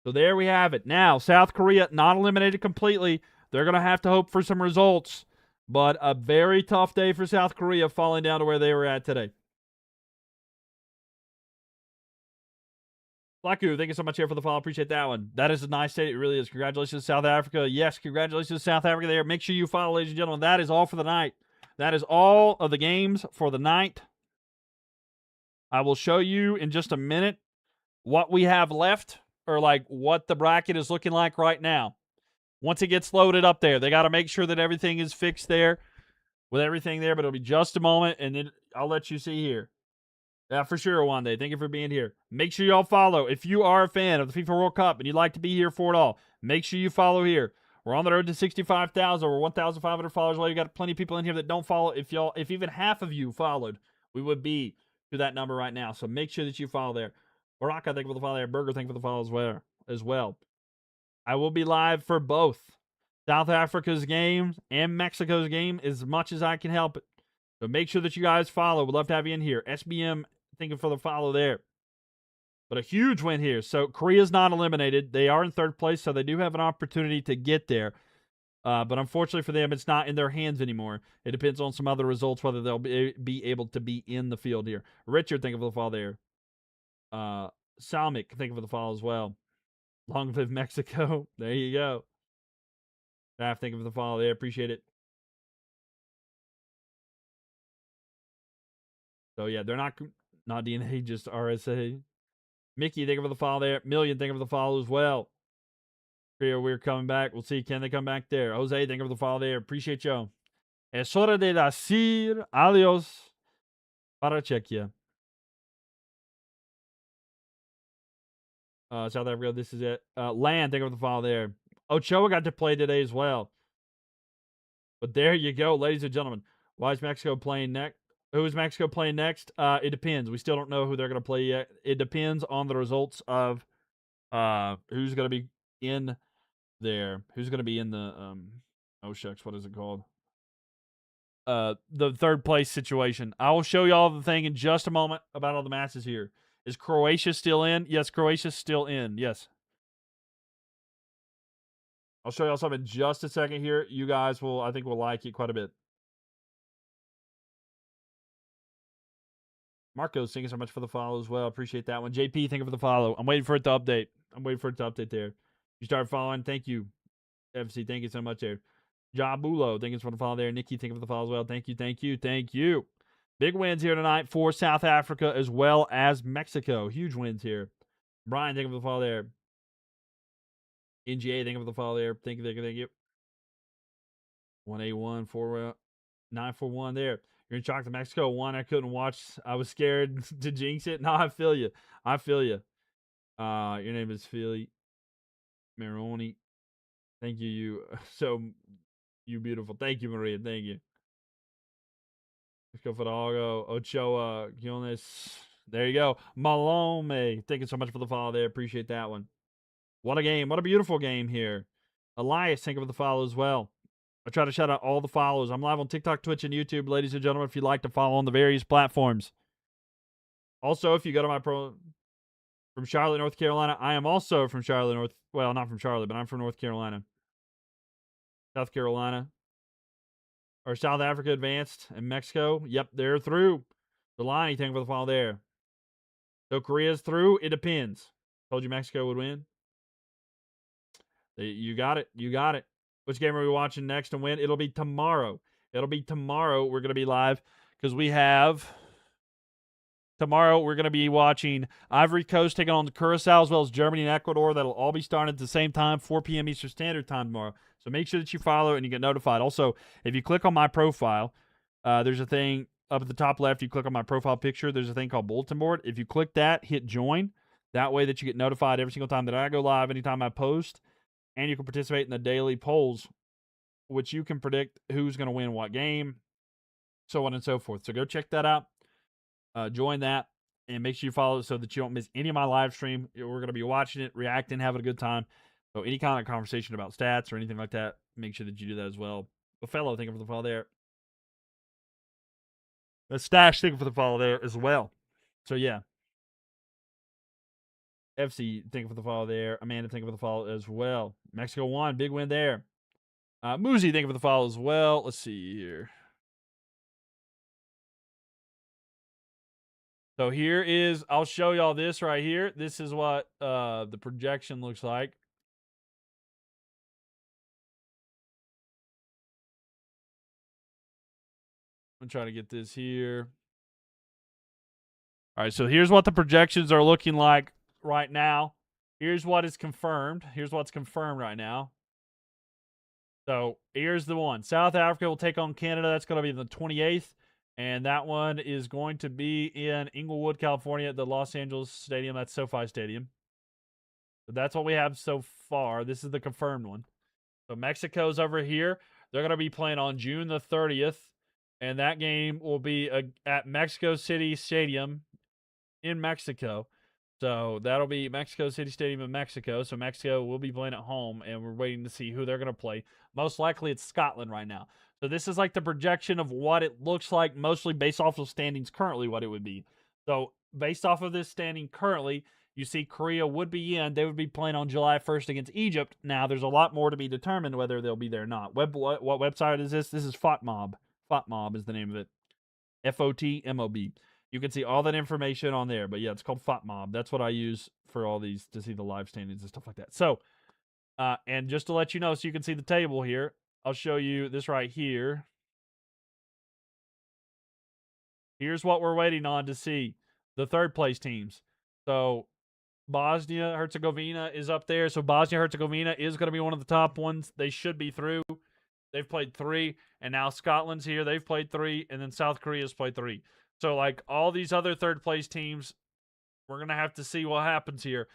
So there we have it. Now, South Korea not eliminated completely. They're going to have to hope for some results. But a very tough day for South Korea falling down to where they were at today. Flaku, thank you so much here for the follow. Appreciate that one. That is a nice day. It really is. Congratulations, South Africa. Yes, congratulations, South Africa there. Make sure you follow, ladies and gentlemen. That is all for the night. That is all of the games for the night. I will show you in just a minute what we have left, or like what the bracket is looking like right now. Once it gets loaded up there, they got to make sure that everything is fixed there with everything there, but it'll be just a moment, and then I'll let you see here. Yeah, for sure, Wande. Thank you for being here. Make sure y'all follow. If you are a fan of the FIFA World Cup and you'd like to be here for it all, make sure you follow here. We're on the road to 65,000. We're 1,500 followers. Well, you got plenty of people in here that don't follow. If even half of you followed, we would be to that number right now. So make sure that you follow there. Baraka, thank you for the follow there. Burger, thank you for the follow as well. I will be live for both South Africa's game and Mexico's game as much as I can help it. So make sure that you guys follow. We'd love to have you in here. SBM, thank you for the follow there. But a huge win here. So Korea's not eliminated. They are in third place, so they do have an opportunity to get there. But unfortunately for them, it's not in their hands anymore. It depends on some other results, whether they'll be able to be in the field here. Richard, thank you for the follow there. Salmik, thank you for the follow as well. Long live Mexico. There you go. Thank you for the follow there. Appreciate it. So, yeah, they're not DNA, just RSA. Mickey, thank you for the follow there. Million, thank you for the follow as well. Korea, we're coming back. We'll see. Can they come back there? Jose, thank you for the follow there. Appreciate you. Es hora de decir adiós para Czechia. South Africa, this is it. Land, thank you for the follow there. Ochoa got to play today as well. But there you go, ladies and gentlemen. Why is Mexico playing next? Who is Mexico playing next? It depends. We still don't know who they're going to play yet. It depends on the results of who's going to be in there. Who's going to be in the oh shucks, what is it called? The third place situation. I will show you all the thing in just a moment about all the matches here. Is Croatia still in? Yes, Croatia's still in. Yes. I'll show y'all something in just a second here. You guys will, I think, will like it quite a bit. Marcos, thank you so much for the follow as well. Appreciate that one. JP, thank you for the follow. I'm waiting for it to update. There. You start following. Thank you. FC, thank you so much there. Jabulo, thank you for the follow there. Nikki, thank you for the follow as well. Thank you. Big wins here tonight for South Africa as well as Mexico. Huge wins here. Brian, thank you for the follow there. NGA, thank you for the follow there. Thank you. 1A1, 941 there. You're in shock that Mexico won. I couldn't watch. I was scared to jinx it. No, I feel you. Your name is Philly Maroni. Thank you. You beautiful. Thank you, Maria. Thank you. Let's go for the Algo. Ochoa, Giones. There you go. Malome. Thank you so much for the follow there. Appreciate that one. What a game. What a beautiful game here. Elias, thank you for the follow as well. I try to shout out all the follows. I'm live on TikTok, Twitch, and YouTube, ladies and gentlemen, if you'd like to follow on the various platforms. Also, if you go to my from Charlotte, North Carolina, I am also from Charlotte, not from Charlotte, but I'm from North Carolina. South Carolina. Or South Africa advanced, and Mexico, yep, they're through. Delani, thank you for the follow there. So Korea's through? It depends. Told you Mexico would win. You got it. Which game are we watching next and when? It'll be tomorrow. We're going to be live because we have... Tomorrow, we're going to be watching Ivory Coast taking on the Curacao as well as Germany and Ecuador. That'll all be starting at the same time, 4 p.m. Eastern Standard Time tomorrow. So make sure that you follow and you get notified. Also, if you click on my profile, there's a thing up at the top left. You click on my profile picture. There's a thing called Bulletin Board. If you click that, hit join. That way that you get notified every single time that I go live, anytime I post. And you can participate in the daily polls, which you can predict who's going to win what game, so on and so forth. So go check that out. Join that and make sure you follow it so that you don't miss any of my live stream. We're going to be watching it, reacting, having a good time. So any kind of conversation about stats or anything like that, make sure that you do that as well. A fellow, thank you for the follow there. The Stash, thank you for the follow there as well. So yeah. FC, thank you for the follow there. Amanda, thank you for the follow as well. Mexico won, big win there. Muzi, thank you for the follow as well. Let's see here. So here is, I'll show y'all this right here. This is what the projection looks like. I'm trying to get this here. All right, so here's what the projections are looking like right now. Here's what is confirmed. Here's what's confirmed right now. So here's the one. South Africa will take on Canada. That's going to be the 28th. And that one is going to be in Inglewood, California at the Los Angeles Stadium. That's SoFi Stadium. So that's what we have so far. This is the confirmed one. So Mexico's over here. They're going to be playing on June the 30th. And that game will be at Mexico City Stadium in Mexico. So that'll be Mexico City Stadium in Mexico. So Mexico will be playing at home, and we're waiting to see who they're going to play. Most likely it's Scotland right now. So this is like the projection of what it looks like, mostly based off of standings currently, what it would be. So based off of this standing currently, you see Korea would be in. They would be playing on July 1st against Egypt. Now, there's a lot more to be determined whether they'll be there or not. What website is this? This is FOTMOB. FOTMOB is the name of it. FOTMOB. You can see all that information on there. But yeah, it's called FOTMOB. That's what I use for all these to see the live standings and stuff like that. So, and just to let you know, so you can see the table here, I'll show you this right here. Here's what we're waiting on to see. The third place teams. So Bosnia Herzegovina is up there, so Bosnia Herzegovina is going to be one of the top ones. They should be through. They've played 3, and now Scotland's here. They've played 3, and then South Korea's played 3. So like all these other third place teams, we're gonna have to see what happens here.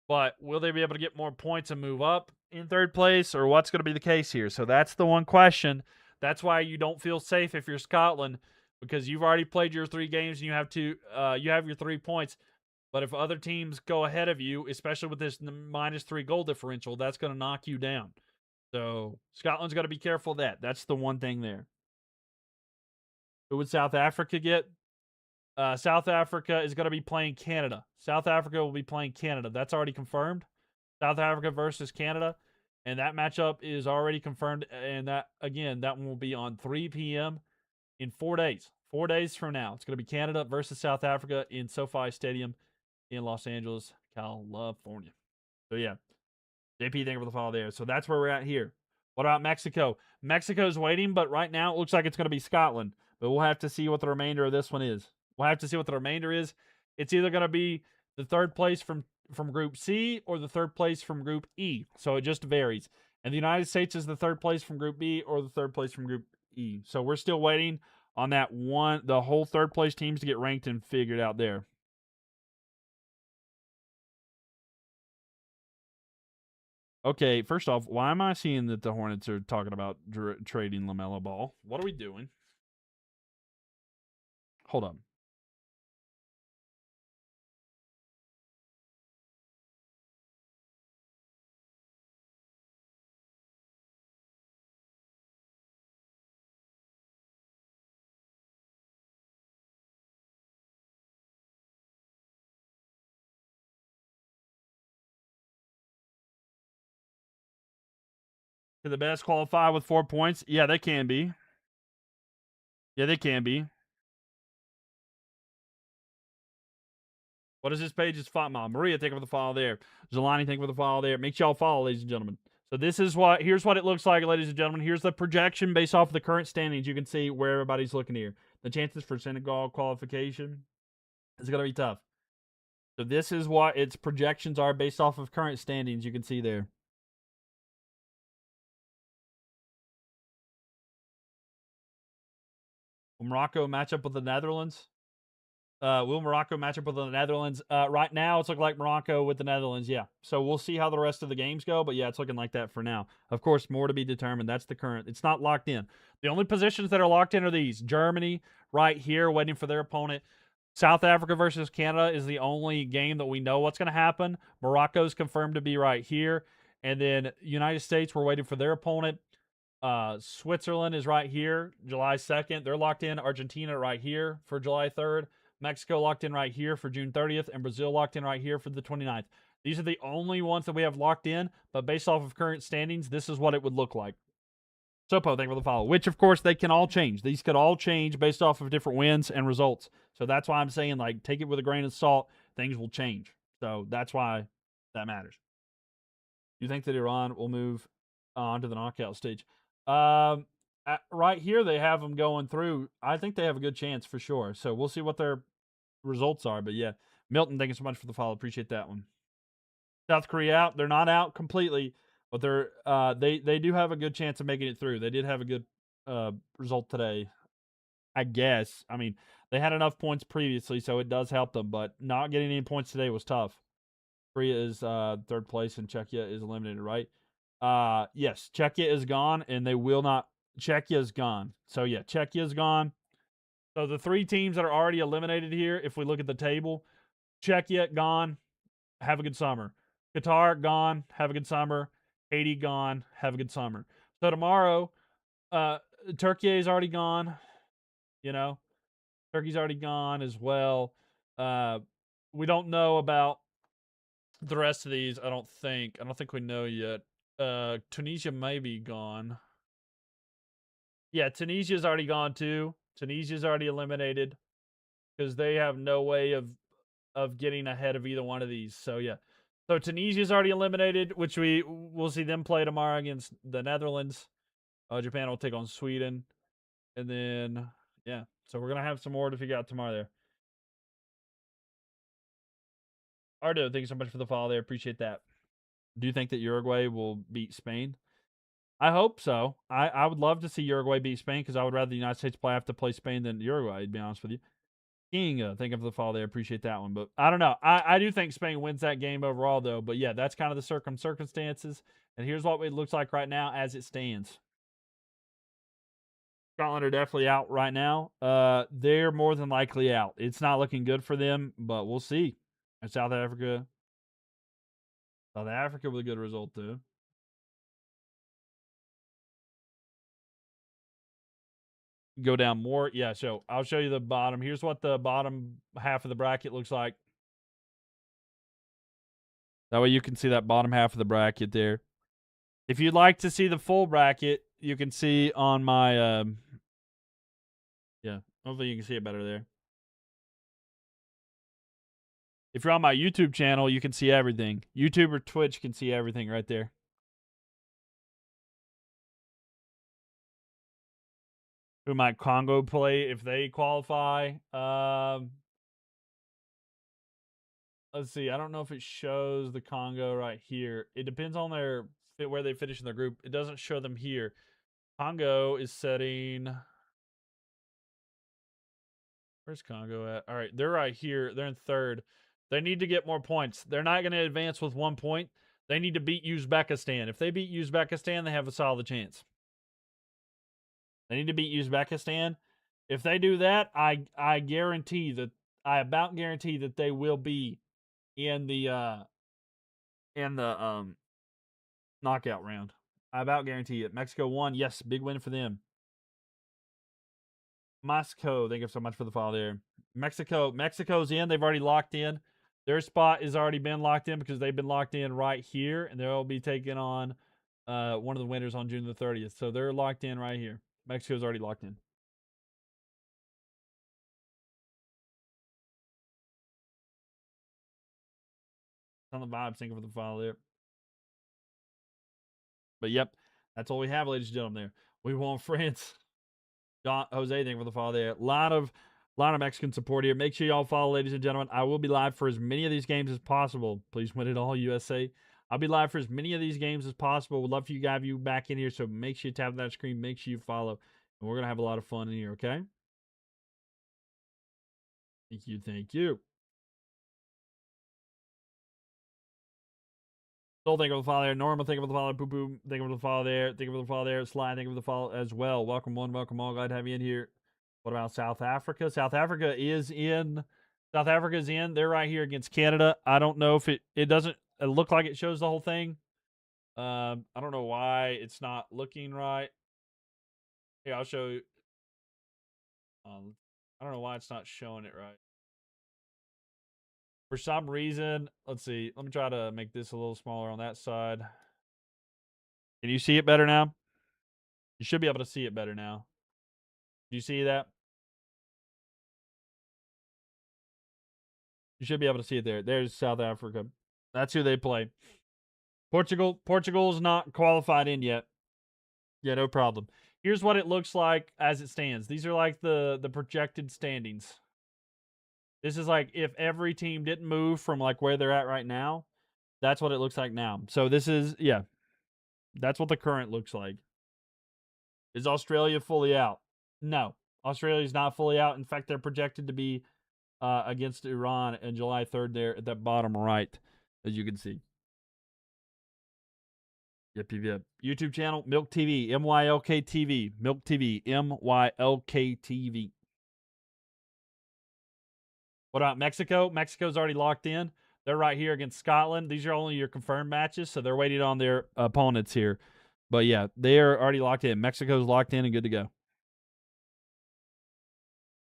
But will they be able to get more points and move up in third place, or what's going to be the case here? So that's the one question. That's why you don't feel safe if you're Scotland, because you've already played your 3 games and you have your 3 points. But if other teams go ahead of you, especially with this -3 goal differential, that's going to knock you down. So Scotland's got to be careful of that. That's the one thing there. Who would South Africa get? South Africa is going to be playing Canada. South Africa will be playing Canada. That's already confirmed. South Africa versus Canada. And that matchup is already confirmed. And that, again, that one will be on 3 p.m. in 4 days. 4 days from now. It's going to be Canada versus South Africa in SoFi Stadium in Los Angeles, California. So, yeah. JP, thank you for the follow there. So that's where we're at here. What about Mexico? Mexico's waiting, but right now it looks like it's going to be Scotland. But we'll have to see what the remainder of this one is. We'll have to see what the remainder is. It's either going to be the third place from Group C or the third place from Group E. So it just varies. And the United States is the third place from Group B or the third place from Group E. So we're still waiting on that one, the whole third place teams to get ranked and figured out there. Okay, first off, why am I seeing that the Hornets are talking about trading LaMelo Ball? What are we doing? Hold up. Can the best qualify with 4 points? Yeah, they can be. Yeah, they can be. What is this page? It's Fatma. Maria, thank you for the follow there. Jelani, thank you for the follow there. Make sure y'all follow, ladies and gentlemen. So here's what it looks like, ladies and gentlemen. Here's the projection based off of the current standings. You can see where everybody's looking here. The chances for Senegal qualification is going to be tough. So this is what its projections are based off of current standings. You can see there. Will Morocco match up with the Netherlands? Will Morocco match up with the Netherlands? Right now, it's looking like Morocco with the Netherlands. Yeah. So we'll see how the rest of the games go. But yeah, it's looking like that for now. Of course, more to be determined. That's the current. It's not locked in. The only positions that are locked in are these: Germany right here, waiting for their opponent. South Africa versus Canada is the only game that we know what's going to happen. Morocco's confirmed to be right here. And then United States, we're waiting for their opponent. Switzerland is right here, July 2nd. They're locked in. Argentina right here for July 3rd. Mexico locked in right here for June 30th. And Brazil locked in right here for the 29th. These are the only ones that we have locked in. But based off of current standings, this is what it would look like. Sopo, thank you for the follow. Which, of course, they can all change. These could all change based off of different wins and results. So that's why I'm saying, like, take it with a grain of salt. Things will change. So that's why that matters. You think that Iran will move on to the knockout stage? Right here, they have them going through. I think they have a good chance for sure. So we'll see what their results are. But yeah, Milton, thank you so much for the follow. Appreciate that one. South Korea out. They're not out completely, but they do have a good chance of making it through. They did have a good result today, I guess. I mean, they had enough points previously, so it does help them. But not getting any points today was tough. Korea is third place, and Czechia is eliminated, right? Yes, Czechia is gone, and they will not. Czechia is gone. So yeah, Czechia is gone. So the 3 teams that are already eliminated here, if we look at the table, Czechia gone. Have a good summer. Qatar gone. Have a good summer. Haiti gone. Have a good summer. So tomorrow, Turkey is already gone. You know, Turkey's already gone as well. We don't know about the rest of these. I don't think we know yet. Tunisia may be gone. Yeah, Tunisia's already gone too. Tunisia's already eliminated because they have no way of getting ahead of either one of these. So yeah. So Tunisia's already eliminated, which we'll see them play tomorrow against the Netherlands. Japan will take on Sweden. And then yeah. So we're gonna have some more to figure out tomorrow there. Ardo, thank you so much for the follow there. Appreciate that. Do you think that Uruguay will beat Spain? I hope so. I would love to see Uruguay beat Spain because I would rather the United States have to play Spain than Uruguay, to be honest with you. King, thank you for the follow there. Appreciate that one. But I don't know. I do think Spain wins that game overall, though. But yeah, that's kind of the circumstances. And here's what it looks like right now as it stands. Scotland are definitely out right now. They're more than likely out. It's not looking good for them, but we'll see. And South Africa. South Africa with a good result, too. Go down more. Yeah, so I'll show you the bottom. Here's what the bottom half of the bracket looks like. That way you can see that bottom half of the bracket there. If you'd like to see the full bracket, you can see on my yeah, hopefully you can see it better there. If you're on my YouTube channel, you can see everything. YouTube or Twitch can see everything right there. Who might Congo play if they qualify? Let's see. I don't know if it shows the Congo right here. It depends on where they finish in their group. It doesn't show them here. Congo is setting. Where's Congo at? All right, they're right here. They're in third. They need to get more points. They're not going to advance with 1 point. They need to beat Uzbekistan. If they beat Uzbekistan, they have a solid chance. They need to beat Uzbekistan. If they do that, I guarantee that I about guarantee that they will be in the knockout round. I about guarantee it. Mexico won. Yes, big win for them. Moscow, thank you so much for the follow there. Mexico's in. They've already locked in. Their spot has already been locked in because they've been locked in right here, and they'll be taking on one of the winners on June the 30th. So they're locked in right here. Mexico's already locked in. On the vibes, thank you for the follow there. But yep, that's all we have, ladies and gentlemen. There, we want France. Jose, thank you for the follow there. A lot of Mexican support here. Make sure y'all follow, ladies and gentlemen. I will be live for as many of these games as possible. Please win it all, USA. I'll be live for as many of these games as possible. Would love for you guys you back in here. So make sure you tap that screen. Make sure you follow. And we're going to have a lot of fun in here, okay? Thank you. Thank you. Soul, thank you for the follow there. Normal, thank you for the follow. Poo Poo, thank you for the follow there. Thank you for the follow there. Sly, thank you for the follow as well. Welcome one, welcome all. Glad to have you in here. What about South Africa? South Africa is in. South Africa's in. They're right here against Canada. I don't know if it doesn't look like it shows the whole thing. I don't know why it's not looking right. Here, I'll show you. I don't know why it's not showing it right. For some reason, let's see. Let me try to make this a little smaller on that side. Can you see it better now? You should be able to see it better now. Do you see that? You should be able to see it there. There's South Africa. That's who they play. Portugal's not qualified in yet. Yeah, no problem. Here's what it looks like as it stands. These are like the projected standings. This is like if every team didn't move from like where they're at right now. That's what it looks like now. So this is, yeah. That's what the current looks like. Is Australia fully out? No. Australia's not fully out. In fact, they're projected to be against Iran on July 3rd there at that bottom right, as you can see. Yep. YouTube channel, Mylk TV, MYLK TV, Mylk TV, MYLK TV. What about Mexico? Mexico's already locked in. They're right here against Scotland. These are only your confirmed matches, so they're waiting on their opponents here. But yeah, they are already locked in. Mexico's locked in and good to go.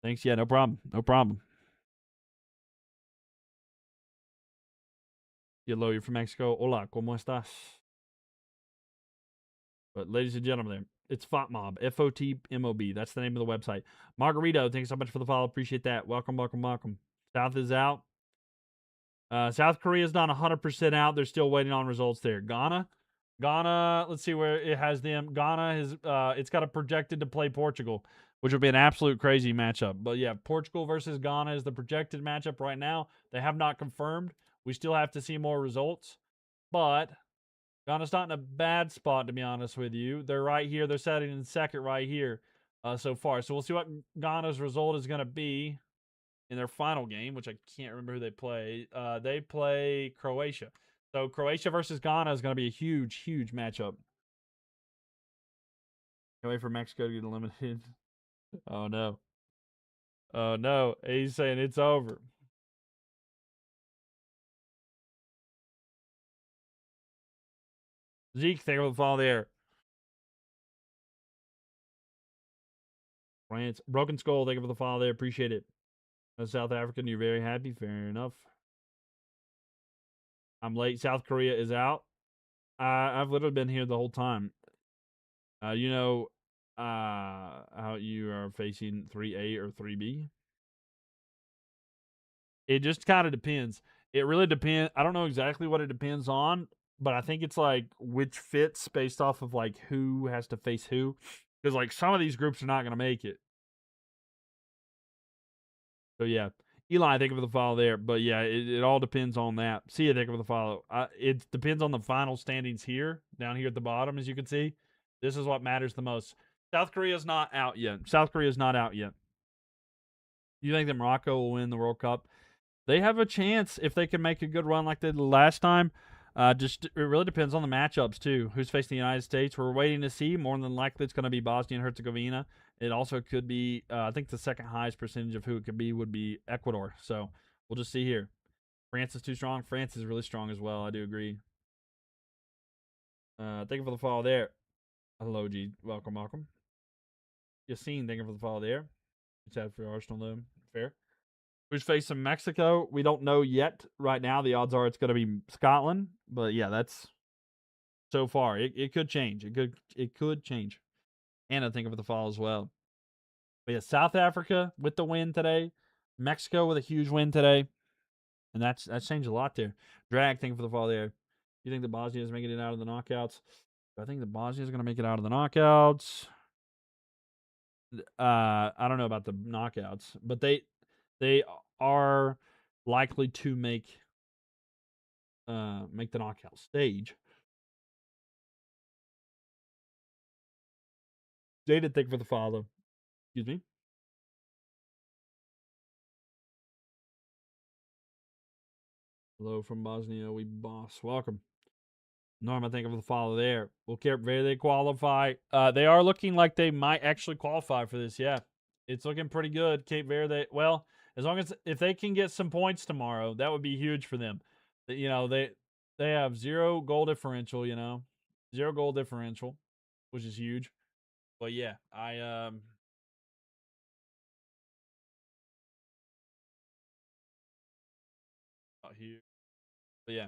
Thanks. Yeah, no problem. No problem. Hello, you're from Mexico. Hola, ¿cómo estás? But ladies and gentlemen, it's FOTMOB, FOTMOB. That's the name of the website. Margarito, thanks so much for the follow. Appreciate that. Welcome. South is out. South Korea's not 100% out. They're still waiting on results there. Ghana, let's see where it has them. Ghana has it's got a projected to play Portugal, which would be an absolute crazy matchup. But yeah, Portugal versus Ghana is the projected matchup right now. They have not confirmed. We still have to see more results, but Ghana's not in a bad spot, to be honest with you. They're right here. They're sitting in second right here so far. So we'll see what Ghana's result is going to be in their final game, which I can't remember who they play. They play Croatia. So Croatia versus Ghana is going to be a huge, huge matchup. Can't wait for Mexico to get eliminated. Oh, no. Oh, no. He's saying it's over. Zeke, thank you for the follow there. France, Broken Skull, thank you for the follow there. Appreciate it. South African, you're very happy. Fair enough. I'm late. South Korea is out. I've literally been here the whole time. You know how you are facing 3A or 3B? It just kind of depends. It really depends. I don't know exactly what it depends on, but I think it's like which fits based off of like who has to face who. Because like some of these groups are not going to make it. So yeah, Eli, thank you for the follow there. But yeah, it all depends on that. See you, thank you for the follow. It depends on the final standings here, down here at the bottom, as you can see. This is what matters the most. South Korea's not out yet. South Korea's not out yet. You think that Morocco will win the World Cup? They have a chance if they can make a good run like they did last time. Just it really depends on the matchups too. Who's facing the United States? We're waiting to see. More than likely, it's going to be Bosnia and Herzegovina. It also could be. I think the second highest percentage of who it could be would be Ecuador. So we'll just see here. France is too strong. France is really strong as well. I do agree. Thank you for the follow there. Hello, G. Welcome, welcome. Yassine, thank you for the follow there. It's sad for Arsenal though. Fair. Who's facing Mexico? We don't know yet. Right now, the odds are it's going to be Scotland. But yeah, that's so far. It could change. It could change. And I think of the fall as well. But yeah, South Africa with the win today. Mexico with a huge win today. And that's changed a lot there. Drag, thank you for the fall there. You think the Bosnia is making it out of the knockouts? I think the Bosnia is going to make it out of the knockouts. I don't know about the knockouts, but they are likely to make the knockout stage. Jaded, thank you for the follow. Excuse me. Hello from Bosnia, we boss. Welcome. Norma, thank you for the follow there. Will Cape Verde qualify? They are looking like they might actually qualify for this. Yeah, it's looking pretty good. Cape Verde. Well, as long as if they can get some points tomorrow, that would be huge for them. You know they have 0 goal differential. You know, 0 goal differential, which is huge. But yeah, I out here. But yeah,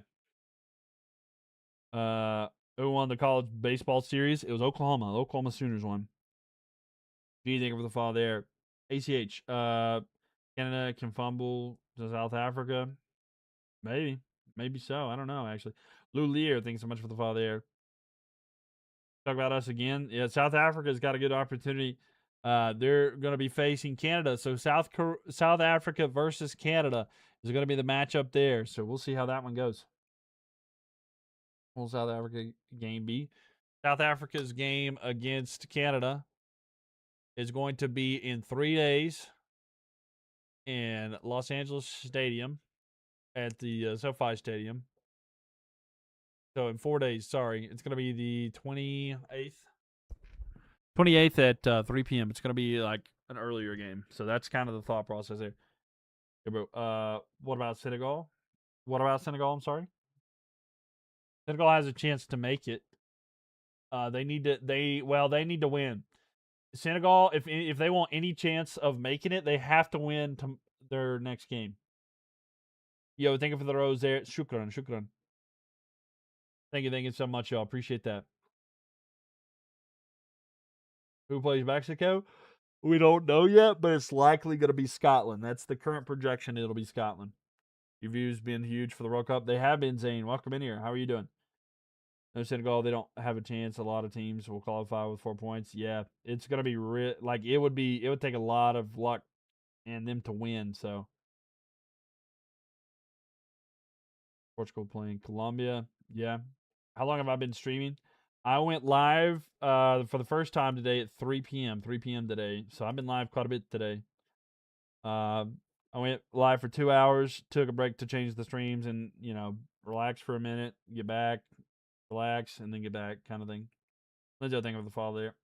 who won the college baseball series? It was Oklahoma. The Oklahoma Sooners won. Gee, thank you for the follow there. ACH. Canada can fumble to South Africa. Maybe. Maybe so. I don't know, actually. Lou Lear, thanks so much for the follow there. Talk about us again. Yeah, South Africa's got a good opportunity. They're going to be facing Canada. So South Africa versus Canada is going to be the matchup there. So we'll see how that one goes. Will South Africa game be? South Africa's game against Canada is going to be in 3 days in Los Angeles Stadium at the SoFi Stadium. So in 4 days, sorry, it's going to be the 28th. 28th at 3 p.m. It's going to be like an earlier game. So that's kind of the thought process there. What about Senegal? What about Senegal? I'm sorry. Senegal has a chance to make it. They need to win. Senegal, if they want any chance of making it, they have to win their next game. Yo, thank you for the rose there. Shukran, shukran. Thank you so much, y'all. Appreciate that. Who plays Mexico? We don't know yet, but it's likely going to be Scotland. That's the current projection. It'll be Scotland. Your views been huge for the World Cup. They have been, Zane. Welcome in here. How are you doing? No, Senegal, they don't have a chance. A lot of teams will qualify with 4 points. Yeah, it's going to be it would take a lot of luck and them to win. So Portugal playing Colombia. Yeah. How long have I been streaming? I went live for the first time today at 3 p.m. 3 p.m. today. So I've been live quite a bit today. I went live for 2 hours, took a break to change the streams and, relax for a minute, get back, relax, and then get back kind of thing. Let's do a thing with the follow there.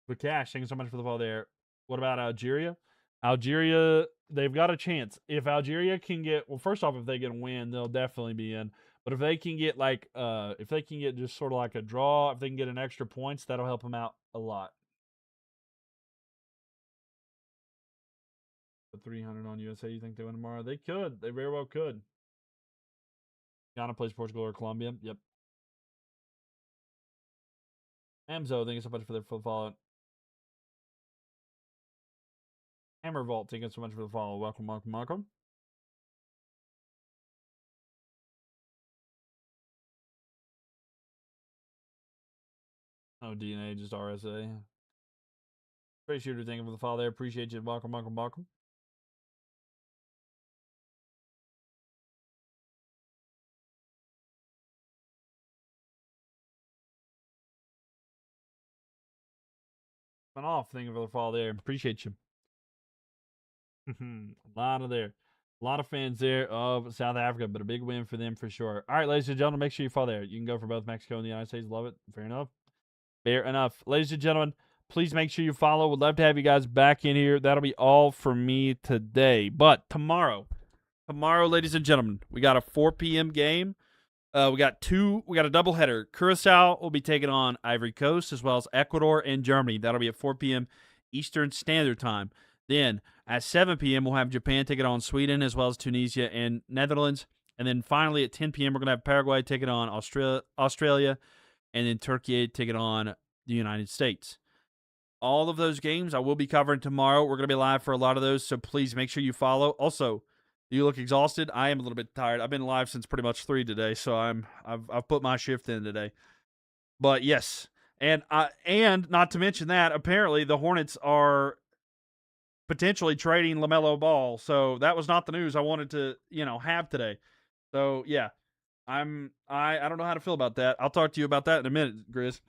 But Cash, thank you so much for the follow there. What about Algeria? Algeria, they've got a chance. If Algeria can get, well, first off, if they get a win, they'll definitely be in. But if they can get if they can get just sort of like a draw, if they can get an extra points, that'll help them out a lot. The 300 on USA, you think they win tomorrow? They could. They very well could. Ghana plays Portugal or Colombia. Yep. Amzo, thank you so much for the follow. Hammer Vault, thank you so much for the follow. Welcome, welcome, welcome. Oh, DNA, just RSA. Great shooter, thank you for the follow there. Appreciate you. Welcome, welcome, welcome. Went off, thank you for the follow there. Appreciate you. A lot of there. A lot of fans there of South Africa, but a big win for them for sure. All right, ladies and gentlemen, make sure you follow there. You can go for both Mexico and the United States. Love it. Fair enough. Fair enough. Ladies and gentlemen, please make sure you follow. Would love to have you guys back in here. That'll be all for me today. But tomorrow, ladies and gentlemen, we got a 4 p.m. game. We got a doubleheader. Curacao will be taking on Ivory Coast as well as Ecuador and Germany. That'll be at 4 p.m. Eastern Standard Time. Then at 7 p.m., we'll have Japan taking on Sweden as well as Tunisia and Netherlands. And then finally at 10 p.m., we're going to have Paraguay taking on Australia, and then Turkey taking on the United States. All of those games I will be covering tomorrow. We're going to be live for a lot of those, so please make sure you follow. Also, you look exhausted. I am a little bit tired. I've been live since pretty much 3 today, so I've put my shift in today. But yes, and not to mention that apparently the Hornets are potentially trading LaMelo Ball. So that was not the news I wanted to, have today. So yeah, I don't know how to feel about that. I'll talk to you about that in a minute, Grizz.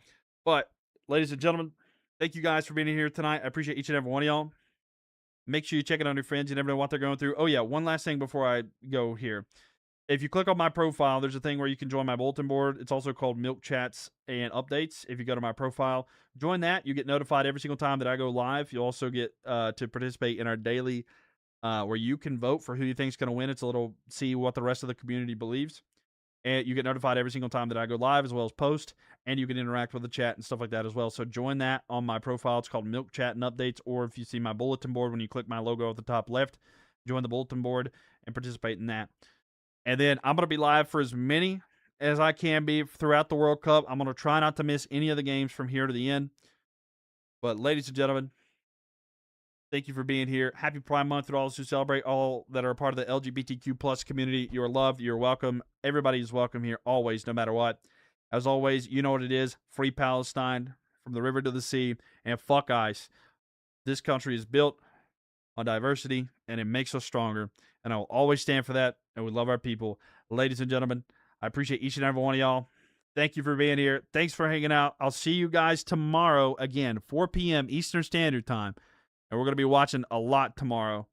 But ladies and gentlemen, thank you guys for being here tonight. I appreciate each and every one of y'all. Make sure you check it on your friends. You never know what they're going through. Oh yeah, one last thing before I go here. If you click on my profile, there's a thing where you can join my bulletin board. It's also called Mylk Chats and Updates. If you go to my profile, join that. You get notified every single time that I go live. You'll also get to participate in our daily where you can vote for who you think is going to win. It's a little see what the rest of the community believes. And you get notified every single time that I go live as well as post. And you can interact with the chat and stuff like that as well. So join that on my profile. It's called Mylk Chat and Updates. Or if you see my bulletin board, when you click my logo at the top left, join the bulletin board and participate in that. And then I'm going to be live for as many as I can be throughout the World Cup. I'm going to try not to miss any of the games from here to the end. But ladies and gentlemen, thank you for being here. Happy Pride Month to all those who celebrate, all that are a part of the LGBTQ plus community. You are loved. You're welcome. Everybody is welcome here always, no matter what. As always, you know what it is. Free Palestine from the river to the sea. And fuck ICE. This country is built on diversity, and it makes us stronger. And I will always stand for that, and we love our people. Ladies and gentlemen, I appreciate each and every one of y'all. Thank you for being here. Thanks for hanging out. I'll see you guys tomorrow, again, 4 p.m. Eastern Standard Time. And we're going to be watching a lot tomorrow.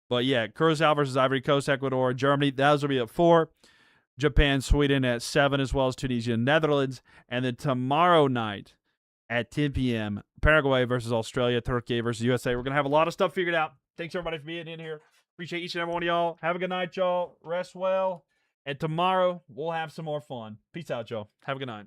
But yeah, Curacao versus Ivory Coast, Ecuador, Germany. Those will be at 4. Japan, Sweden at 7, as well as Tunisia and Netherlands. And then tomorrow night at 10 p.m., Paraguay versus Australia, Turkey versus USA. We're going to have a lot of stuff figured out. Thanks, everybody, for being in here. Appreciate each and every one of y'all. Have a good night, y'all. Rest well. And tomorrow, we'll have some more fun. Peace out, y'all. Have a good night.